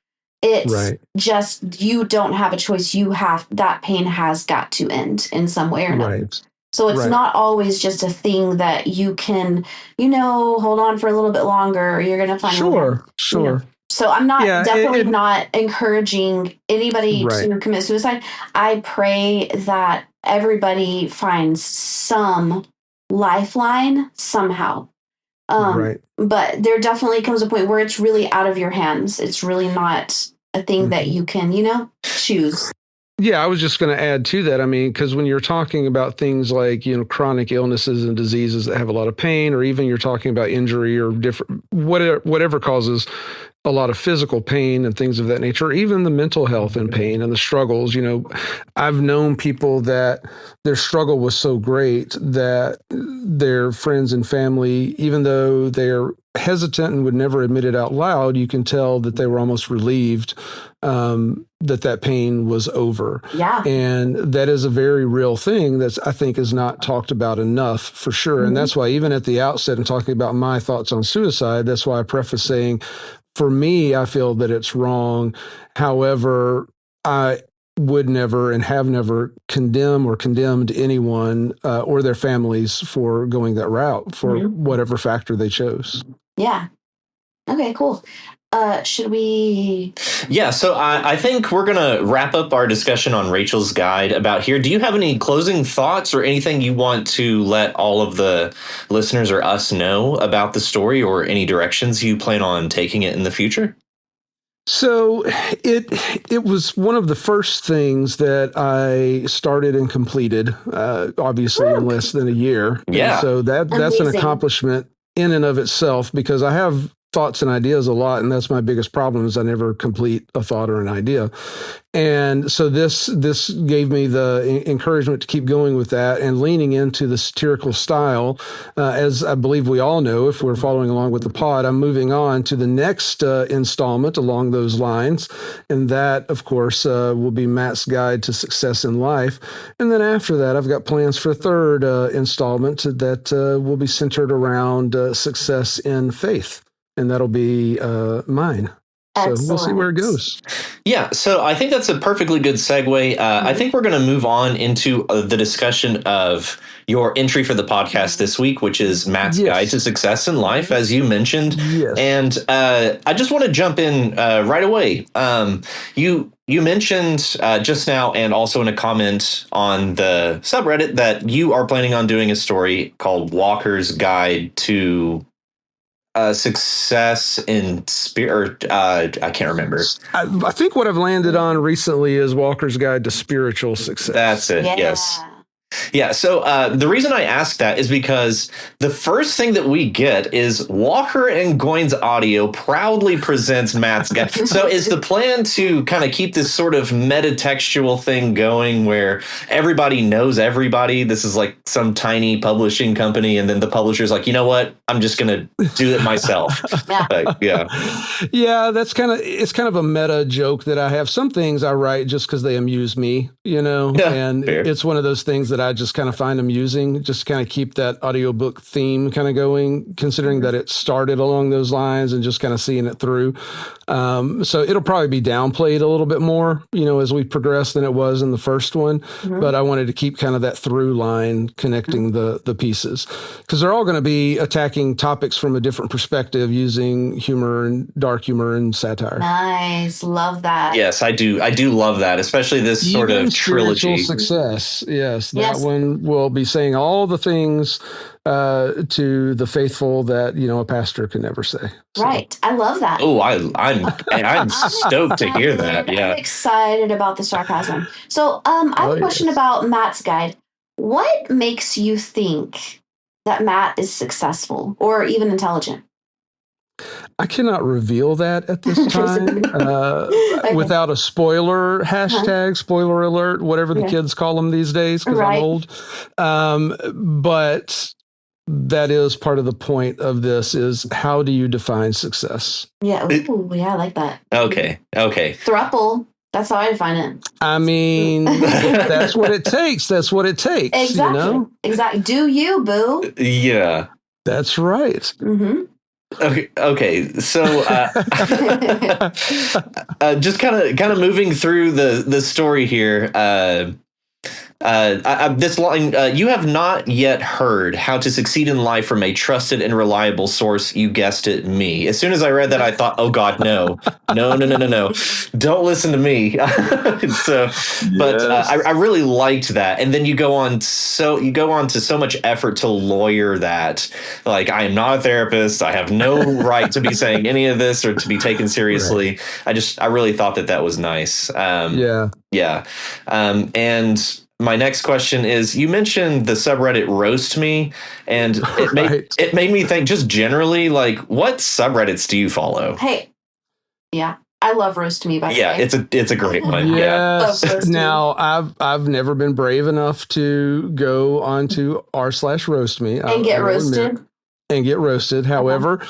It's just, you don't have a choice. That pain has got to end in some way or another. So it's not always just a thing that you can, hold on for a little bit longer, or you're going to find. Sure. So I'm not definitely not encouraging anybody to commit suicide. I pray that everybody finds some lifeline somehow. Right. But there definitely comes a point where it's really out of your hands. It's really not a thing that you can, choose. Yeah, I was just going to add to that. I mean, because when you're talking about things like, chronic illnesses and diseases that have a lot of pain, or even you're talking about injury or different, whatever causes a lot of physical pain and things of that nature, or even the mental health and pain and the struggles, I've known people that their struggle was so great that their friends and family, even though they're hesitant and would never admit it out loud, you can tell that they were almost relieved that pain was over. Yeah. And that is a very real thing that's, I think, is not talked about enough for sure. And that's why even at the outset in talking about my thoughts on suicide, that's why I preface saying, for me, I feel that it's wrong. However, I would never and have never condemned anyone or their families for going that route for whatever factor they chose. Yeah. Okay, cool. Should we? Yeah, so I think we're going to wrap up our discussion on Rachel's guide about here. Do you have any closing thoughts or anything you want to let all of the listeners or us know about the story, or any directions you plan on taking it in the future? So it was one of the first things that I started and completed, obviously in less than a year. Yeah. And so that's an accomplishment in and of itself, because I have thoughts and ideas a lot, and that's my biggest problem is I never complete a thought or an idea. And so this gave me the encouragement to keep going with that and leaning into the satirical style. As I believe we all know, if we're following along with the pod, I'm moving on to the next installment along those lines. And that, of course, will be Matt's Guide to Success in Life. And then after that, I've got plans for a third installment that will be centered around success in faith. And that'll be mine. Excellent. So we'll see where it goes. Yeah, so I think that's a perfectly good segue. I think we're going to move on into the discussion of your entry for the podcast this week, which is Matt's Guide to Success in Life, as you mentioned. Yes. And I just want to jump in right away. You mentioned just now, and also in a comment on the subreddit, that you are planning on doing a story called Walker's Guide to Success in Spirit. I can't remember. I think what I've landed on recently is Walker's Guide to Spiritual Success. That's it. Yeah. Yes. Yeah. So the reason I asked that is because the first thing that we get is Walker and Goins Audio proudly presents Matt's Guide. So is the plan to kind of keep this sort of metatextual thing going where everybody knows everybody? This is like some tiny publishing company, and then the publisher's like, you know what? I'm just going to do it myself. Yeah. Yeah, it's kind of a meta joke that I have. Some things I write just because they amuse me, and fair. It's one of those things that I just kind of find amusing, just kind of keep that audiobook theme kind of going, considering that it started along those lines and just kind of seeing it through. So it'll probably be downplayed a little bit more, as we progress than it was in the first one. But I wanted to keep kind of that through line connecting the pieces, because they're all going to be attacking topics from a different perspective using humor and dark humor and satire. Nice. Love that. Yes, I do love that, especially this sort of trilogy. Success. Yes. That one will be saying all the things to the faithful that, a pastor can never say. So. Right. I love that. Oh, I'm stoked to hear that. Yeah. I'm excited about the sarcasm. So I have a question about Matt's Guide. What makes you think that Matt is successful or even intelligent? I cannot reveal that at this time without a spoiler hashtag, spoiler alert, whatever the kids call them these days, because I'm old. But that is part of the point of this is, how do you define success? Yeah. Ooh, yeah, I like that. Okay. Thruple. That's how I define it. I mean, that's what it takes. That's what it takes. Exactly. Exactly. Do you, boo? Yeah. That's right. Mm-hmm. Okay. So, just kind of moving through the story here. This line, you have not yet heard how to succeed in life from a trusted and reliable source. You guessed it, me. As soon as I read that, I thought, oh God, no. Don't listen to me. So, but I really liked that. And then you go on to so much effort to lawyer that, like, I am not a therapist. I have no right to be saying any of this or to be taken seriously. Right. I really thought that was nice. Yeah. And my next question is, you mentioned the subreddit Roast Me, and it made me think, just generally, like, what subreddits do you follow? Hey, yeah, I love Roast Me, by the way. Yeah, it's a great one. Yes. Yeah. Now, I've never been brave enough to go onto r/roast me and get roasted. However,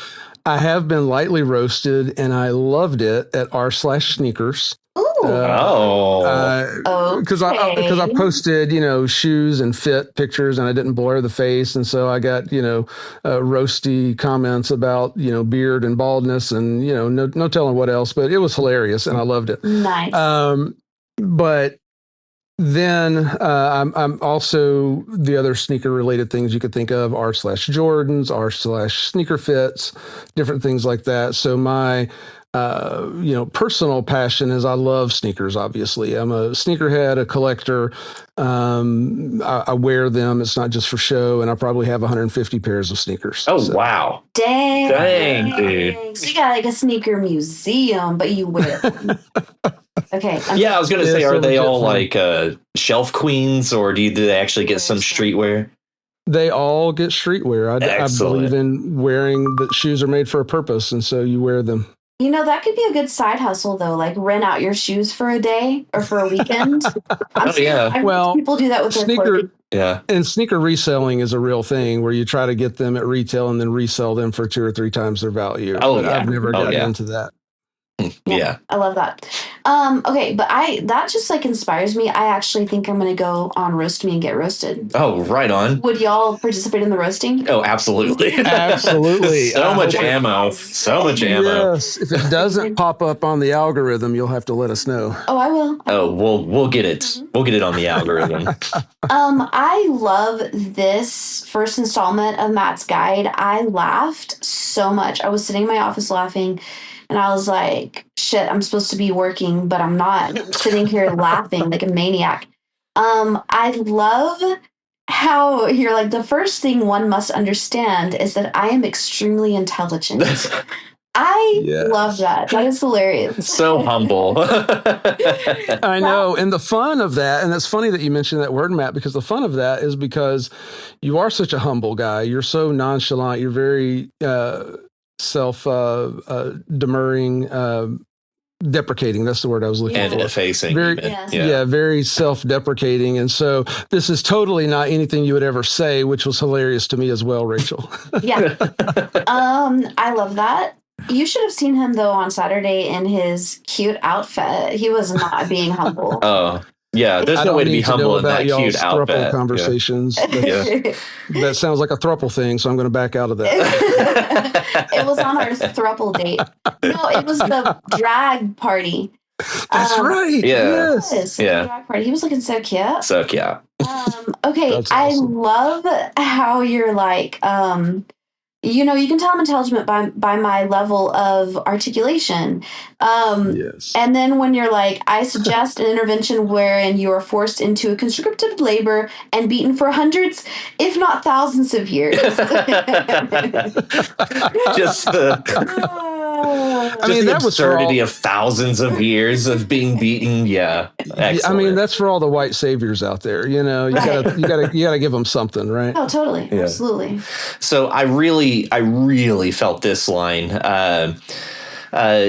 I have been lightly roasted, and I loved it at r/sneakers. Because I posted, shoes and fit pictures, and I didn't blur the face, and so I got roasty comments about beard and baldness, and no telling what else, but it was hilarious, and I loved it. Nice. But then I'm also, the other sneaker related things you could think of, r/Jordans, r/sneaker fits, different things like that. So my personal passion is, I love sneakers. Obviously, I'm a sneakerhead, a collector. I wear them. It's not just for show, and I probably have 150 pairs of sneakers. Oh, so. Wow. Dang, dude. So you got like a sneaker museum, but you wear them. Okay. I was going to say, are they all like shelf queens, or do they actually get some streetwear? They all get streetwear. I believe in wearing the shoes are made for a purpose, and so you wear them. That could be a good side hustle, though. Like, rent out your shoes for a day or for a weekend. People do that with their clothing. Yeah, and sneaker reselling is a real thing where you try to get them at retail and then resell them for 2 or 3 times their value. I've never gotten into that. Yeah, I love that. Okay, but that just like inspires me. I actually think I'm going to go on Roast Me and get roasted. Oh, right on. Would y'all participate in the roasting? Oh, absolutely. Absolutely. So much ammo. Yes. If it doesn't pop up on the algorithm, you'll have to let us know. Oh, I will. We'll get it. Mm-hmm. We'll get it on the algorithm. I love this first installment of Matt's Guide. I laughed so much. I was sitting in my office laughing. And I was like, shit, I'm supposed to be working, but I'm not. I'm sitting here laughing like a maniac. I love how you're like, the first thing one must understand is that I am extremely intelligent. I love that. That is hilarious. So humble. I know. And the fun of that, and it's funny that you mentioned that word, Matt, because the fun of that is because you are such a humble guy. You're so nonchalant. You're very... demurring, deprecating. That's the word I was looking for. And effacing. Very self-deprecating. And so this is totally not anything you would ever say, which was hilarious to me as well, Rachel. Yeah. I love that. You should have seen him though on Saturday in his cute outfit. He was not being humble. Oh. Yeah, there's no way to be humble in that cute outfit. Conversations. That sounds like a throuple thing, so I'm going to back out of that. It was on our throuple date. No, it was the drag party. That's right. Yeah. Yes. Yeah. Drag party. He was looking so cute. So cute. Okay, awesome. I love how you're like, you can tell I'm intelligent by my level of articulation. Yes. And then when you're like, I suggest an intervention wherein you are forced into a conscripted labor and beaten for hundreds, if not thousands of years. Just the absurdity of thousands of years of being beaten. Yeah. Excellent. I mean, that's for all the white saviors out there. You gotta give them something, right? Oh, totally. Yeah. Absolutely. So I really felt this line.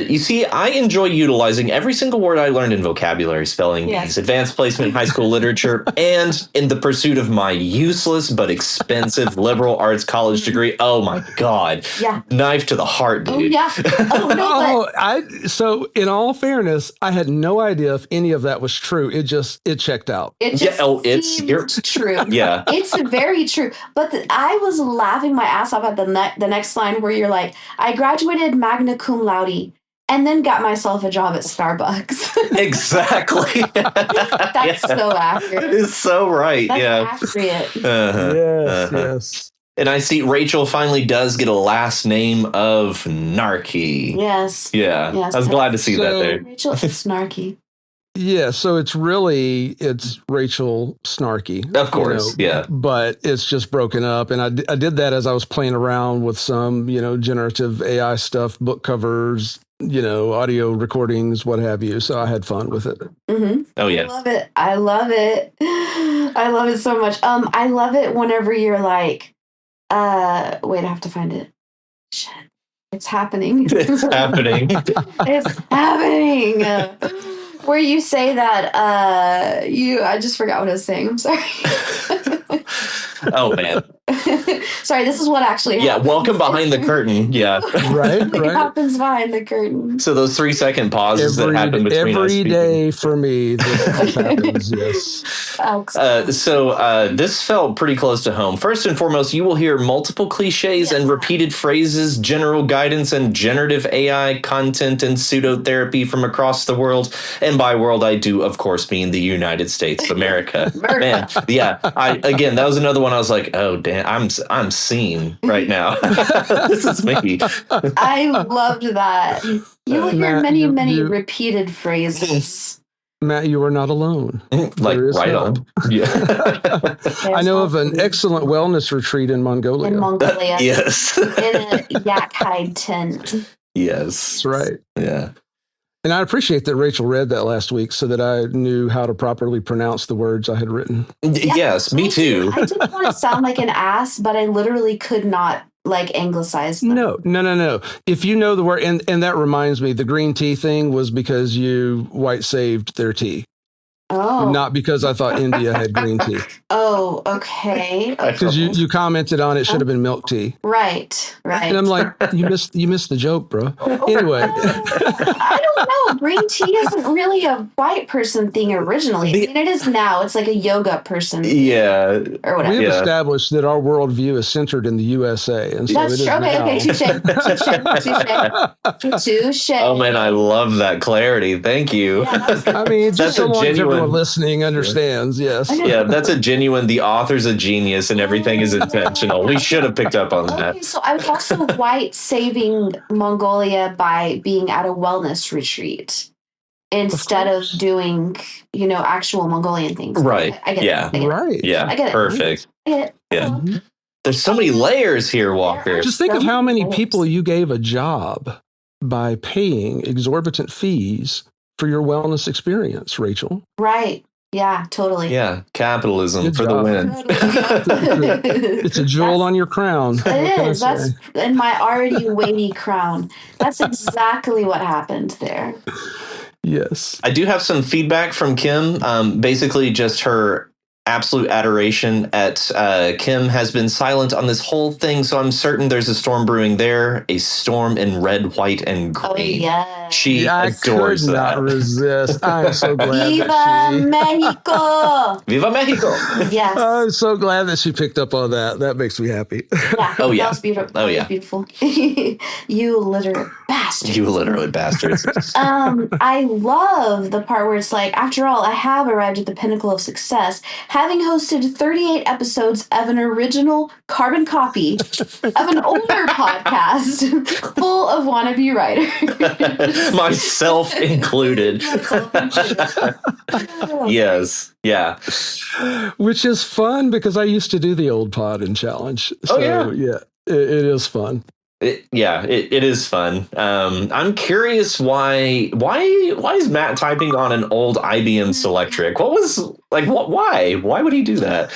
You see, I enjoy utilizing every single word I learned in vocabulary spelling bees, advanced placement in high school literature, and in the pursuit of my useless but expensive liberal arts college degree. Oh my God. Yeah. Knife to the heart, dude. Oh, yeah. Oh, no, so in all fairness, I had no idea if any of that was true. It checked out. It just it's true. Yeah. It's very true. But I was laughing my ass off at the next line where you're like, I graduated magna cum laude and then got myself a job at Starbucks. Exactly. That's so accurate. It is so right. That's accurate. Yes. And I see Rachel finally does get a last name of Snarky. Yes. Yeah. Yes. I was glad to see that there. Rachel is Snarky. Yeah, so it's Rachel Snarky. Of course, yeah. But it's just broken up. And I did that as I was playing around with some, generative AI stuff, book covers, audio recordings, what have you. So I had fun with it. Mm-hmm. Oh, yeah. I love it. I love it so much. I love it whenever you're like, wait, I have to find it. Shit. It's happening. It's happening. It's happening. Where you say that, I just forgot what I was saying. I'm sorry. Oh, man. Sorry, this is what actually happens. Yeah, welcome behind the curtain. Yeah. Right. What happens behind the curtain? So those 3-second pauses that happen between us. Every day for me, this happens, yes. So this felt pretty close to home. First and foremost, you will hear multiple cliches and repeated phrases, general guidance, and generative AI content and pseudotherapy from across the world. And by world, I do, of course, mean the United States of America. Man, yeah. Again, that was another one I was like, oh, damn, I'm seen right now. This is me. I loved that. You will hear many repeated phrases. Matt, you are not alone. Like right on. Yeah. I know of an excellent wellness retreat in Mongolia. Yes. In a yak hide tent. Yes. That's right. Yeah. And I appreciate that Rachel read that last week so that I knew how to properly pronounce the words I had written. Yes, me too. I didn't want to sound like an ass, but I literally could not anglicize them. No. If you know the word, and that reminds me, the green tea thing was because you white saved their tea. Oh. Not because I thought India had green tea. Oh, okay. Because you commented on it should have been milk tea. Right. And I'm like, you missed the joke, bro. Anyway. I don't know. Green tea isn't really a white person thing originally. I mean, it is now. It's like a yoga person. Yeah. Or whatever. We've established that our worldview is centered in the USA. And so that's true. Okay. Touche. Oh, man, I love that clarity. Thank you. Yeah, I mean, just so long as everyone listening understands, yes. Yeah, that's a genuine, the author's a genius and everything is intentional. We should have picked up on that. Okay, so I was also white saving Mongolia by being at a wellness retreat instead of doing, actual Mongolian things. Right. I get it. Right. Yeah. I get it. Perfect. I get it. Yeah. There's so many layers here, Walker. Just think of how many people you gave a job by paying exorbitant fees for your wellness experience, Rachel. Right. Yeah, totally. Yeah, capitalism for the win. It's a jewel on your crown. It is. That's in my already weighty crown. That's exactly what happened there. Yes. I do have some feedback from Kim. Basically, just her absolute adoration at Kim has been silent on this whole thing, so I'm certain there's a storm brewing there, a storm in red, white, and green. Oh, yeah. She adores I could that. not resist. I'm so glad Viva Mexico! Viva Mexico! Yes. I'm so glad that she picked up on that. That makes me happy. Yeah. Oh, yeah. That was beautiful. Oh, yeah. Beautiful. You literate bastard. You literally bastards. I love the part where it's like, after all, I have arrived at the pinnacle of success, having hosted 38 episodes of an original carbon copy of an older podcast full of wannabe writers. Myself included. Yes. Yeah. Which is fun because I used to do the old pod and challenge. So, yeah, it is fun. It is fun. I'm curious why is Matt typing on an old IBM Selectric? Why would he do that?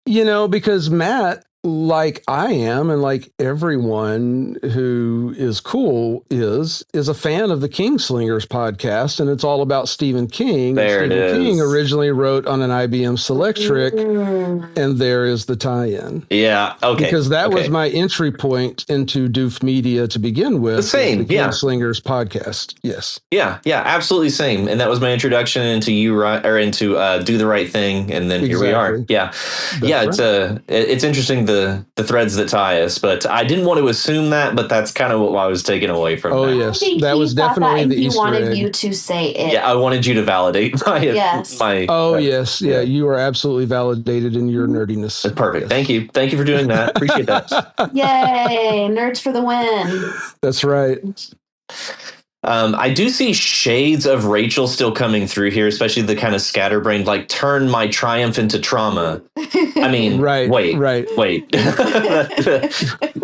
Because Matt, like I am, and like everyone who is cool is a fan of the Kingslingers podcast, and it's all about Stephen King. Stephen King originally wrote on an IBM Selectric, and there is the tie-in. Yeah, okay. Because that was my entry point into Doof Media to begin with. The Kingslingers podcast. Yes. Yeah, absolutely same. And that was my introduction into into Do the Right Thing, and then here we are. Yeah, That's right. It's interesting the threads that tie us. But I didn't want to assume that, but that's kind of what I was taking away from that. Yes, I think that he was thought definitely that and the he Easter wanted egg. you to say it. Yeah, I wanted you to validate my. Yes. Yes. Yeah, you are absolutely validated in your nerdiness. That's perfect. Yes. Thank you for doing that. Appreciate that. Yay, nerds for the win. That's right. I do see shades of Rachel still coming through here, especially the kind of scatterbrained, like turn my triumph into trauma. I mean, wait.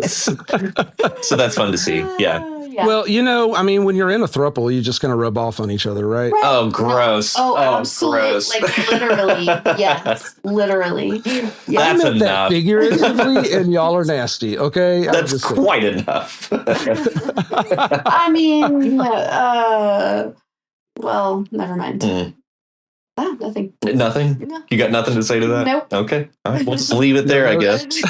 So that's fun to see. Yeah. Well, when you're in a throuple, you just kind of rub off on each other, right? Oh, gross. Oh, absolutely. Gross. Like literally. Yes, literally. Yeah. That's I meant enough. that figuratively, and y'all are nasty. Okay, That's quite enough. I mean, well, never mind. Nothing. Nothing? No. You got nothing to say to that? Nope. Okay. All right. We'll just leave it there, I guess. Leave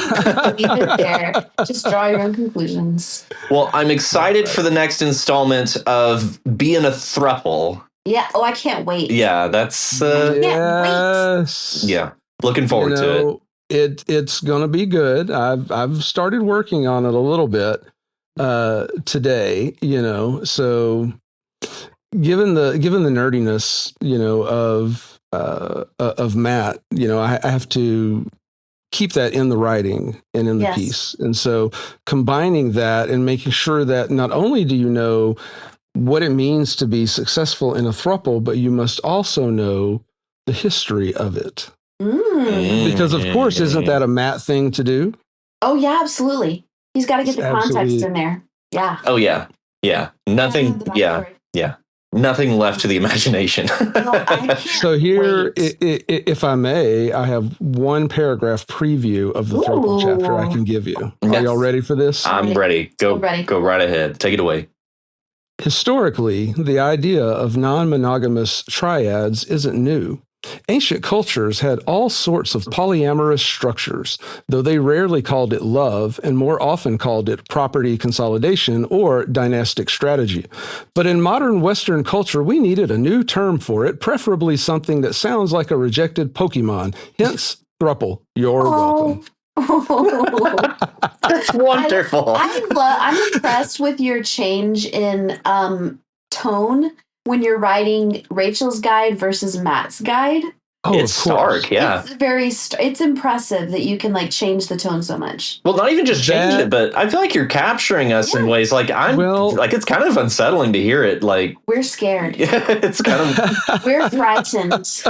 it there. Just draw your own conclusions. Well, I'm excited for the next installment of Being a Thruple. Yeah. Oh, I can't wait. Yeah, that's... yes. Yeah. Looking forward to it. It's going to be good. I've started working on it a little bit today, so... Given the nerdiness, of Matt, I have to keep that in the writing and in the piece. And so combining that and making sure that not only do you know what it means to be successful in a throuple, but you must also know the history of it. Because of course, isn't that a Matt thing to do? Oh yeah, absolutely. He's got to get the context in there. Yeah. Oh yeah. Yeah. Nothing. Yeah. Nothing left to the imagination. So here, if I may, I have one paragraph preview of the throuple chapter I can give you. Are y'all ready for this? I'm ready. Go right ahead. Take it away. Historically, the idea of non-monogamous triads isn't new. Ancient cultures had all sorts of polyamorous structures, though they rarely called it love and more often called it property consolidation or dynastic strategy. But in modern Western culture, we needed a new term for it, preferably something that sounds like a rejected Pokemon. Hence, throuple. You're welcome. That's wonderful. I'm impressed with your change in tone when you're writing Rachel's guide versus Matt's guide. Oh, it's stark, yeah. It's it's impressive that you can change the tone so much. Well, not even just change it, but I feel like you're capturing us in ways it's kind of unsettling to hear it. Like we're scared. Yeah, it's kind of we're frightened.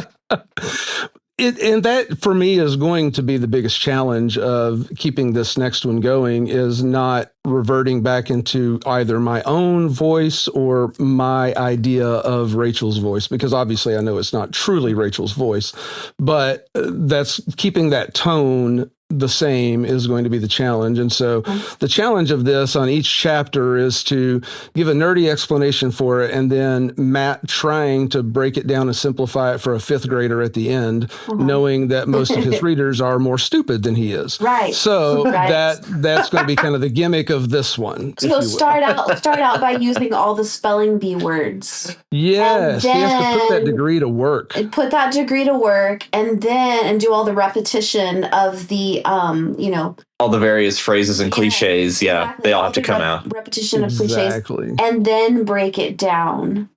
And that for me is going to be the biggest challenge of keeping this next one going, is not reverting back into either my own voice or my idea of Rachel's voice, because obviously I know it's not truly Rachel's voice, but that's keeping that tone the same is going to be the challenge. And so the challenge of this on each chapter is to give a nerdy explanation for it, and then Matt trying to break it down and simplify it for a fifth grader at the end, knowing that most of his readers are more stupid than he is. Right. So that's going to be kind of the gimmick of this one. So start out by using all the spelling bee words. Yes, he has to put that degree to work. Put that degree to work, and do all the repetition of the all the various phrases and cliches. Yeah, exactly. They all have to come out. Repetition of cliches, and then break it down.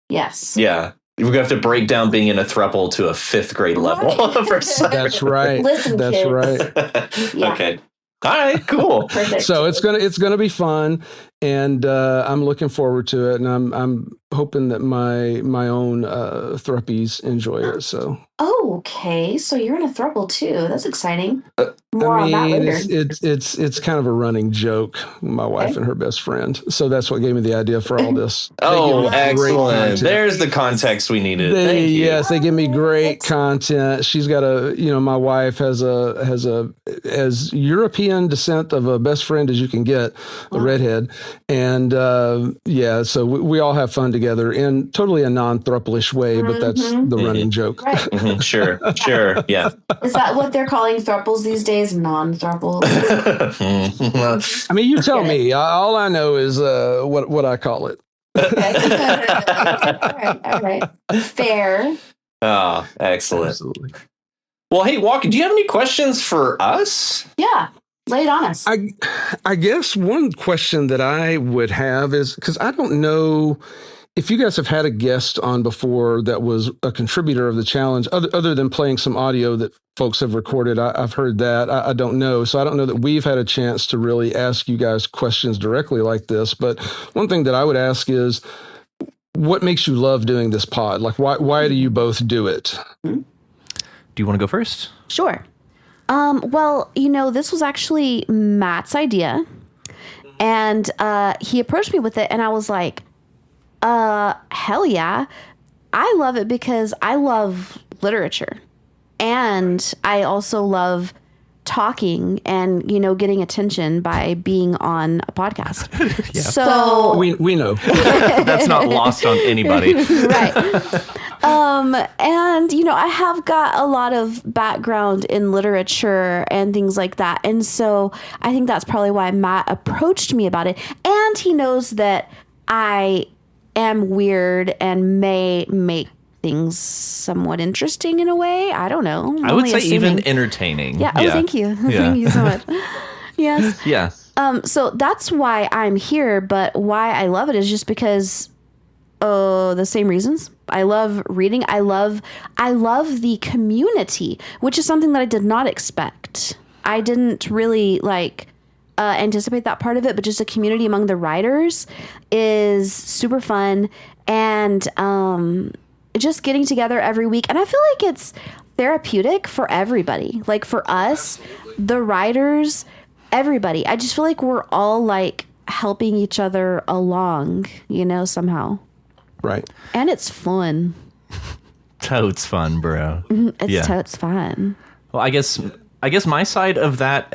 Yes. Yeah. We're going to have to break down being in a throuple to a fifth grade level. That's right. Listen, that's kids. Right. Yeah. Okay. All right, cool. Perfect. So it's gonna be fun, and I'm looking forward to it, and I'm hoping that my own thruppies enjoy it. So. Oh, okay. So you're in a throuple too. That's exciting. More on that later. It's kind of a running joke. My wife and her best friend. So that's what gave me the idea for all this. Oh, excellent! There's the context we needed. Thank you. Yes, they give me great content. She's got my wife has as European descent of a best friend as you can get, a redhead, and so we all have fun together in totally a non-thruplish way, but that's the running joke. Right. Sure, yeah. Is that what they're calling thruples these days? Non-thruples? I mean, you tell me. All I know is what I call it. Okay. All right. Fair. Oh, excellent. Absolutely. Well, hey, Walker, do you have any questions for us? Yeah. Lay it on us. I guess one question that I would have is, because I don't know if you guys have had a guest on before that was a contributor of the challenge, other than playing some audio that folks have recorded. I've heard that. I don't know. So I don't know that we've had a chance to really ask you guys questions directly like this. But one thing that I would ask is, what makes you love doing this pod? Like, why do you both do it? Do you want to go first? Sure. Well, this was actually Matt's idea, and he approached me with it, and I was like, hell yeah. I love it because I love literature, and I also love talking and, getting attention by being on a podcast. Yeah. So we know. That's not lost on anybody. Right. And, I have got a lot of background in literature and things like that. And so I think that's probably why Matt approached me about it. And he knows that I am weird and may make things somewhat interesting in a way. I don't know. I would say even entertaining. Yeah. Oh, thank you. Thank you so much. Yes. Yeah. So that's why I'm here, but why I love it is just because the same reasons. I love reading. I love the community, which is something that I did not expect. I didn't really anticipate that part of it, but just a community among the writers is super fun, and just getting together every week. And I feel like it's therapeutic for everybody. Like for us, the writers, everybody. I just feel like we're all helping each other along, somehow. Right. And it's fun. Totes fun, bro. It's totes fun. Well, I guess my side of that,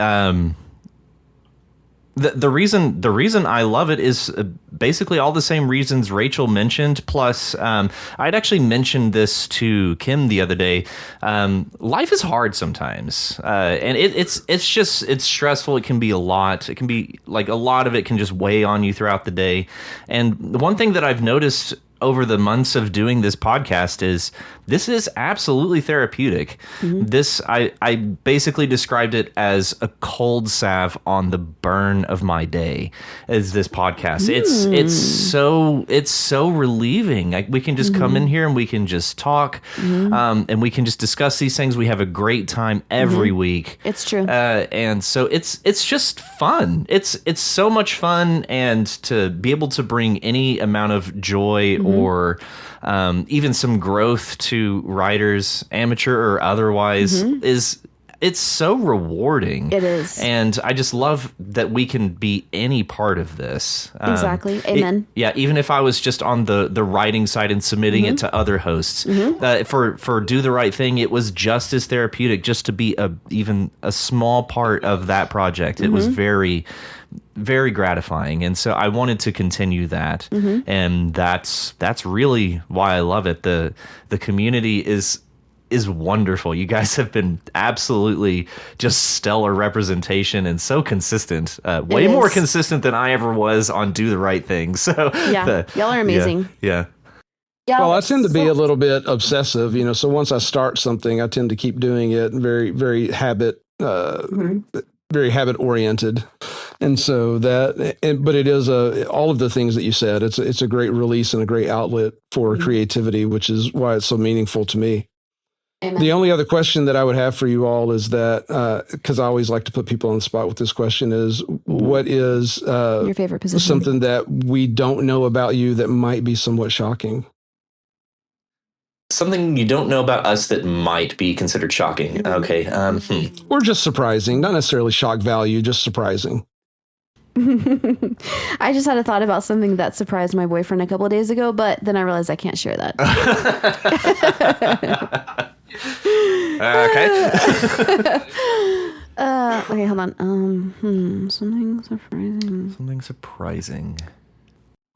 the reason I love it is basically all the same reasons Rachel mentioned. Plus, I'd actually mentioned this to Kim the other day. Life is hard sometimes, and it's stressful. It can be a lot. It can be a lot of it can just weigh on you throughout the day. And the one thing that I've noticed over the months of doing this podcast is this is absolutely therapeutic. Mm-hmm. This I basically described it as a cold salve on the burn of my day as this podcast. It's so relieving. We can just come in here and we can just talk, and we can just discuss these things. We have a great time every week. It's true. And so it's just fun. It's so much fun, and to be able to bring any amount of joy or even some growth to writers, amateur or otherwise, it's so rewarding. It is. And I just love that we can be any part of this. Exactly. Amen. Even if I was just on the writing side and submitting it to other hosts, for Do the Right Thing, it was just as therapeutic just to be even a small part of that project. It was very, very gratifying, and so I wanted to continue that, and that's really why I love it. The community is wonderful. You guys have been absolutely just stellar representation and so consistent, way more consistent than I ever was on Do the Right Thing. So y'all are amazing. Yeah. Well, I tend to be a little bit obsessive, so once I start something, I tend to keep doing it, very, very very habit oriented. And so but it is all of the things that you said, it's a great release and a great outlet for creativity, which is why it's so meaningful to me. Amen. The only other question that I would have for you all is that, because I always like to put people on the spot with this question, is what is your favorite position? Something that we don't know about you that might be somewhat shocking? Something you don't know about us that might be considered shocking. Okay. Or just surprising, not necessarily shock value, just surprising. I just had a thought about something that surprised my boyfriend a couple of days ago, but then I realized I can't share that. Okay. Okay, hold on. Something surprising. Something surprising.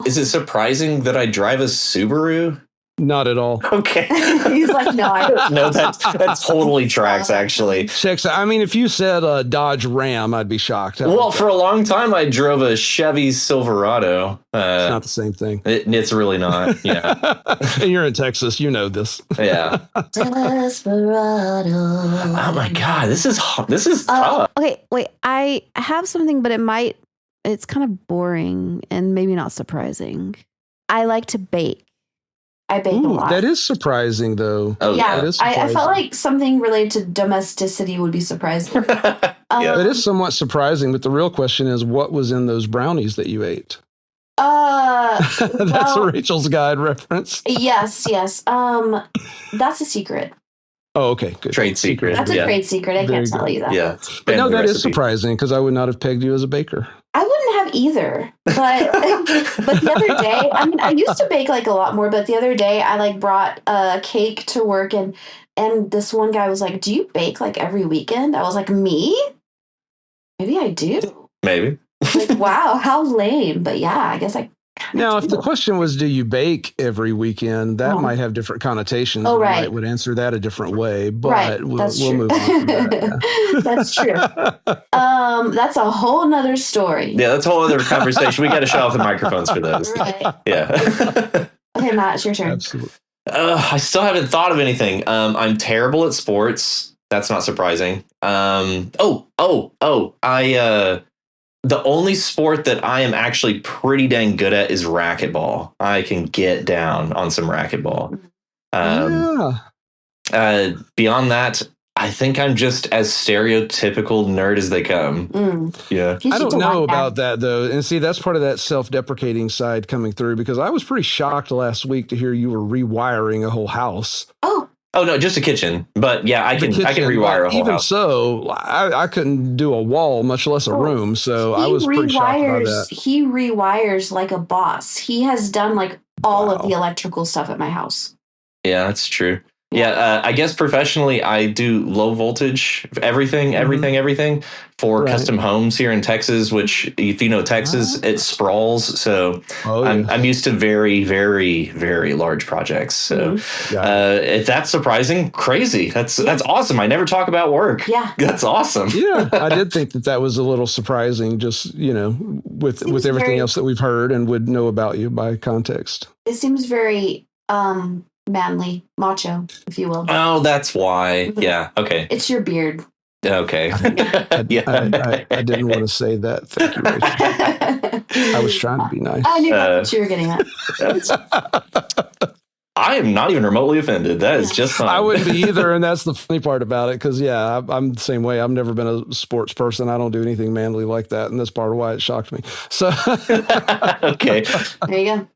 Is it surprising that I drive a Subaru? Not at all. Okay. He's like, no, I don't. No, that totally tracks, actually. Checks. I mean, if you said a Dodge Ram, I'd be shocked. Well, for a long time, I drove a Chevy Silverado. It's not the same thing. It's really not. Yeah. And you're in Texas. You know this. Yeah. Desperado. Oh my God, this is tough. Okay, wait. I have something, but it's kind of boring and maybe not surprising. I like to bake. I bake a lot. That is surprising, though. Oh, yeah, that is I felt like something related to domesticity would be surprising. Yeah. That is somewhat surprising, but the real question is, what was in those brownies that you ate? That's a Rachel's Guide reference. Yes. That's a secret. Oh, okay, good. Trade secret. That's a trade secret. I can't tell you that. Yeah. But no, that is surprising because I would not have pegged you as a baker. I wouldn't have either. But but the other day, I mean, I used to bake like a lot more, but the other day I like brought a cake to work and this one guy was like, "Do you bake like every weekend?" I was like, "Me? Maybe I do." Maybe. Like, wow, how lame. But yeah, I guess I Now, if the question was, do you bake every weekend, that might have different connotations. Oh, right. I would answer that a different way, but right. we'll true. move on from that. Yeah. That's true. That's a whole nother story. Yeah, that's a whole other conversation. We got to shut off the microphones for those. Right. Yeah. Okay, Matt, it's your turn. Absolutely. I still haven't thought of anything. I'm terrible at sports. That's not surprising. The only sport that I am actually pretty dang good at is racquetball. I can get down on some racquetball. Beyond that, I think I'm just as stereotypical nerd as they come. Yeah. I don't know about that, though. And see, that's part of that self-deprecating side coming through, because I was pretty shocked last week to hear you were rewiring a whole house. Oh no, just a kitchen. But yeah, I can rewire a whole even house. So, I couldn't do a wall, much less a room. So I was pretty shocked by that. He rewires like a boss. He has done like all of the electrical stuff at my house. Yeah, that's true. Yeah, I guess professionally, I do low voltage, everything for custom homes here in Texas, which if you know Texas, it sprawls. So I'm used to very, very, very large projects. So if that's surprising, crazy. That's awesome. I never talk about work. Yeah. That's awesome. Yeah, I did think that was a little surprising, just, with everything else that we've heard and would know about you by context. It seems very manly, macho, if you will. Oh, that's why. Yeah. Okay. It's your beard. Okay. I didn't want to say that. Thank you, Rachel. I was trying to be nice. I knew that's what you were getting at. I am not even remotely offended. That is just fun. I wouldn't be either, and that's the funny part about it, because, I'm the same way. I've never been a sports person. I don't do anything manly like that, and that's part of why it shocked me. So, okay. There you go.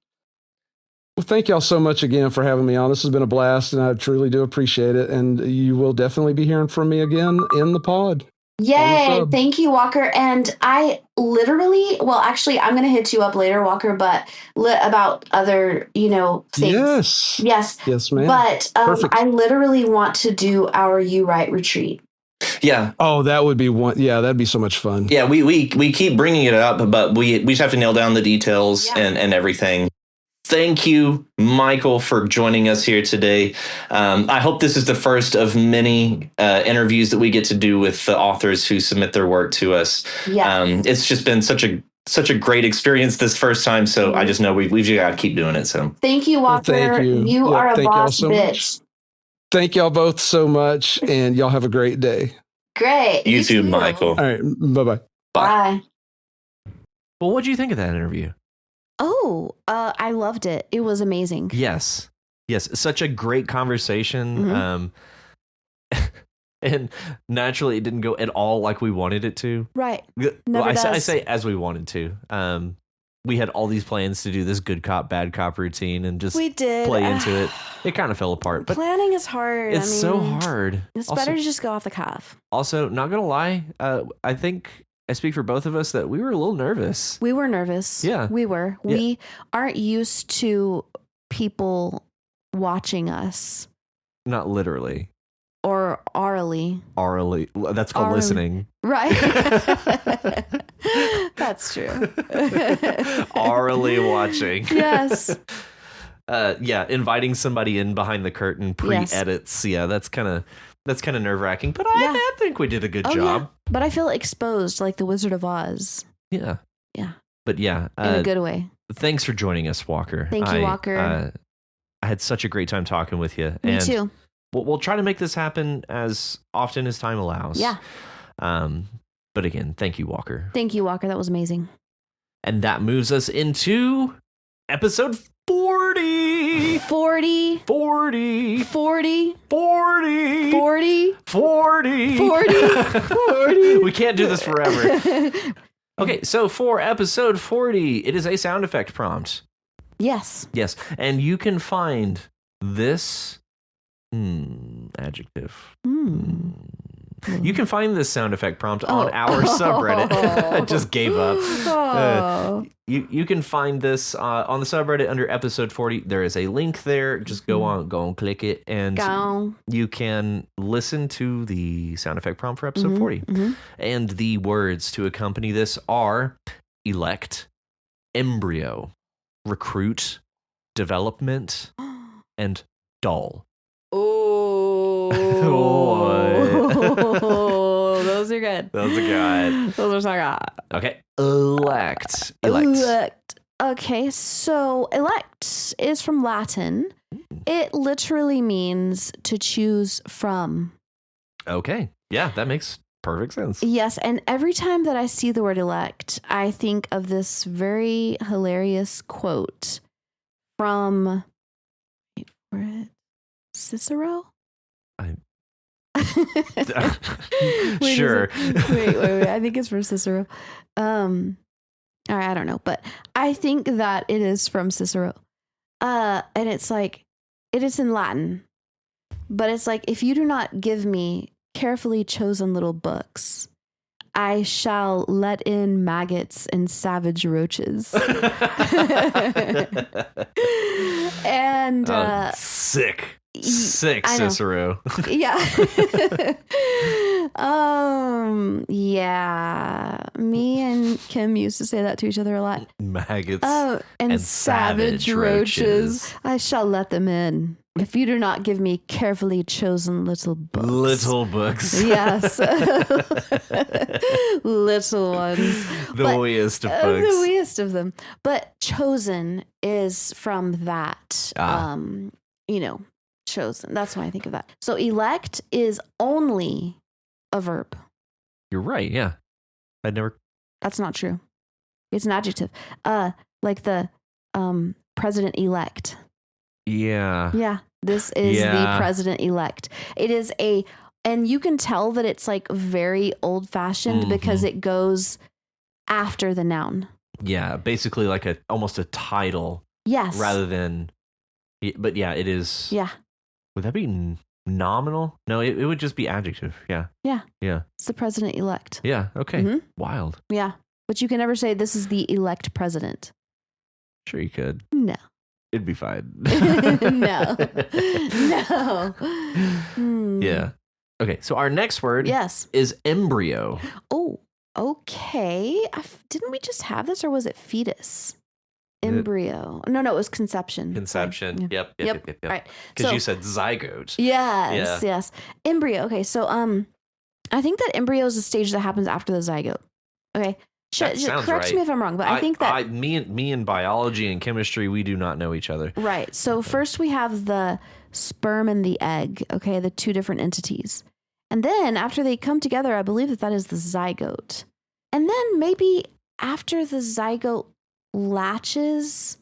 Well, thank y'all so much again for having me on. This has been a blast, and I truly do appreciate it. And you will definitely be hearing from me again in the pod. Yay. Thank you, Walker. And I literally, actually, I'm going to hit you up later, Walker, but about other, things. Yes, ma'am. But I literally want to do our You Right retreat. Yeah. Oh, that would be one. Yeah, that'd be so much fun. Yeah, we keep bringing it up, but we just have to nail down the details and everything. Thank you, Michael, for joining us here today. I hope this is the first of many interviews that we get to do with the authors who submit their work to us. Yeah. It's just been such a great experience this first time. So I just know we've got to keep doing it. So thank you, Walker. Well, thank you. You are a boss bitch. Thank y'all both so much, and y'all have a great day. Great. You too, Michael. All right. Bye-bye. Bye. Well, what do you think of that interview? Oh, I loved it. It was amazing. Yes. Such a great conversation. And naturally, it didn't go at all like we wanted it to. Right. I say as we wanted to. We had all these plans to do this good cop, bad cop routine and just play into it. It kind of fell apart. But planning is hard. It's so hard. It's better to just go off the cuff. Also, not going to lie, I think I speak for both of us that we were a little nervous. We were nervous. Yeah. We were. Yeah. We aren't used to people watching us. Not literally. Or orally. Orally. That's called listening. Right. That's true. Orally watching. Yes. inviting somebody in behind the curtain pre-edits. Yes. Yeah, that's kind of nerve-wracking, but I think we did a good job. Yeah. But I feel exposed like the Wizard of Oz. Yeah. Yeah. But yeah. In a good way. Thanks for joining us, Walker. Thank you, Walker. I had such a great time talking with you. Me too. We'll try to make this happen as often as time allows. Yeah. But again, thank you, Walker. Thank you, Walker. That was amazing. And that moves us into episode 40. 40. 40. 40. 40. 40. 40. 40. We can't do this forever. Okay, so for episode 40, it is a sound effect prompt. Yes. Yes, and you can find this adjective. You can find this sound effect prompt on our subreddit. I just gave up. You can find this on the subreddit under episode 40. There is a link there. Just go on, click it, and you can listen to the sound effect prompt for episode 40. And the words to accompany this are elect, embryo, recruit, development, and dull. Oh, those are good. Those are good. Those are so good. Okay. Elect. Okay, so elect is from Latin. It literally means to choose from. Okay. Yeah, that makes perfect sense. Yes, and every time that I see the word elect, I think of this very hilarious quote from Cicero? Sure. Wait. I think it's from Cicero. All right, I don't know, but I think that it is from Cicero. And it's like, it is in Latin, but it's like, if you do not give me carefully chosen little books, I shall let in maggots and savage roaches. And sick Cicero. Yeah. Yeah. Me and Kim used to say that to each other a lot. Maggots and savage roaches. I shall let them in if you do not give me carefully chosen little books. Little books. Yes. Little ones. The weeest of books. The weeest of them. But chosen is from that. Chosen. That's why I think of that. So elect is only a verb. You're right. Yeah. That's not true. It's an adjective. Like the president-elect. Yeah. Yeah. This is the president-elect. It is and you can tell that it's like very old-fashioned because it goes after the noun. Yeah. Basically like almost a title. Yes. Rather than, but yeah, it is. Yeah. Would that be nominal? No, it would just be adjective. Yeah. Yeah. Yeah. It's the president-elect. Yeah. Okay. Wild. Yeah. But you can never say this is the elect president. Sure you could. No. It'd be fine. No. Yeah. Okay. So our next word is embryo. Oh, okay. Didn't we just have this or was it fetus? Embryo. No, it was conception. Conception. Yeah. Yep. All right. Because you said zygote. Yes. Embryo. Okay. So, I think that embryo is a stage that happens after the zygote. Okay. Correct me if I'm wrong, but I think that me in biology and chemistry, we do not know each other. Right. So first we have the sperm and the egg. Okay. The two different entities. And then after they come together, I believe that is the zygote. And then maybe after the zygote latches,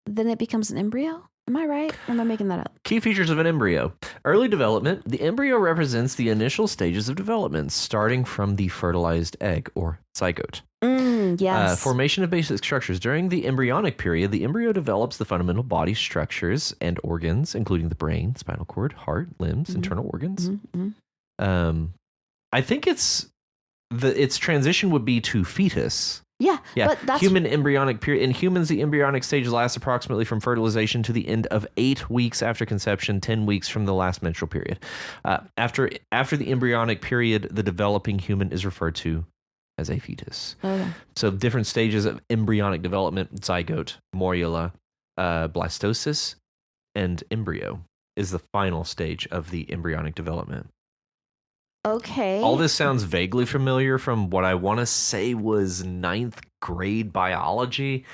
then it becomes an embryo. Am I right? Or am I making that up? Key features of an embryo. Early development. The embryo represents the initial stages of development, starting from the fertilized egg or zygote. Yes. Formation of basic structures. During the embryonic period, the embryo develops the fundamental body structures and organs, including the brain, spinal cord, heart, limbs, internal organs. I think its transition would be to fetus. Yeah, but that's human embryonic period. In humans, the embryonic stage lasts approximately from fertilization to the end of 8 weeks after conception, 10 weeks from the last menstrual period. After the embryonic period, the developing human is referred to as a fetus. Okay. So different stages of embryonic development: zygote, morula, blastocyst, and embryo is the final stage of the embryonic development. Okay. All this sounds vaguely familiar from what I want to say was 9th grade biology.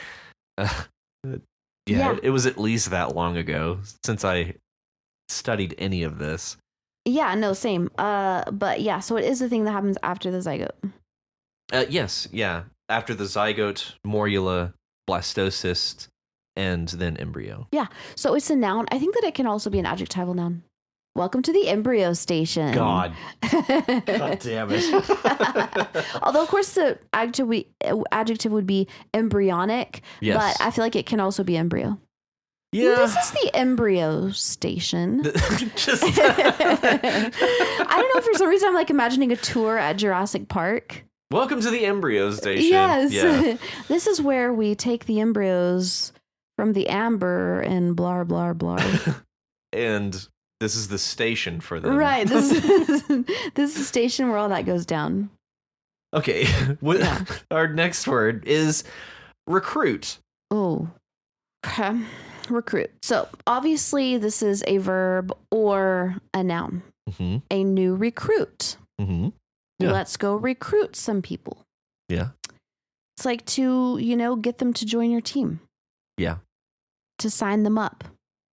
Yeah. It was at least that long ago since I studied any of this. Yeah, no, same. But yeah, so it is the thing that happens after the zygote. Yes, yeah. After the zygote, morula, blastocyst, and then embryo. Yeah, so it's a noun. I think that it can also be an adjectival noun. Welcome to the embryo station. God damn it. Although, of course, the adjective would be embryonic, Yes. but I feel like it can also be embryo. Yeah. This is the embryo station. Just I don't know, for some reason I'm like imagining a tour at Jurassic Park. welcome to the embryo station. Yes. Yeah. This is where we take the embryos from the amber and blah, blah, blah. And this is the station for them. Right. This is the station where all that goes down. Okay. Yeah. Our next word is recruit. Oh. Okay. Recruit. So obviously this is a verb or a noun. Mm-hmm. A new recruit. Mm-hmm. Yeah. Let's go recruit some people. Yeah. It's like to, get them to join your team. Yeah. To sign them up.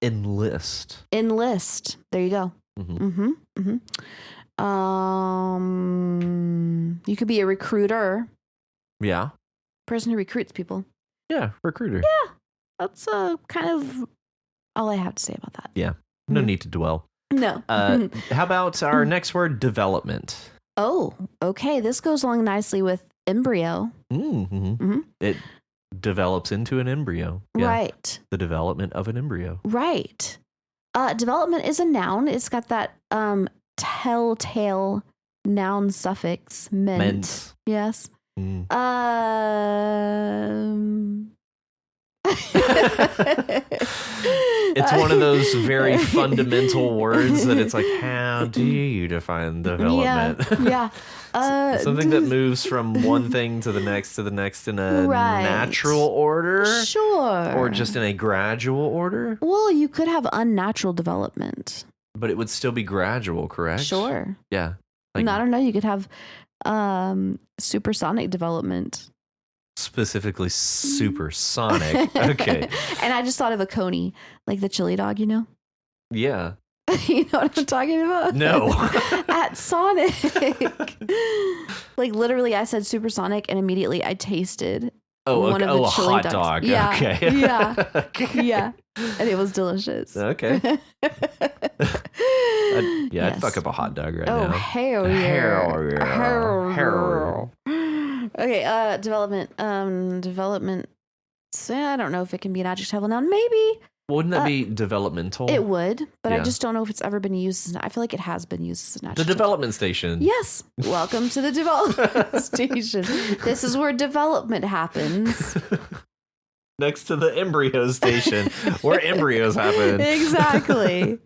Enlist. Enlist. There you go. Mm-hmm. Mm-hmm. You could be a recruiter. Yeah. Person who recruits people. Yeah. Recruiter. Yeah. That's kind of all I have to say about that. Yeah. No need to dwell. No. How about our next word, development? Oh, okay. This goes along nicely with embryo. Mm-hmm. Mhm. It develops into an embryo. Yeah. Right. The development of an embryo. Right. Development is a noun. It's got that telltale noun suffix meant. Yes. Mm. It's one of those very fundamental words that it's like, how do you define development? Yeah. Something that moves from one thing to the next in a Right. natural order. Sure. Or just in a gradual order. Well, you could have unnatural development. But it would still be gradual, correct? Sure. Yeah. And I don't know. You could have supersonic development. Specifically supersonic. Okay. And I just thought of a coney, like the chili dog, Yeah. You know what I'm talking about? No. At Sonic. Like literally I said supersonic and immediately I tasted one of the a chili hot dogs. dog. Yeah. Okay. Yeah. Okay. Yeah. And it was delicious. Okay. I'd Yes. fuck up a hot dog right Oh, now. hell yeah. Hell yeah. Hell Hell Okay, development. Development. I don't know if it can be an adjectival noun. Maybe Wouldn't that be developmental? it would, but I Yeah. just don't know if it's ever been used. I feel like it has been used as an The adjective. development station. Yes. Welcome to the development station. This is where development happens. Next to the embryo station, where embryos happen. Exactly.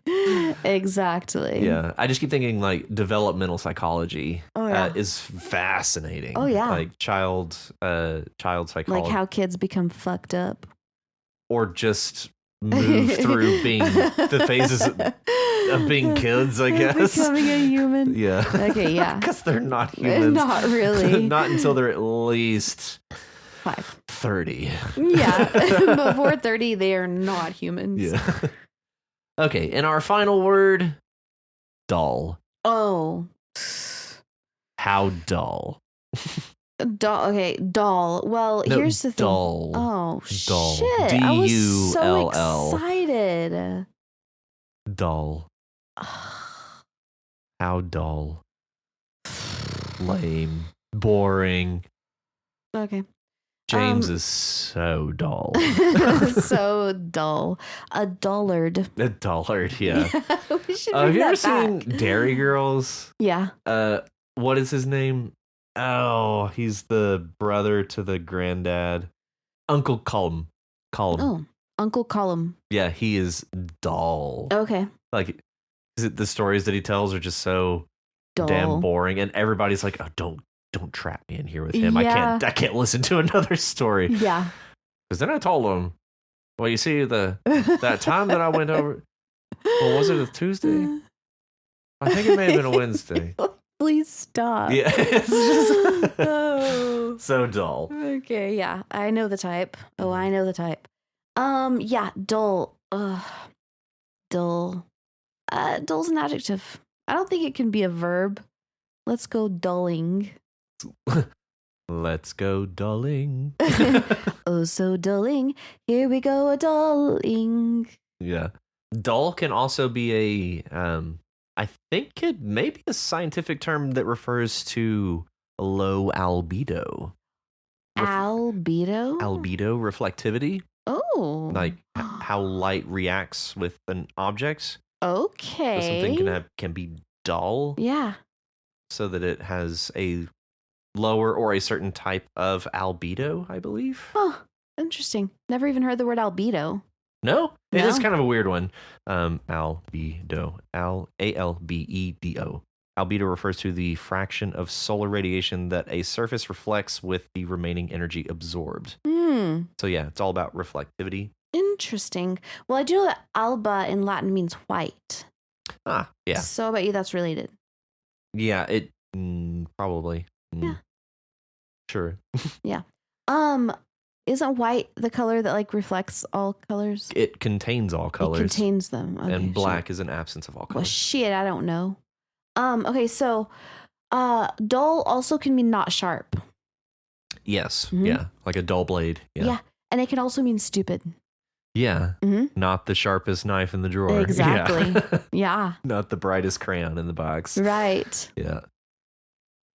Exactly. Yeah, I just keep thinking like developmental psychology Oh, yeah. is fascinating. Oh, yeah. Like child psychology, Like how kids become fucked up. or just move through being the phases of being kids, I guess. Becoming a human. Yeah. Okay, yeah. Because they're not humans. Not really. Not until they're at least 5. 30. Yeah. Before 30, they are not humans. Yeah. Okay, and our final word, dull. Oh. How dull? Doll. Okay, doll. Well, No, here's the thing. dull. Oh, Dull. shit. I was so D-U-L-L. excited. Dull. How dull? Lame. Boring. Okay. James is so dull. So dull. A dullard. A dullard, yeah. We should Have bring you ever that back. seen Dairy Girls? Yeah. What is his name? Oh, he's the brother to the granddad. Uncle Colm. Oh, Uncle Colum. Yeah, he is dull. Okay. Like, is it the stories that he tells are just so Dull. damn boring, and everybody's like, "Oh, don't trap me in here with him. Yeah. I can't listen to another story." Yeah. Because then I told him Well, you see, that time that I went over, well, was it a Tuesday? I think it may have been a Wednesday. Please stop. Yeah. It's just Oh. so dull. Okay, yeah. I know the type. Oh, I know the type. Yeah, dull. Dull. Dull's an adjective. I don't think it can be a verb. Let's go dulling. Let's go dulling. Oh, so dulling. Here we go, a dulling. Yeah. Dull can also be I think it may be a scientific term that refers to low albedo. Albedo? Albedo reflectivity. Oh. Like how light reacts with an object. Okay. So something can be dull. Yeah. So that it has a lower or a certain type of albedo, I believe. Oh, interesting. Never even heard the word albedo. No? It is No? kind of a weird one. Albedo. Albedo. Albedo refers to the fraction of solar radiation that a surface reflects with the remaining energy absorbed. So yeah, it's all about reflectivity. Interesting. Well, I do know that alba in Latin means white. Ah, yeah. So I bet you that's related. Yeah, it probably. Yeah. Sure. Yeah. Isn't white the color that like reflects all colors? It contains all colors. It contains them. Okay, and black is an absence of all Well, colors. shit, I don't know. Okay, so dull also can mean not sharp. Yes. Mhm. Yeah. Like a dull blade. Yeah. And it can also mean stupid. Yeah. Mhm. Not the sharpest knife in the drawer. Exactly. Yeah. Yeah. Not the brightest crayon in the box. Right. Yeah.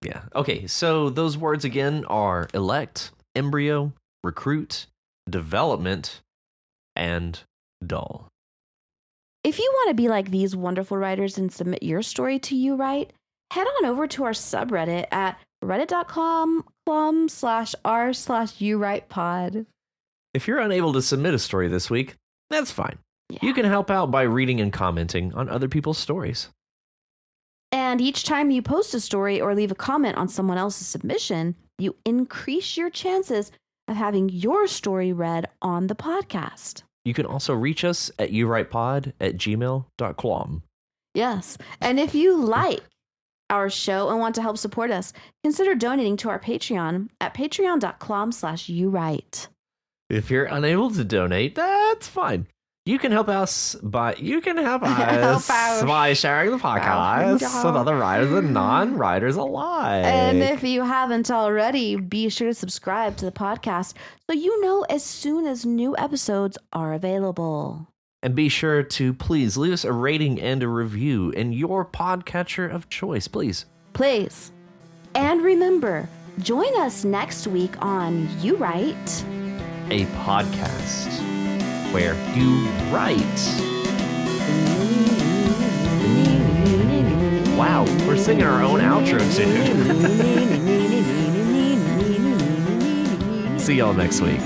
Yeah. Okay. So those words again are elect, embryo, recruit, development, and dull. If you want to be like these wonderful writers and submit your story to You Write, head on over to our subreddit at reddit.com/r/YouWritePod. If you're unable to submit a story this week, that's fine. Yeah. You can help out by reading and commenting on other people's stories. And each time you post a story or leave a comment on someone else's submission, you increase your chances of having your story read on the podcast. You can also reach us at yourightpod@gmail.com. Yes. And if you like our show and want to help support us, consider donating to our Patreon at patreon.com/YouWrite. If you're unable to donate, that's fine. You can help us by sharing the podcast with other writers and non-writers alike. And if you haven't already, be sure to subscribe to the podcast so you know as soon as new episodes are available. And be sure to please leave us a rating and a review in your podcatcher of choice, please. Please. And remember, join us next week on You Write, a podcast where you write. Wow, we're singing our own outro tune. See y'all next week.